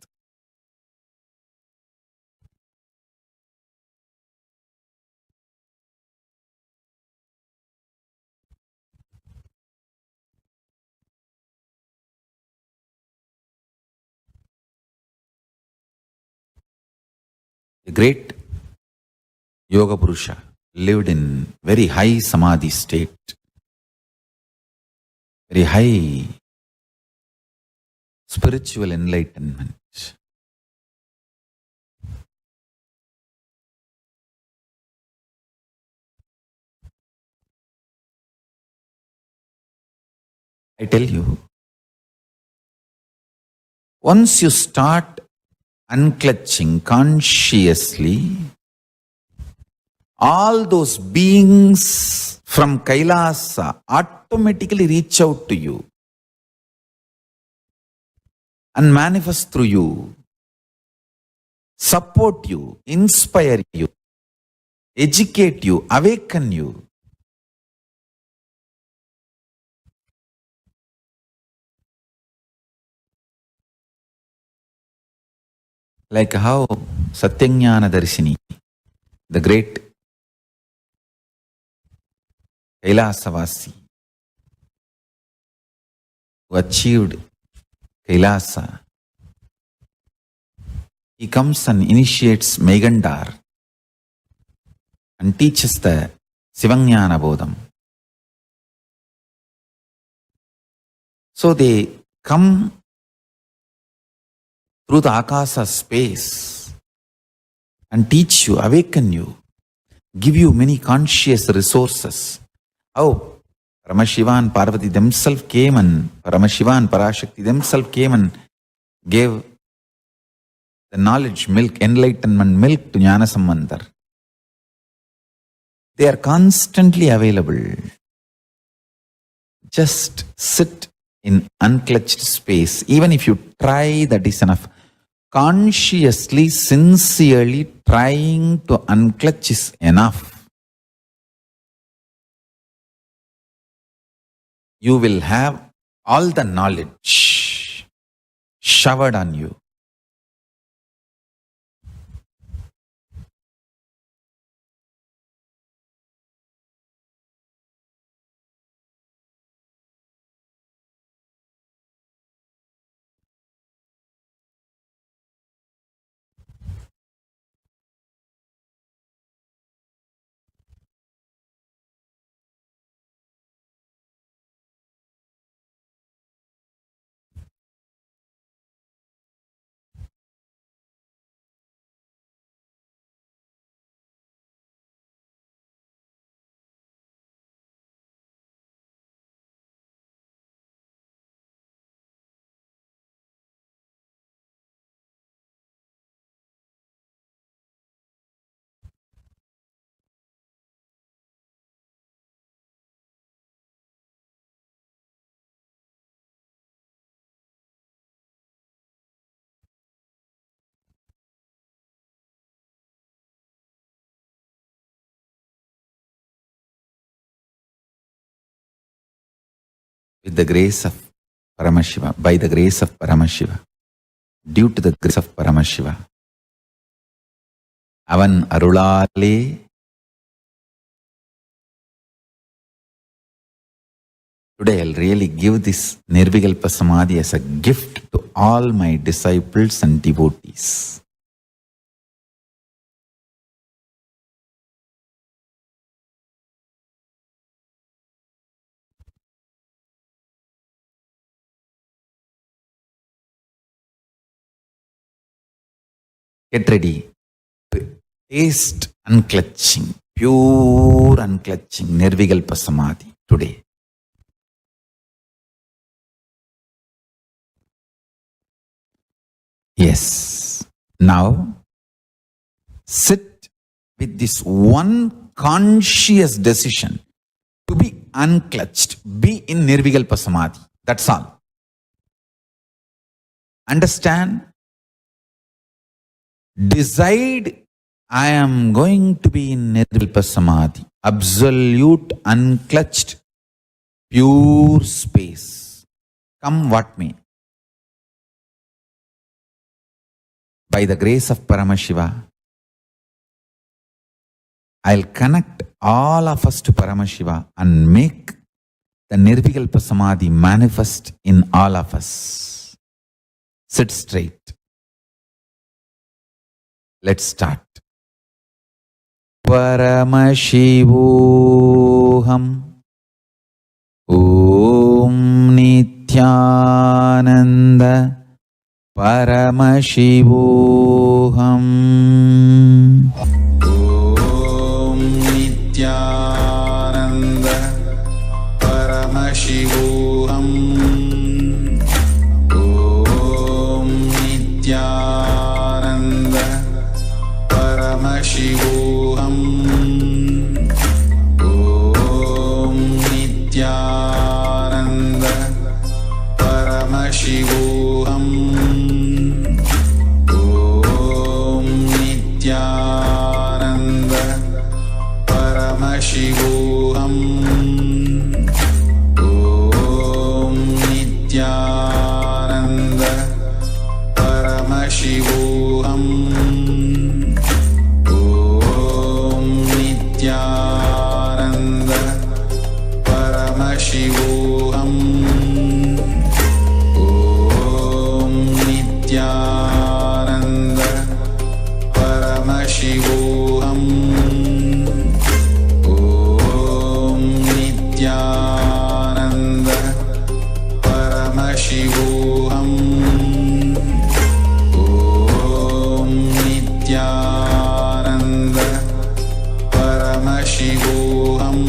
A: the great Yoga Purusha lived in very high Samadhi state, very high spiritual enlightenment. I tell you, once you start unclutching consciously, all those beings from Kailasa automatically reach out to you and manifest through you, support you, inspire you, educate you, awaken you. Like how Satyajnana Darshini, the great Kailasavasi, who achieved Kailasa, he comes and initiates Megandar and teaches the Sivajnana Bodham. So they come through the Akasa space and teach you, awaken you, give you many conscious resources. How Paramashiva and Parvati themselves came and Paramashiva and Parashakti themselves came and gave the knowledge milk, enlightenment milk to Jnana Sambandhar. They are constantly available. Just sit in unclutched space. Even if you try, that is enough. Consciously, sincerely trying to unclutch is enough. You will have all the knowledge showered on you. With the grace of Paramashiva, by the grace of Paramashiva, due to the grace of Paramashiva, Avan Arulale, today I'll really give this Nirvikalpa Samadhi as a gift to all my disciples and devotees. Get ready to taste unclutching, pure unclutching, Nirvikalpa Samadhi today. Yes. Now, sit with this one conscious decision to be unclutched, be in Nirvikalpa Samadhi. That's all. Understand? Decide, I am going to be in Nirvikalpa Samadhi, absolute, unclutched, pure space. Come what may. By the grace of Paramashiva, I'll connect all of us to Paramashiva and make the Nirvikalpa Samadhi manifest in all of us. Sit straight. Let's start. Paramashivoham Om Nithyananda Paramashivoham Om Nithyananda Paramashivoham Om Nithyananda Paramashivoham Om Nithyananda Paramashivoham Om Nithyananda Paramashivoham Om Nithyananda Paramashivoham Om Nithyananda Paramashivoham Om Nithyananda Paramashivoham Om Nithyananda Paramashivoham Om Nithyananda Paramashivoham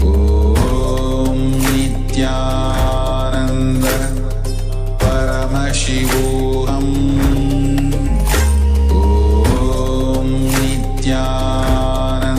A: Om Nithyananda Paramashivoham Om Nithyananda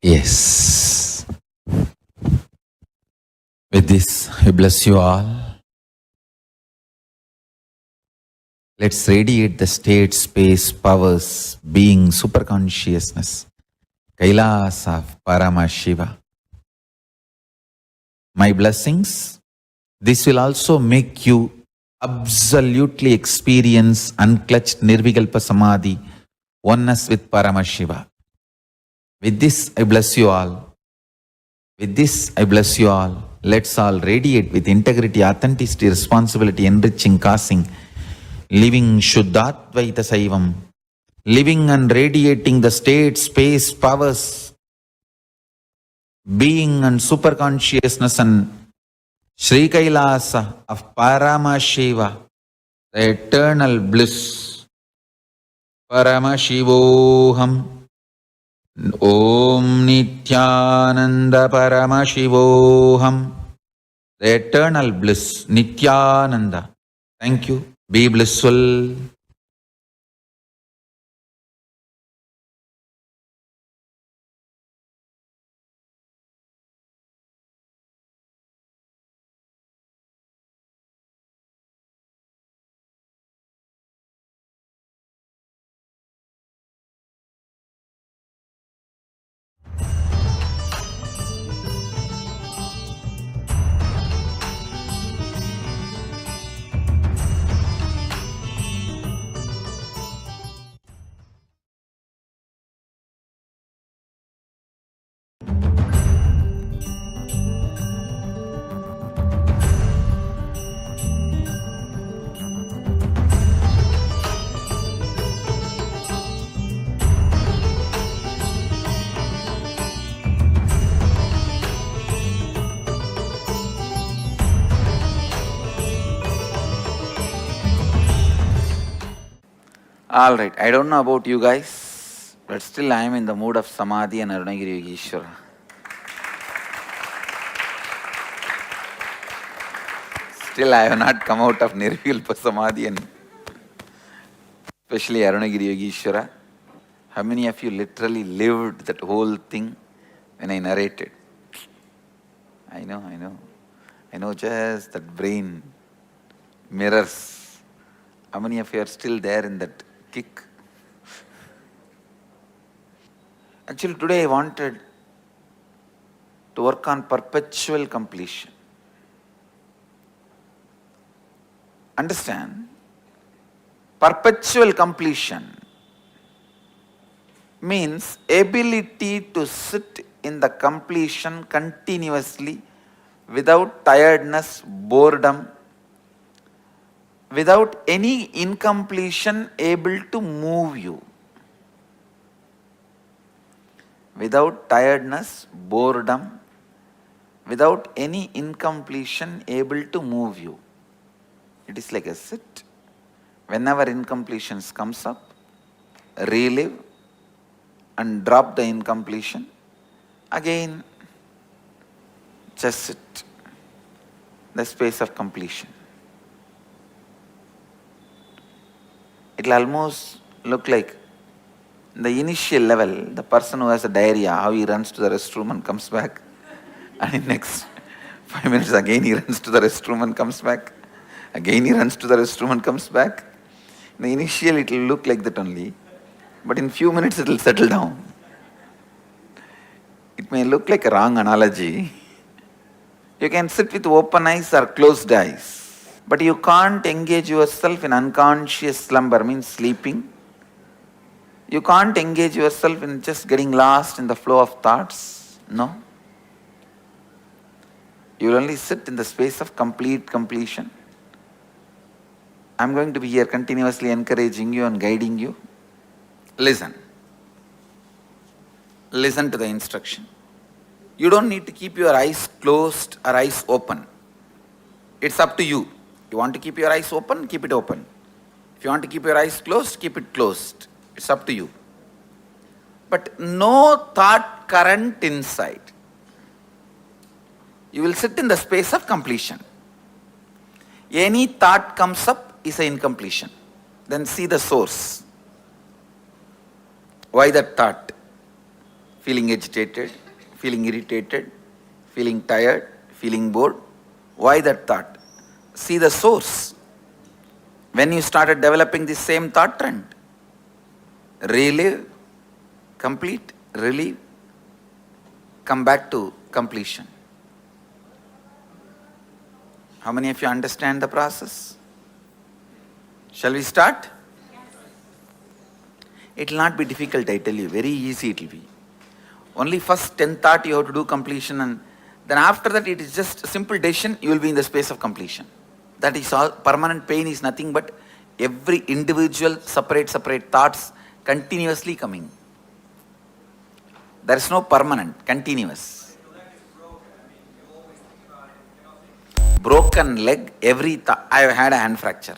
A: Yes. With this, I bless you all. Let's radiate the state, space, powers, being, superconsciousness, Kailasa of Paramashiva. My blessings, this will also make you absolutely experience unclutched Nirvikalpa Samadhi, oneness with Paramashiva. With this, I bless you all. With this, I bless you all. Let's all radiate with integrity, authenticity, responsibility, enriching, causing, living Shuddhatvaita Saivam, living and radiating the state, space, powers, being and superconsciousness and Sri Kailasa of Paramashiva, the eternal bliss. Paramashivoham. Om Nithyananda Paramashivoham. The eternal bliss, Nithyananda. Thank you. Be blissful. Alright, I don't know about you guys, but still I am in the mood of Samadhi and Arunagiri Yogeshwara. Still I have not come out of Nirvikalpa Samadhi and especially Arunagiri Yogeshwara. How many of you literally lived that whole thing when I narrated? I know just that brain mirrors. How many of you are still there in that kick? Actually, today I wanted to work on perpetual completion. Understand? Perpetual completion means ability to sit in the completion continuously without tiredness, boredom, without any incompletion able to move you. Without tiredness, boredom, without any incompletion able to move you. It is like a sit. Whenever incompletions comes up, relive and drop the incompletion. Again, just sit. The space of completion. It will almost look like the initial level, the person who has a diarrhea, how he runs to the restroom and comes back. And in next 5 minutes again he runs to the restroom and comes back. Again he runs to the restroom and comes back. In the initial it will look like that only. But in few minutes it will settle down. It may look like a wrong analogy. You can sit with open eyes or closed eyes. But you can't engage yourself in unconscious slumber, means sleeping. You can't engage yourself in just getting lost in the flow of thoughts. No. You will only sit in the space of complete completion. I am going to be here continuously encouraging you and guiding you. Listen. Listen to the instruction. You don't need to keep your eyes closed or eyes open. It's up to you. You want to keep your eyes open, keep it open. If you want to keep your eyes closed, keep it closed. It's up to you. But no thought current inside. You will sit in the space of completion. Any thought comes up is an incompletion. Then see the source. Why that thought?
B: feeling agitated, feeling irritated, feeling tired, feeling bored. Why that thought? See the source. When you started developing the same thought trend, relive, complete, relieve, come back to completion. How many of you understand the process? Shall we start? It will not be difficult, I tell you. Very easy it will be. Only first 10 thought you have to do completion, and then after that it is just a simple decision, you will be in the space of completion. That is all. Permanent pain is nothing but every individual separate thoughts continuously coming. There is no permanent, continuous. Broken leg, every thought. I have had a hand fracture.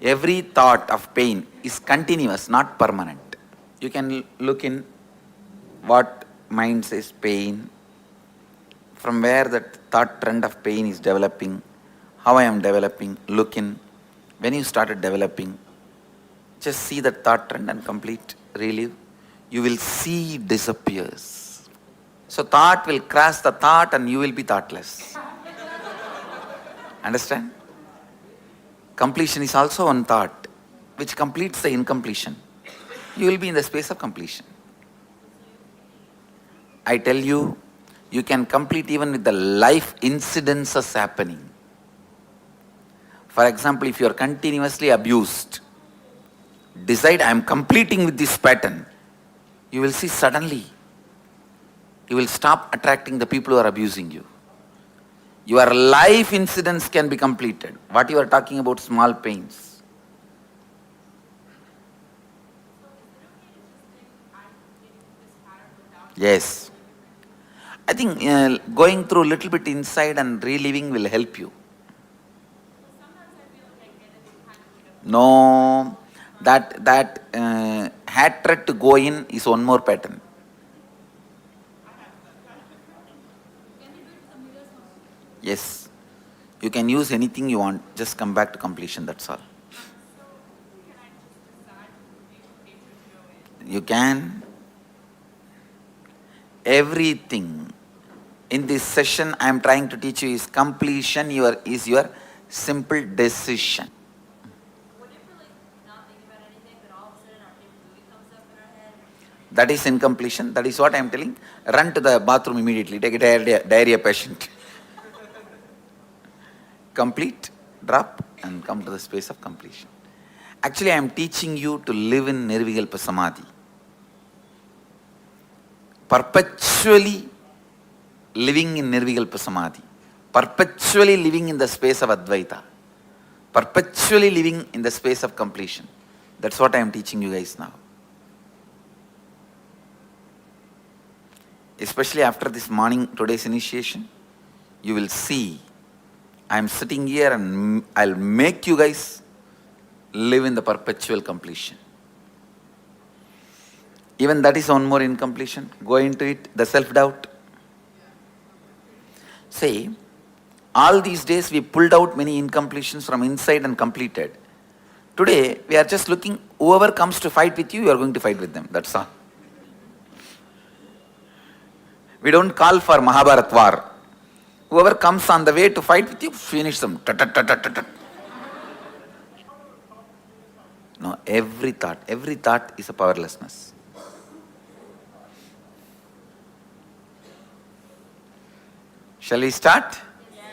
B: Every thought of pain is continuous, not permanent. You can look in what mind says pain, from where that thought trend of pain is developing, how I am developing, look in. When you started developing, just see that thought trend and complete, relive. You will see it disappears. So thought will cross the thought and you will be thoughtless. Understand? Completion is also one thought which completes the incompletion. You will be in the space of completion. I tell you, you can complete even with the life incidences happening. For example, if you are continuously abused, decide I am completing with this pattern. You will see suddenly, you will stop attracting the people who are abusing you. Your life incidents can be completed. What you are talking about, small pains. Yes. I think going through a little bit inside and reliving will help you. No, that hatred to go in is one more pattern. Yes, you can use anything you want, just come back to completion, that's all. You can. Everything in this session I am trying to teach you is completion is your simple decision. That is incompletion. That is what I am telling. Run to the bathroom immediately. Take a diarrhea patient. Complete, drop, and come to the space of completion. Actually, I am teaching you to live in Nirvikalpa Samadhi. Perpetually living in Nirvikalpa Samadhi. Perpetually living in the space of Advaita. Perpetually living in the space of completion. That's what I am teaching you guys now. Especially after this morning, today's initiation, you will see I am sitting here and I'll make you guys live in the perpetual completion. Even that is one more incompletion. Go into it, the self-doubt. Say, all these days we pulled out many incompletions from inside and completed. Today, we are just looking, whoever comes to fight with you, you are going to fight with them. That's all. We don't call for Mahabharat war. Whoever comes on the way to fight with you, finish them. No, every thought is a powerlessness. Shall we start? Yes.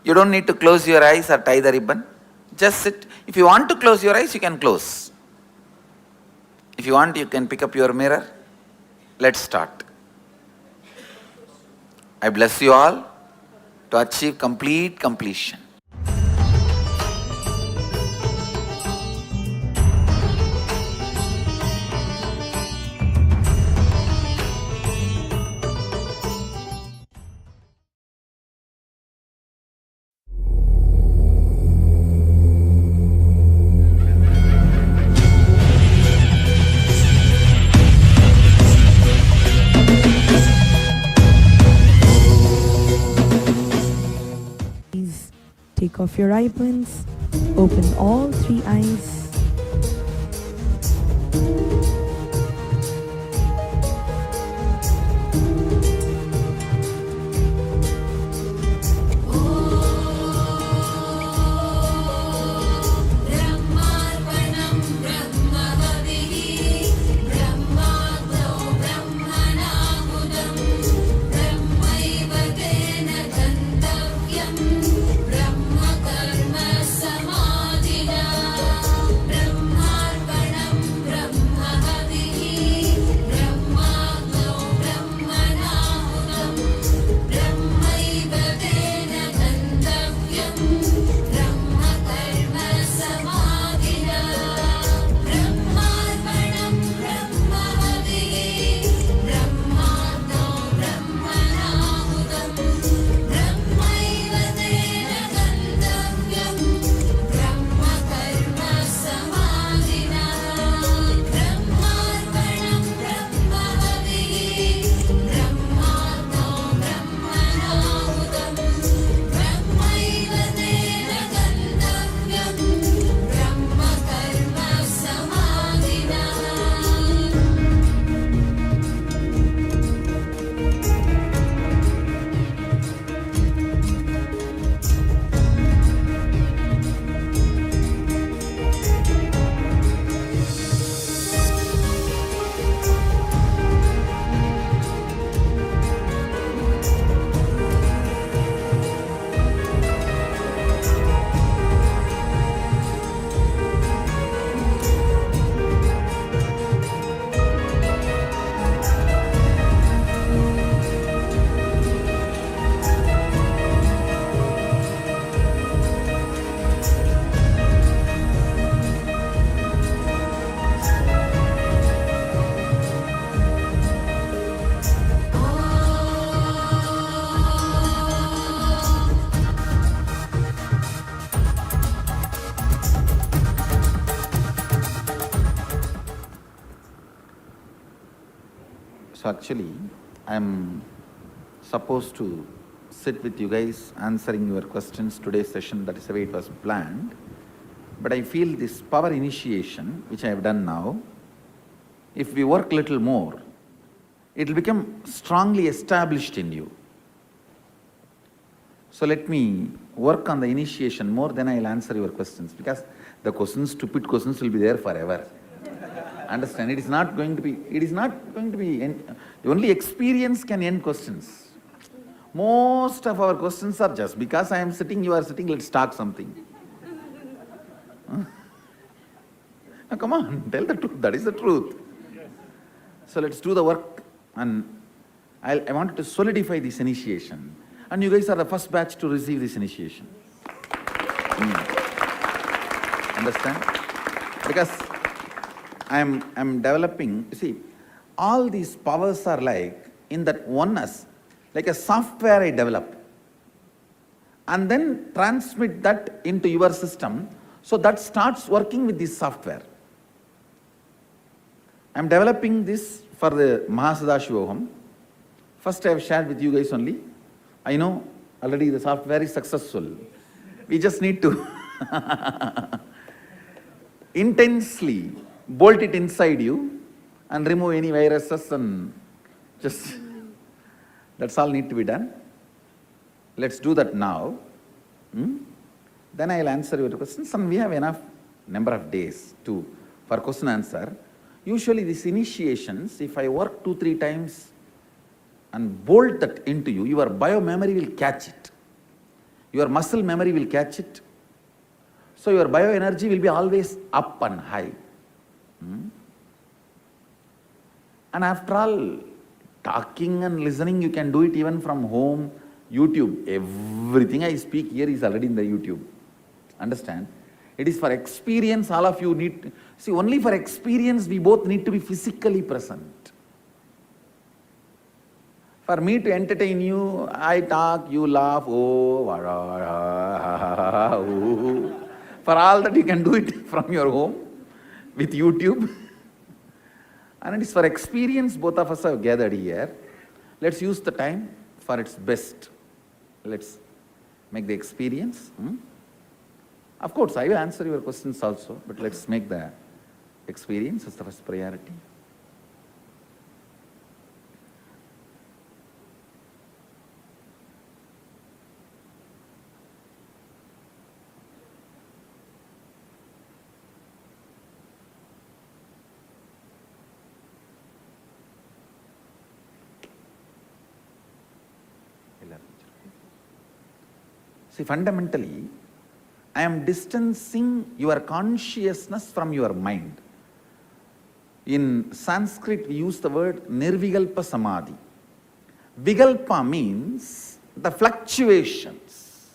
B: You don't need to close your eyes or tie the ribbon. Just sit. If you want to close your eyes, you can close. If you want, you can pick up your mirror. Let's start. I bless you all to achieve complete completion.
D: Take off your ribbons, open all three eyes.
B: So actually, I'm supposed to sit with you guys answering your questions today's session. That is the way it was planned. But I feel this power initiation, which I have done now, if we work a little more, it will become strongly established in you. So let me work on the initiation more, then I will answer your questions, because the questions, stupid questions, will be there forever. Understand? It is not going to be, only experience can end questions. Most of our questions are just because I am sitting, you are sitting, let's talk something. Now come on, tell the truth, that is the truth. So let's do the work, and I wanted to solidify this initiation. And you guys are the first batch to receive this initiation. Understand? Because I'm developing, you see, all these powers are like in that oneness, like a software I develop, and then transmit that into your system, so that starts working with this software. I'm developing this for the Paramashivoham. First I have shared with you guys only. I know already the software is successful. We just need to intensely bolt it inside you and remove any viruses, and just, that's all need to be done. Let's do that now. Then I will answer your questions, and we have enough number of days for question answer. Usually these initiations, if I work 2-3 times and bolt that into you, your bio-memory will catch it. Your muscle memory will catch it. So your bio-energy will be always up and high. And after all, talking and listening, you can do it even from home, YouTube. Everything I speak here is already in the YouTube. Understand? It is for experience, all of you need, see, only for experience we both need to be physically present. For me to entertain you, I talk, you laugh, oh. For all that, you can do it from your home with YouTube. And it is for experience, both of us have gathered here. Let's use the time for its best. Let's make the experience. Of course, I will answer your questions also, but let's make the experience as the first priority. See, fundamentally, I am distancing your consciousness from your mind. In Sanskrit, we use the word nirvikalpa samadhi. Vikalpa means the fluctuations,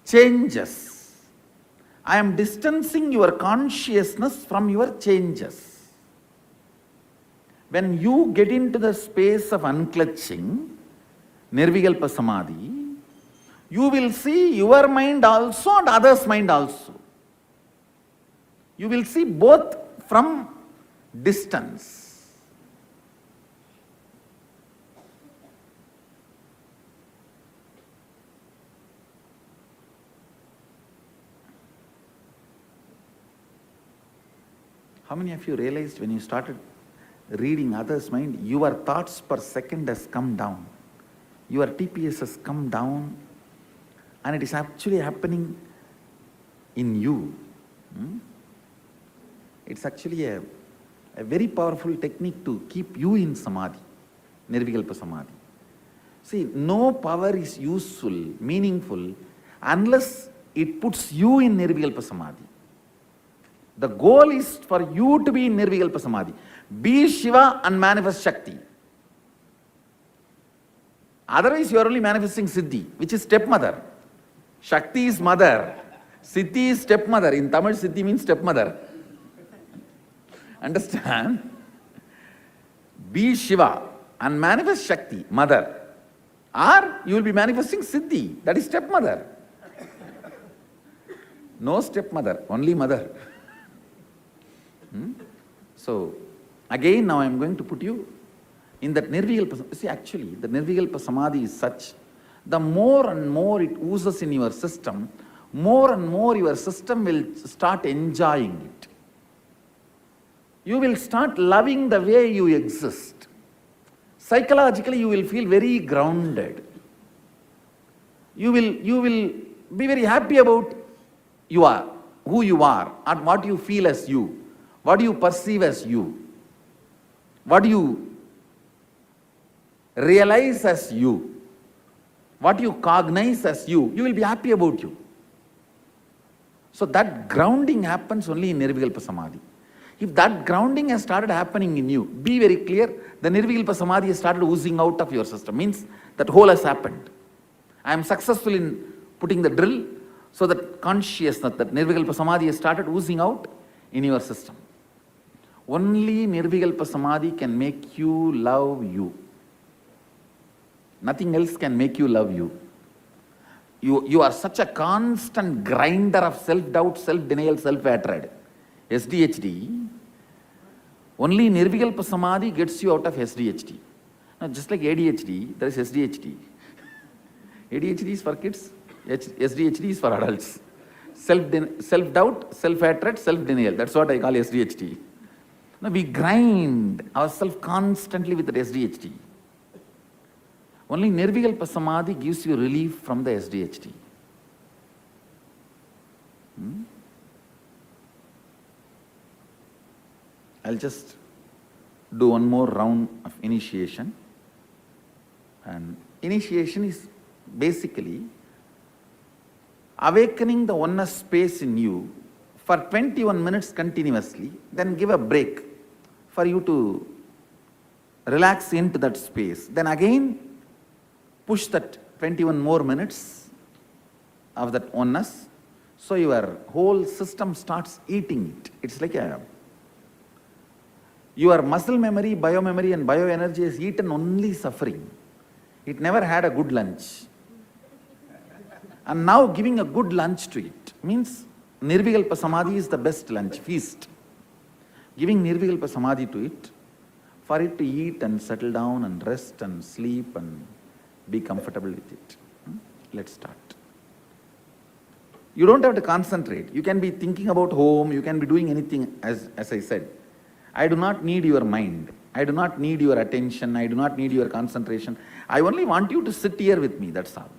B: changes. I am distancing your consciousness from your changes. When you get into the space of unclutching, nirvikalpa samadhi, you will see your mind also and others' mind also. You will see both from distance. How many of you realized when you started reading others' mind, your thoughts per second has come down? Your TPS has come down. And it is actually happening in you. It's actually a very powerful technique to keep you in samadhi, nirvikalpa samadhi. See, no power is useful, meaningful, unless it puts you in nirvikalpa samadhi. The goal is for you to be in nirvikalpa samadhi. Be Shiva and manifest Shakti. Otherwise, you are only manifesting Siddhi, which is stepmother. Shakti is mother, Siddhi is stepmother. In Tamil, Siddhi means stepmother. Understand? Be Shiva and manifest Shakti, mother. Or you will be manifesting Siddhi, that is stepmother. No stepmother, only mother. So, Again, now I am going to put you in that Nirvikalpa. See, actually, the Nirvikalpa Samadhi is such, the more and more it oozes in your system, more and more your system will start enjoying it. You will start loving the way you exist. Psychologically, you will feel very grounded. You will be very happy about you are, who you are, and what you feel as you, what do you perceive as you, what do you realize as you, what you cognize as you. You will be happy about you. So that grounding happens only in Nirvikalpa Samadhi. If that grounding has started happening in you, be very clear, the Nirvikalpa Samadhi has started oozing out of your system. Means that whole has happened. I am successful in putting the drill, so that consciousness, that Nirvikalpa Samadhi has started oozing out in your system. Only Nirvikalpa Samadhi can make you love you. Nothing else can make you love you. You are such a constant grinder of self-doubt, self-denial, self-hatred. SDHD, only Nirvikalpa Samadhi gets you out of SDHD. Now, just like ADHD, there is SDHD. ADHD is for kids, SDHD is for adults. Self-doubt, self-hatred, self-denial. That's what I call SDHD. Now, we grind ourselves constantly with the SDHD. Only Nirvikalpa Samadhi gives you relief from the SDHD. I'll just do one more round of initiation. And initiation is basically awakening the oneness space in you for 21 minutes continuously, then give a break for you to relax into that space. Then again, push that 21 more minutes of that oneness, so your whole system starts eating it. It's like your muscle memory, biomemory and bioenergy has eaten only suffering. It never had a good lunch. And now giving a good lunch to it means Nirvikalpa Samadhi is the best lunch, feast. Giving Nirvikalpa Samadhi to it, for it to eat and settle down and rest and sleep and be comfortable with it. Let's start. You don't have to concentrate. You can be thinking about home, you can be doing anything, as I said. I do not need your mind. I do not need your attention. I do not need your concentration. I only want you to sit here with me, that's all.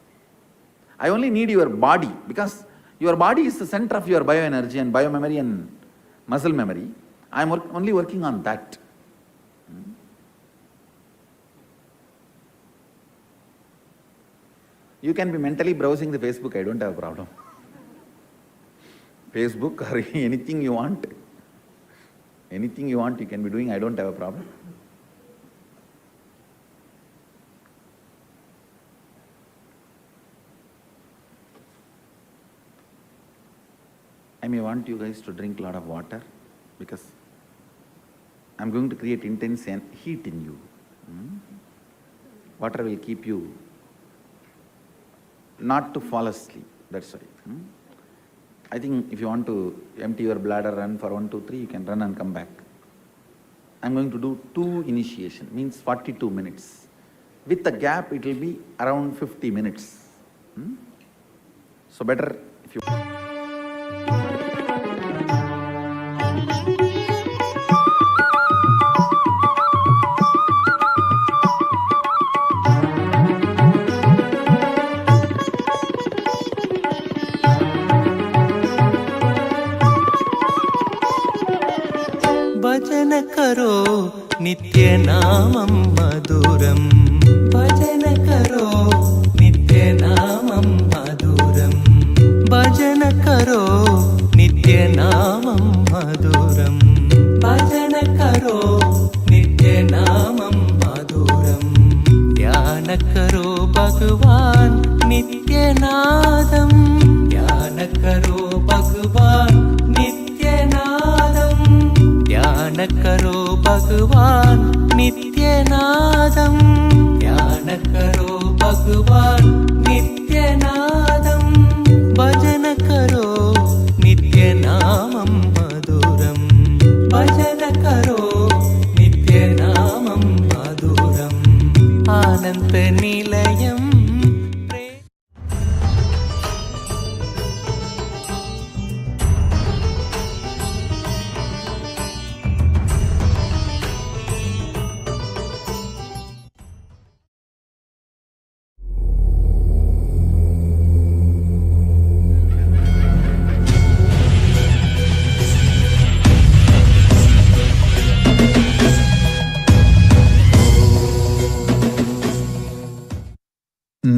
B: I only need your body, because your body is the center of your bioenergy and biomemory and muscle memory. I am only working on that. You can be mentally browsing the Facebook, I don't have a problem. Facebook or anything you want. Anything you want you can be doing, I don't have a problem. I may want you guys to drink a lot of water, because I'm going to create intense heat in you. Water will keep you not to fall asleep, that's why. I think if you want to empty your bladder, run for 1, 2, 3, you can run and come back. I'm going to do 2 initiation, means 42 minutes. With the gap, it will be around 50 minutes. So better if you...
E: भजन करो नित्य नामं मधुरं भजन करो नित्य नामं मधुरं भजन करो नित्य नामं मधुरं भजन करो नित्य नामं मधुरं ध्यान करो भगवान नित्य नादं ध्यान करो भगवान नित्य नादं ध्यान करो भगवान नित्यनादं ध्यान करो भगवान नित्यनादं भजन करो नित्य नामं मधुरं भजन करो నిలయం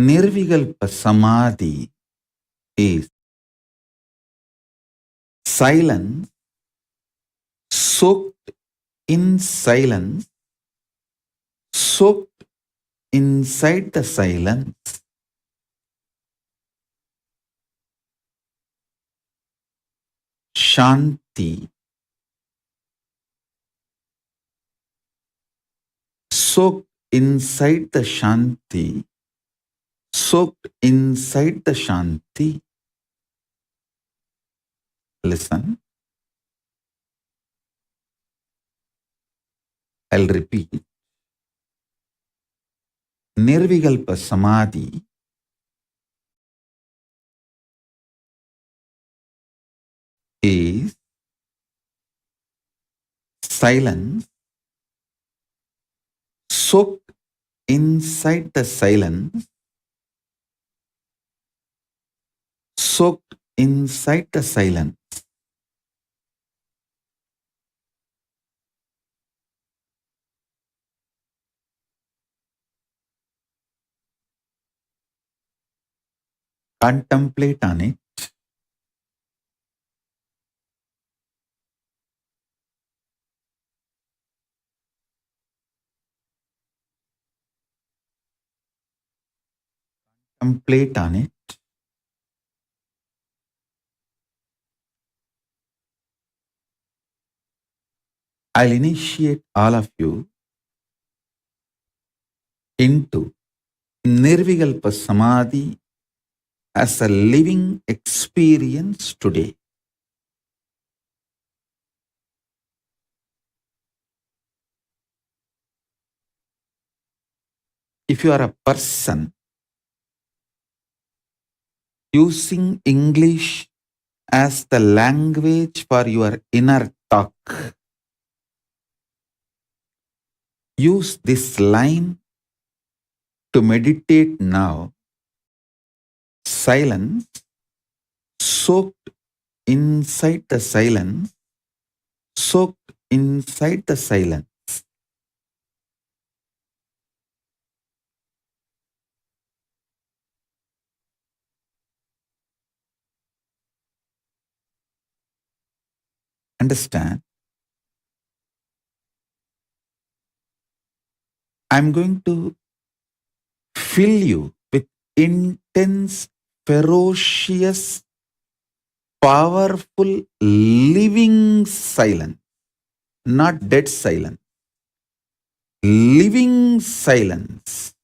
A: Nirvikalpa Samadhi is silence, soaked in silence, soaked inside the silence. Shanti, soaked inside the Shanti, soaked inside the Shanti. Listen. I'll repeat. Nirvikalpa Samadhi is silence, soaked inside the silence, soaked inside the silence. Contemplate on it. Contemplate on it. I'll initiate all of you into Nirvikalpa Samadhi as a living experience today. If you are a person using English as the language for your inner talk, use this line to meditate now. Silence, soaked inside the silence, soaked inside the silence. Understand? I'm going to fill you with intense, ferocious, powerful, living silence, not dead silence. Living silence.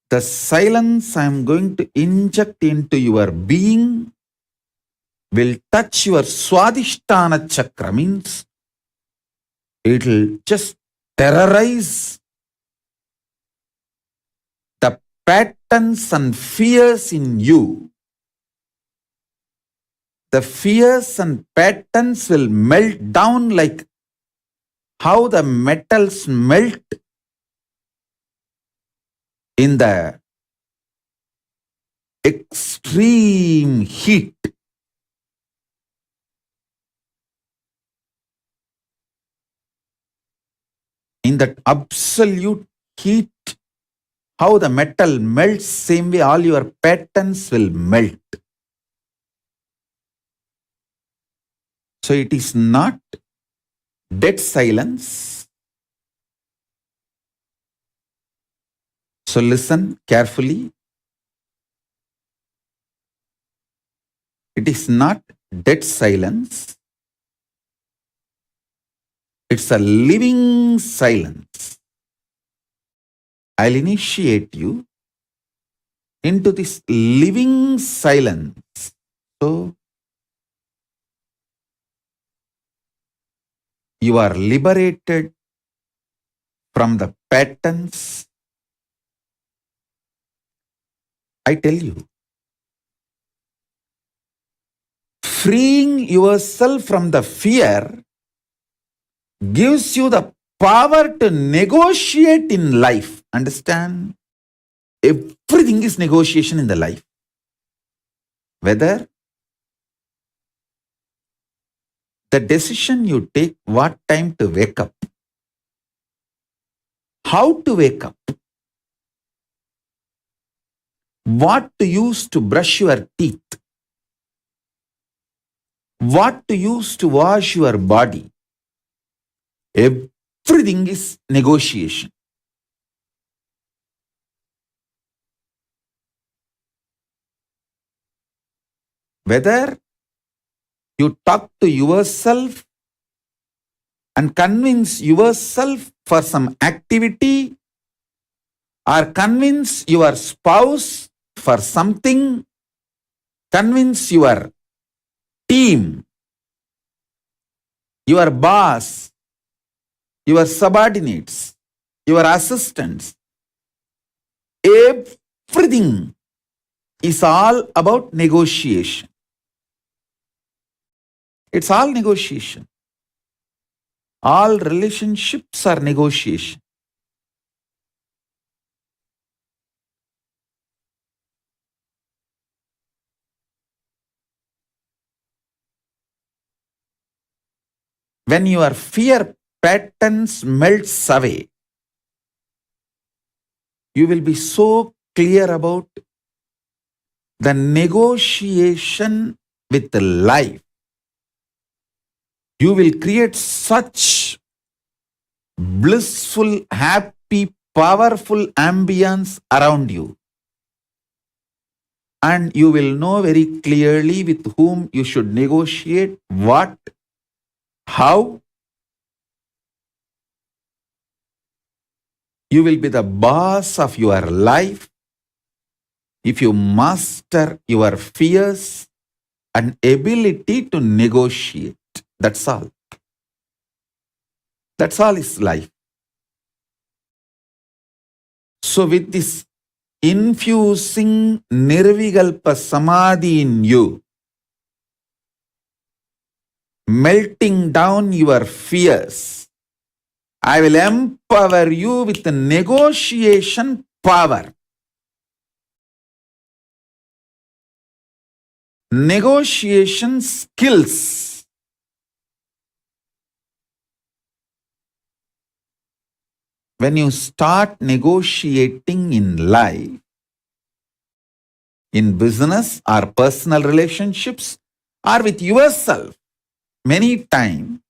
A: The silence I'm going to inject into your being will touch your Swadhisthana chakra, means it will just terrorize the patterns and fears in you. The fears and patterns will melt down like how the metals melt in the extreme heat. In that absolute heat, how the metal melts, same way all your patterns will melt. So it is not dead silence. So listen carefully. It is not dead silence. It's a living silence. I'll initiate you into this living silence. So, you are liberated from the patterns. I tell you, freeing yourself from the fear gives you the power to negotiate in life. Understand? Everything is negotiation in the life. Whether the decision you take, what time to wake up, how to wake up, what to use to brush your teeth, what to use to wash your body, everything is negotiation. Whether you talk to yourself and convince yourself for some activity, or convince your spouse for something, convince your team, your boss, your subordinates, your assistants, everything is all about negotiation. It's all negotiation. All relationships are negotiation. When your fear patterns melts away, you will be so clear about the negotiation with life. You will create such blissful, happy, powerful ambience around you. And you will know very clearly with whom you should negotiate, what, how. You will be the boss of your life if you master your fears and ability to negotiate. That's all. That's all is life. So with this infusing Nirvikalpa Samadhi in you, melting down your fears, I will empower you with the negotiation power. Negotiation skills. When you start negotiating in life, in business or personal relationships or with yourself, many times,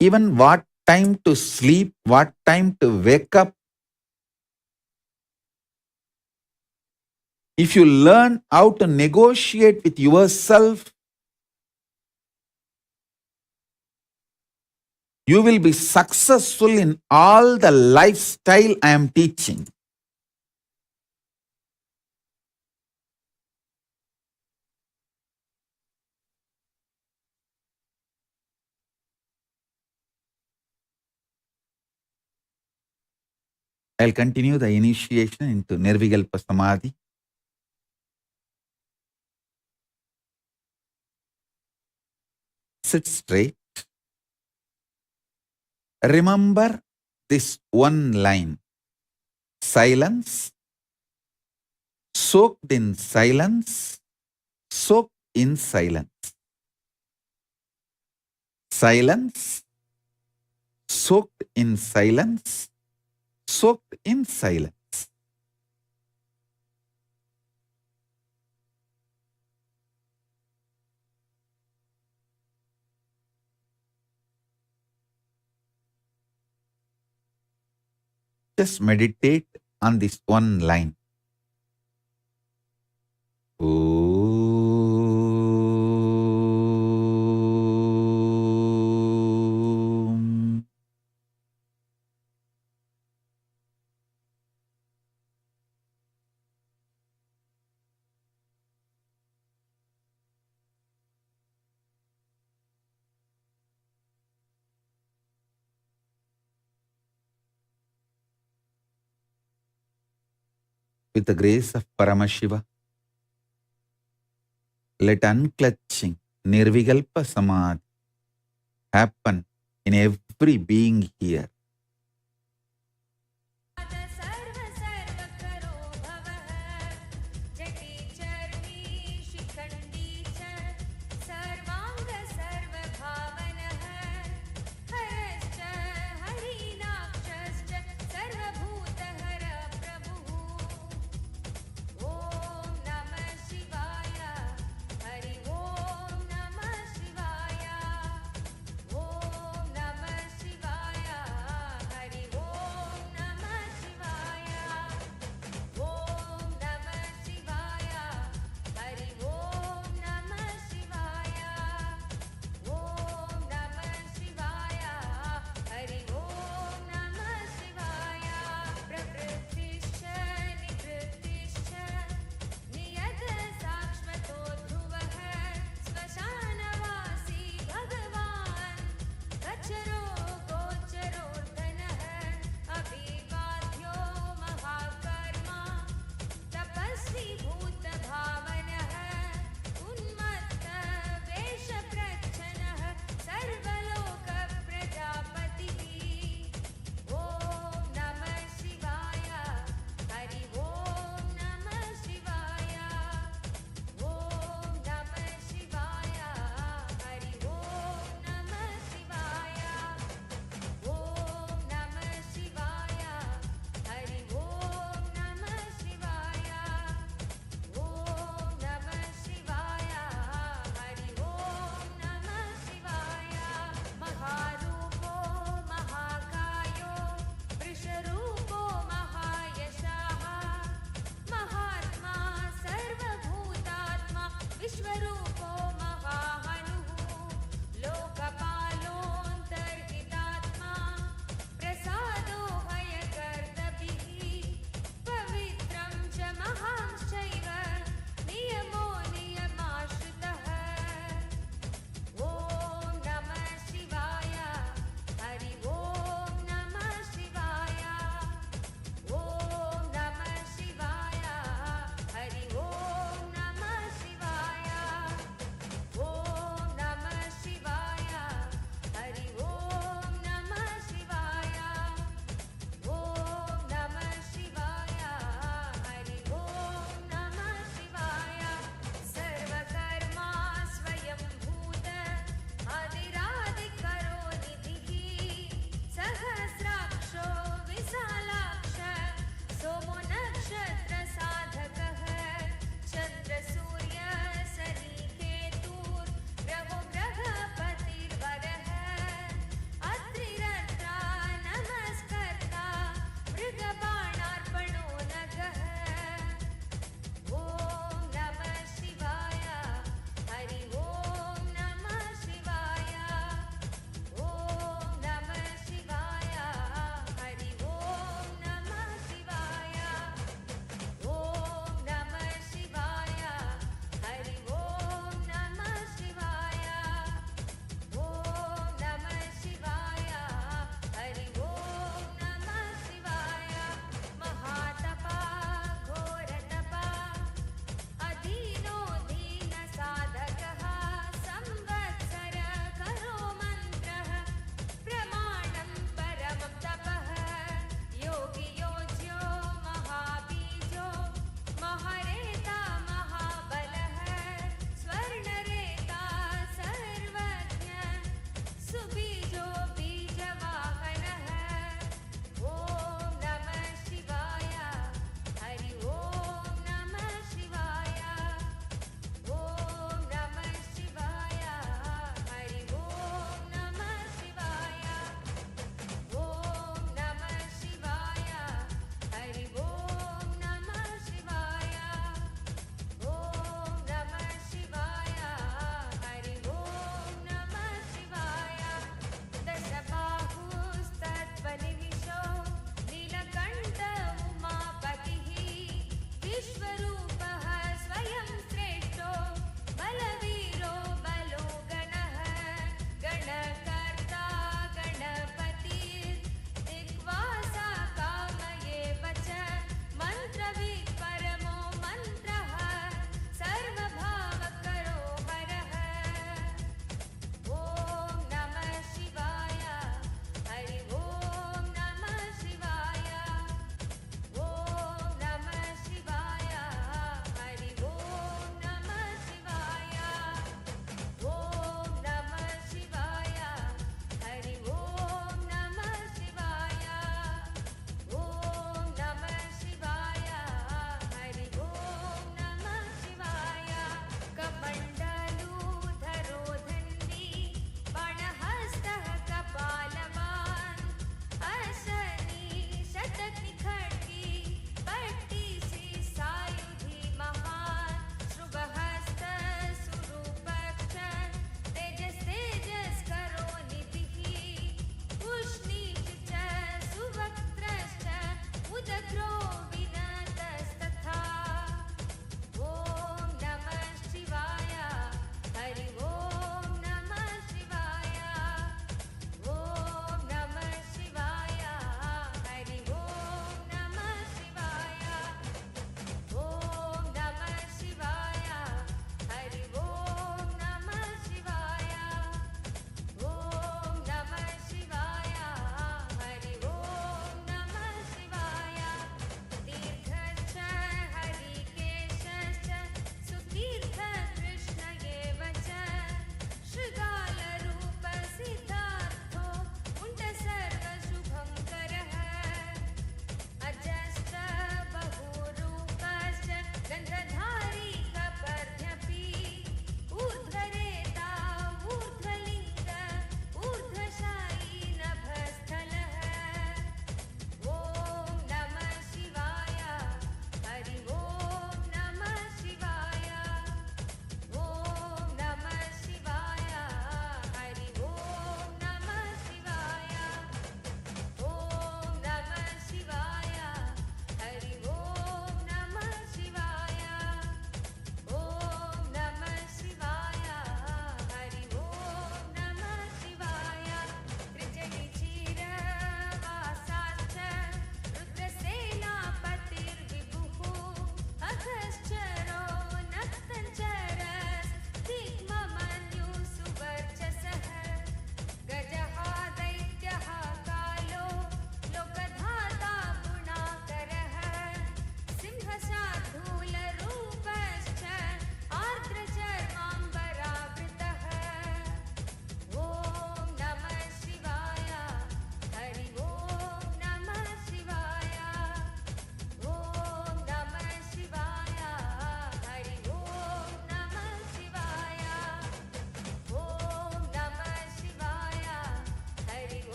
A: even what time to sleep, what time to wake up, if you learn how to negotiate with yourself, you will be successful in all the lifestyle I am teaching. I'll continue the initiation into Nirvikalpa Samadhi. Sit straight. Remember this one line. Silence, soaked in silence, soaked in silence. Silence, soaked in silence, soaked in silence. Just meditate on this one line. Om. With the grace of Paramashiva, let unclutching Nirvikalpa Samadhi happen in every being here.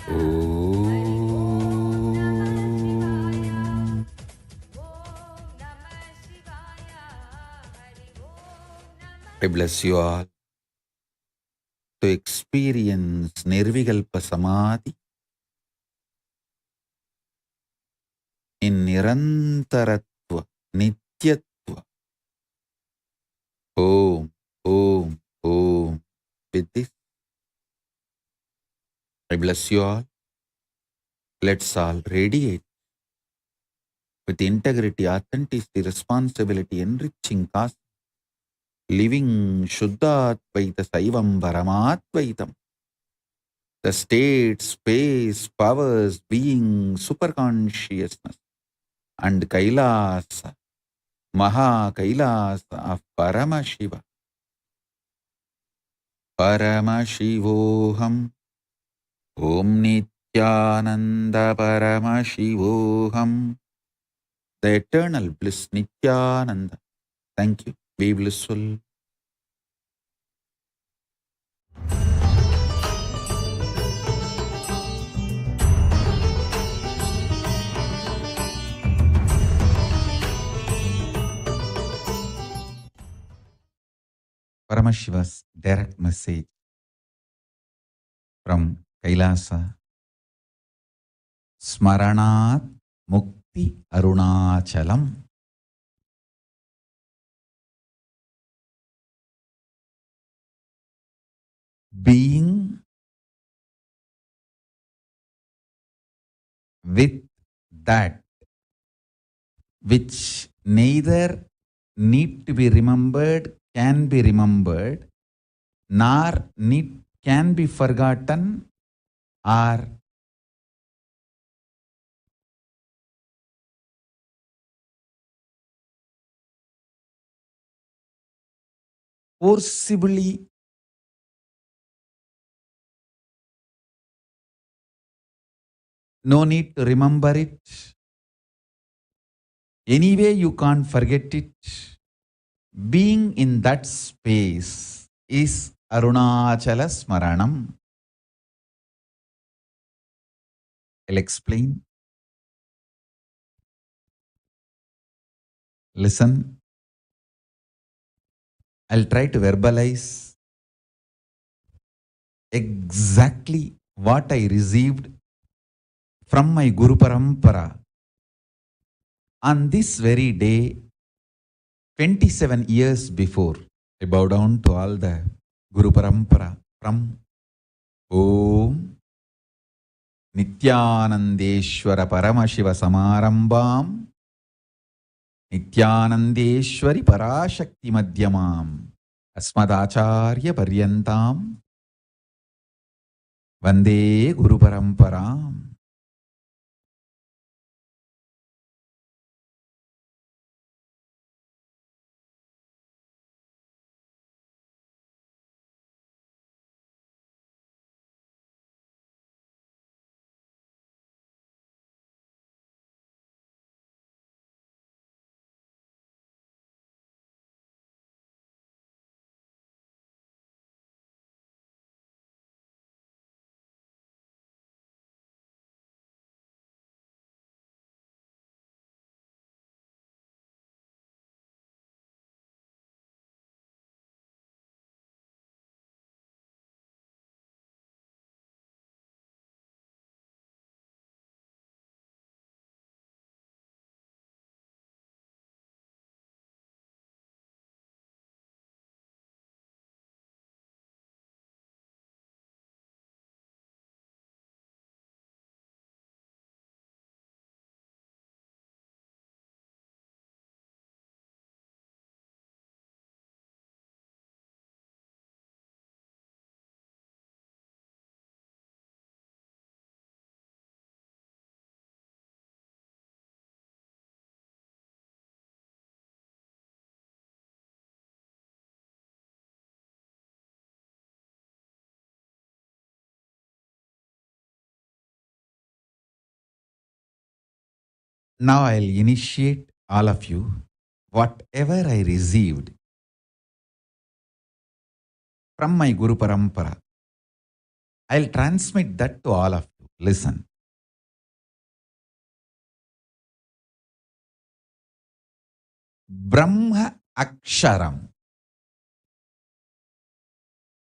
A: Om. I bless you all to experience Nirvikalpa Samadhi in Nirantaratva, Nityatva. Om, Om, Om. With this, I bless you all. Let's all radiate with integrity, authenticity, responsibility, enriching cause, living Shuddha-Advaita Saivam Paramadvaitam. The state, space, powers, being, superconsciousness, and Kailasa, maha Kailasa of Paramashiva. Paramashivoham. Om Nithyananda Paramashivoham. The eternal bliss Nithyananda. Thank you. Be blissful. Paramashiva's direct message from Kailasa. Smaranat Mukti Arunachalam. Being with that which neither need to be remembered, can be remembered, nor can be forgotten or forcibly no need to remember it. Anyway, you can't forget it. Being in that space is Arunachala Smaranam. I'll explain. Listen. I'll try to verbalize exactly what I received from my Guru Parampara on this very day, 27 years before. I bow down to all the Guru Parampara from Om Nithyanandeshwara Paramashiva Samarambam Nithyanandeshwari Parashakti Madhyamam Asmadacharya Paryantam Vande Guru Paramparam. Now I'll initiate all of you. Whatever I received from my Guru Parampara, I'll transmit that to all of you Listen. Brahma Aksharam,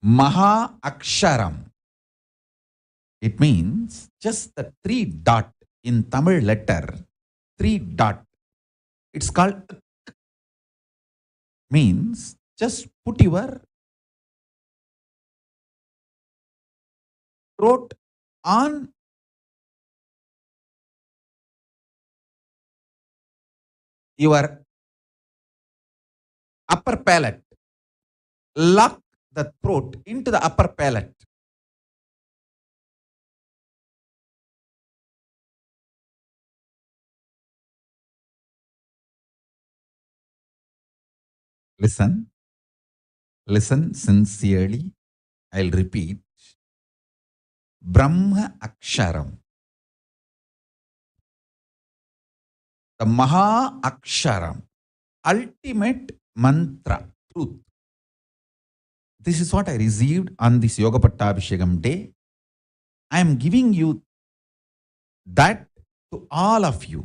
A: maha Aksharam. It means just the 3 dot in Tamil letter, 3 dot. It's called means just put your throat on your upper palate. Lock the throat into the upper palate. Listen. Listen sincerely. I'll repeat. Brahma Aksharam. The Maha Aksharam. Ultimate mantra. Truth. This is what I received on this Yoga Pattabhishekam day. I am giving you that to all of you.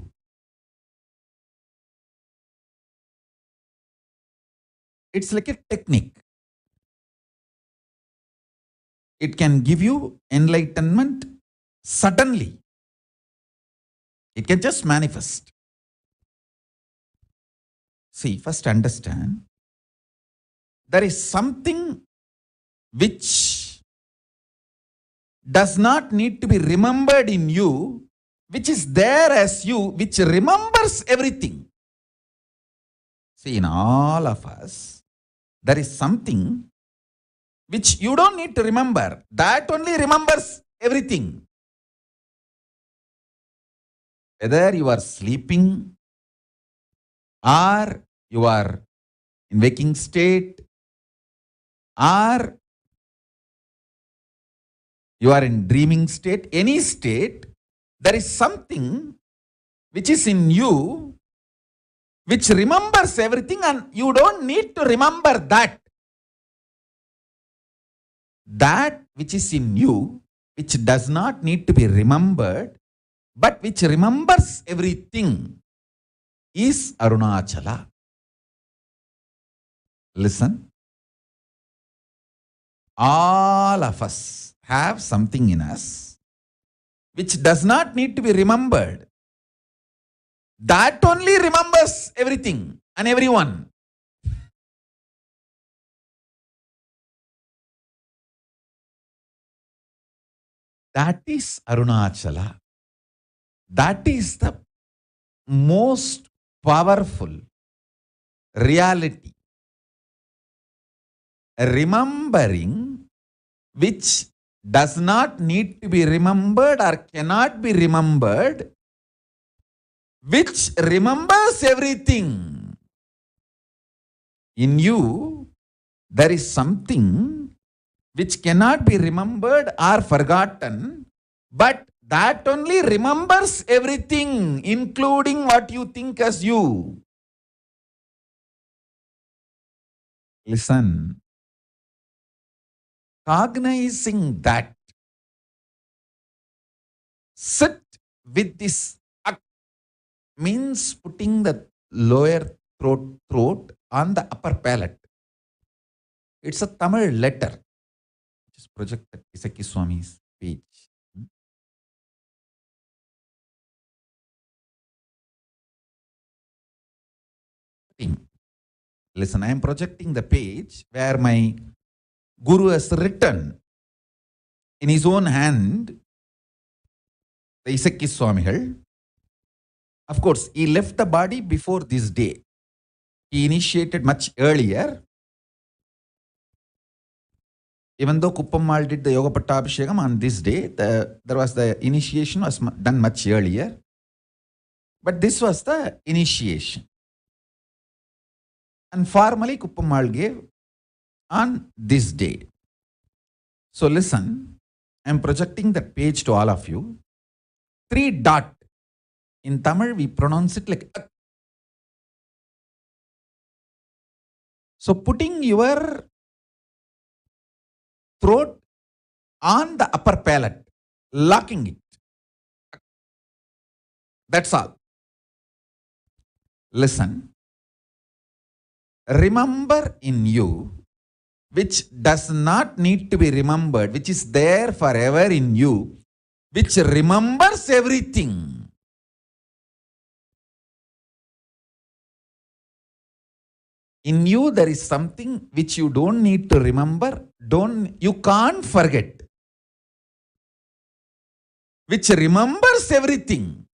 A: It's like a technique. It can give you enlightenment suddenly. It can just manifest. See, first understand, there is something which does not need to be remembered in you, which is there as you, which remembers everything. See, in all of us, there is something which you don't need to remember. That only remembers everything. Whether you are sleeping or you are in waking state or you are in dreaming state, any state, there is something which is in you which remembers everything, and you don't need to remember that. That which is in you, which does not need to be remembered, but which remembers everything, is Arunachala. Listen. All of us have something in us which does not need to be remembered. That only remembers everything and everyone. That is Arunachala. That is the most powerful reality. Remembering which does not need to be remembered or cannot be remembered, which remembers everything. In you, there is something which cannot be remembered or forgotten, but that only remembers everything, including what you think as you. Listen. Cognizing that, sit with this means putting the lower throat on the upper palate. It's a Tamil letter. Just project that Isaki Swami's page. Listen, I am projecting the page where my Guru has written in his own hand the Isaki Swamigal. Of course, he left the body before this day. He initiated much earlier. Even though Kuppammal did the Yoga Pattabhishekam on this day, the initiation was done much earlier. But this was the initiation. And formally Kuppammal gave on this day. So listen, I am projecting that page to all of you. 3 dot. In Tamil, we pronounce it like ak. So putting your throat on the upper palate, locking it. That's all. Listen. Remember in you, which does not need to be remembered, which is there forever in you, which remembers everything. In you, there is something which you don't need to remember, you can't forget, which remembers everything.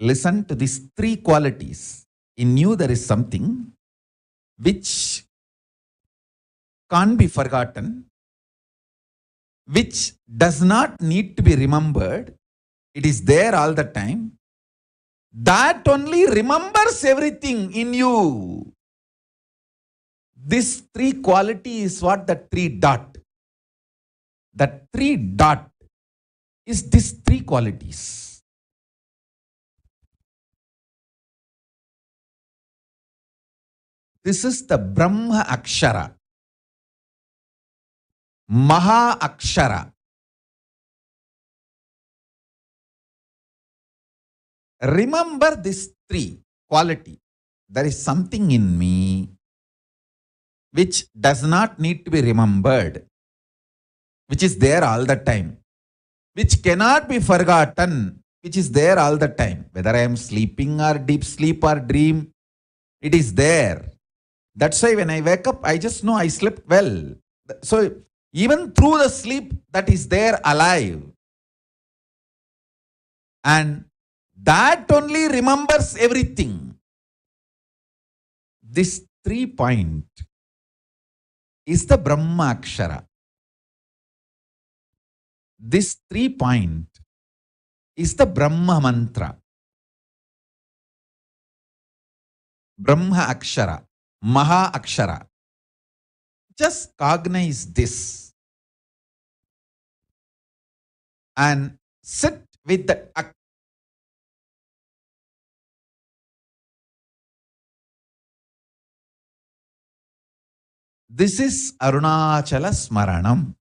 A: Listen to these three qualities. In you, there is something which can't be forgotten, which does not need to be remembered. It is there all the time. That only remembers everything in you. This three quality is what the three dot. The three dot is these three qualities. This is the Brahma Akshara, Maha Akshara. Remember this three quality. There is something in me which does not need to be remembered, which is there all the time, which cannot be forgotten, which is there all the time. Whether I am sleeping or deep sleep or dream, it is there. That's why when I wake up, I just know I slept well. So even through the sleep, that is there alive. And that only remembers everything. This 3 point is the Brahma Akshara. This 3 point is the Brahma Mantra. Brahma Akshara, Maha Akshara. Just cognize this and sit with the This is Arunachala Smaranam.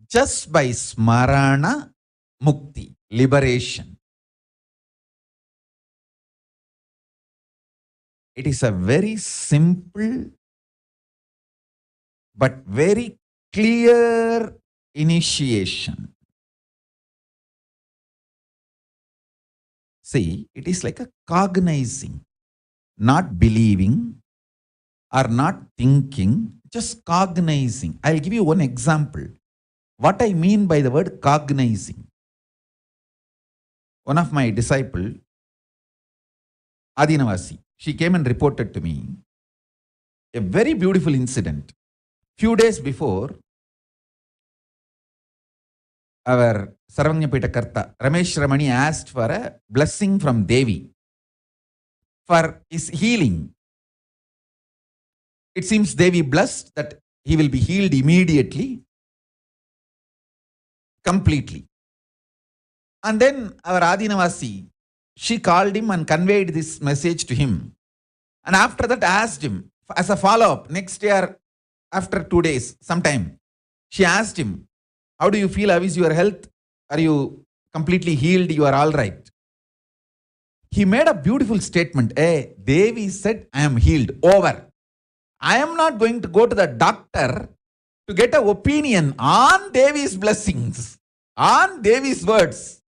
A: Just by Smarana, Mukti, liberation. It is a very simple but very clear initiation. See, it is like a cognizing, not believing or not thinking, just cognizing. I'll give you one example. What I mean by the word cognizing. One of my disciples, Adinavasi, she came and reported to me a very beautiful incident. Few days before, our Sarvanyapita Karta, Ramesh Ramani, asked for a blessing from Devi for his healing. It seems Devi blessed that he will be healed immediately, completely. And then our Adinavasi, she called him and conveyed this message to him. And after that asked him, as a follow-up, next year, after 2 days, sometime, she asked him, how do you feel? How is your health? Are you completely healed? You are all right. He made a beautiful statement. Hey, Devi said, I am healed. Over. I am not going to go to the doctor to get an opinion on Devi's blessings, on Devi's words.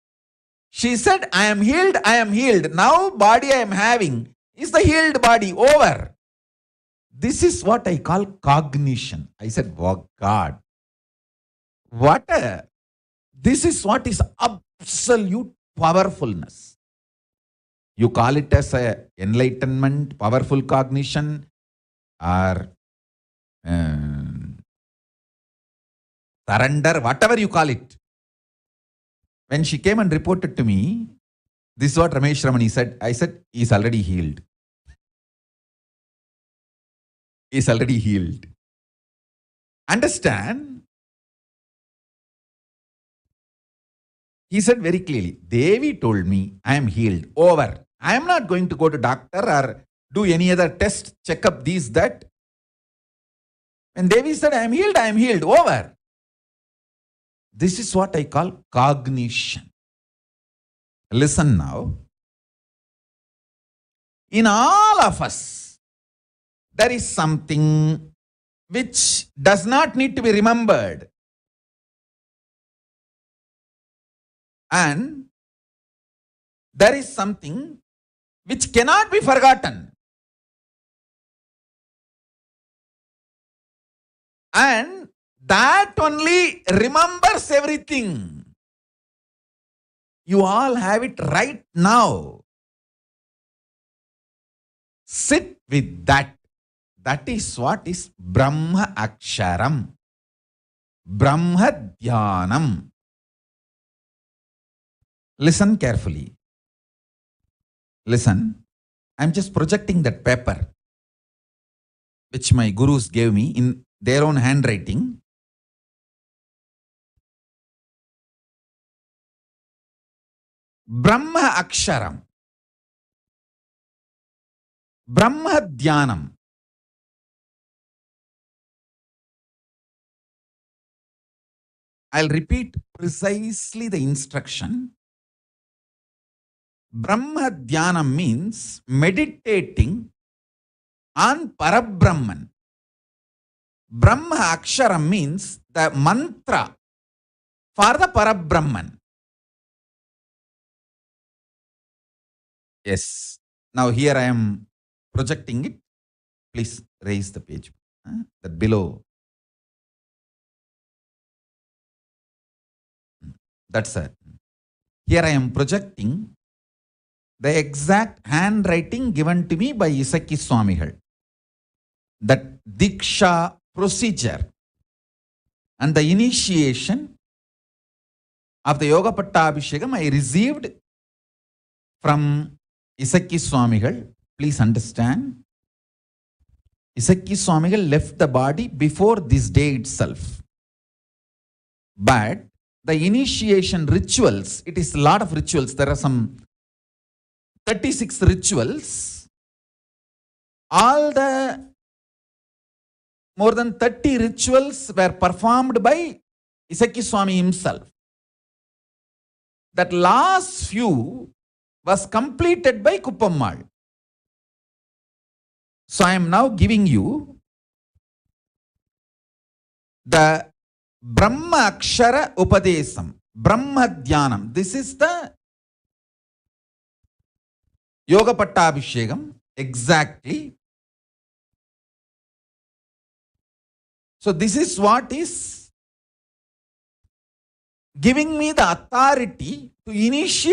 A: She said, I am healed, I am healed. Now body I am having is the healed body. Over. This is what I call cognition. I said, oh God. This is what is absolute powerfulness. You call it as a enlightenment, powerful cognition, or surrender, whatever you call it. When she came and reported to me, this is what Ramesh Ramani said. I said, he is already healed. He is already healed. Understand? He said very clearly, Devi told me I am healed. Over. I am not going to go to doctor or do any other test, check up these, that. When Devi said I am healed, over. This is what I call cognition. Listen now. In all of us, there is something which does not need to be remembered. And there is something which cannot be forgotten. And that only remembers everything. You all have it right now. Sit with that. That is what is Brahma Aksharam. Brahma Dhyanam. Listen carefully. Listen. I'm just projecting that paper which my gurus gave me in their own handwriting. Brahma Aksharam. Brahma Dhyanam. I'll repeat precisely the instruction. Brahma Dhyanam means meditating on Parabrahman. Brahma Aksharam means the mantra for the Parabrahman. Yes. Now here I am projecting it. Please raise the page. That below. That's it. Here I am projecting the exact handwriting given to me by Isaki Swamigal. That Diksha procedure and the initiation of the Yoga Pattabhishekam I received from Isaki Swamigal. Please understand. Isaki Swamigal left the body before this day itself. But the initiation rituals, it is a lot of rituals. There are some 36 rituals. All the more than 30 rituals were performed by Isaki Swami himself. That last few was completed by Kuppammal. So I am now giving you the Brahma Akshara Upadesam, Brahma Dhyanam. This is the Yoga Pattabhishekam exactly. So this is what is giving me the authority to initiate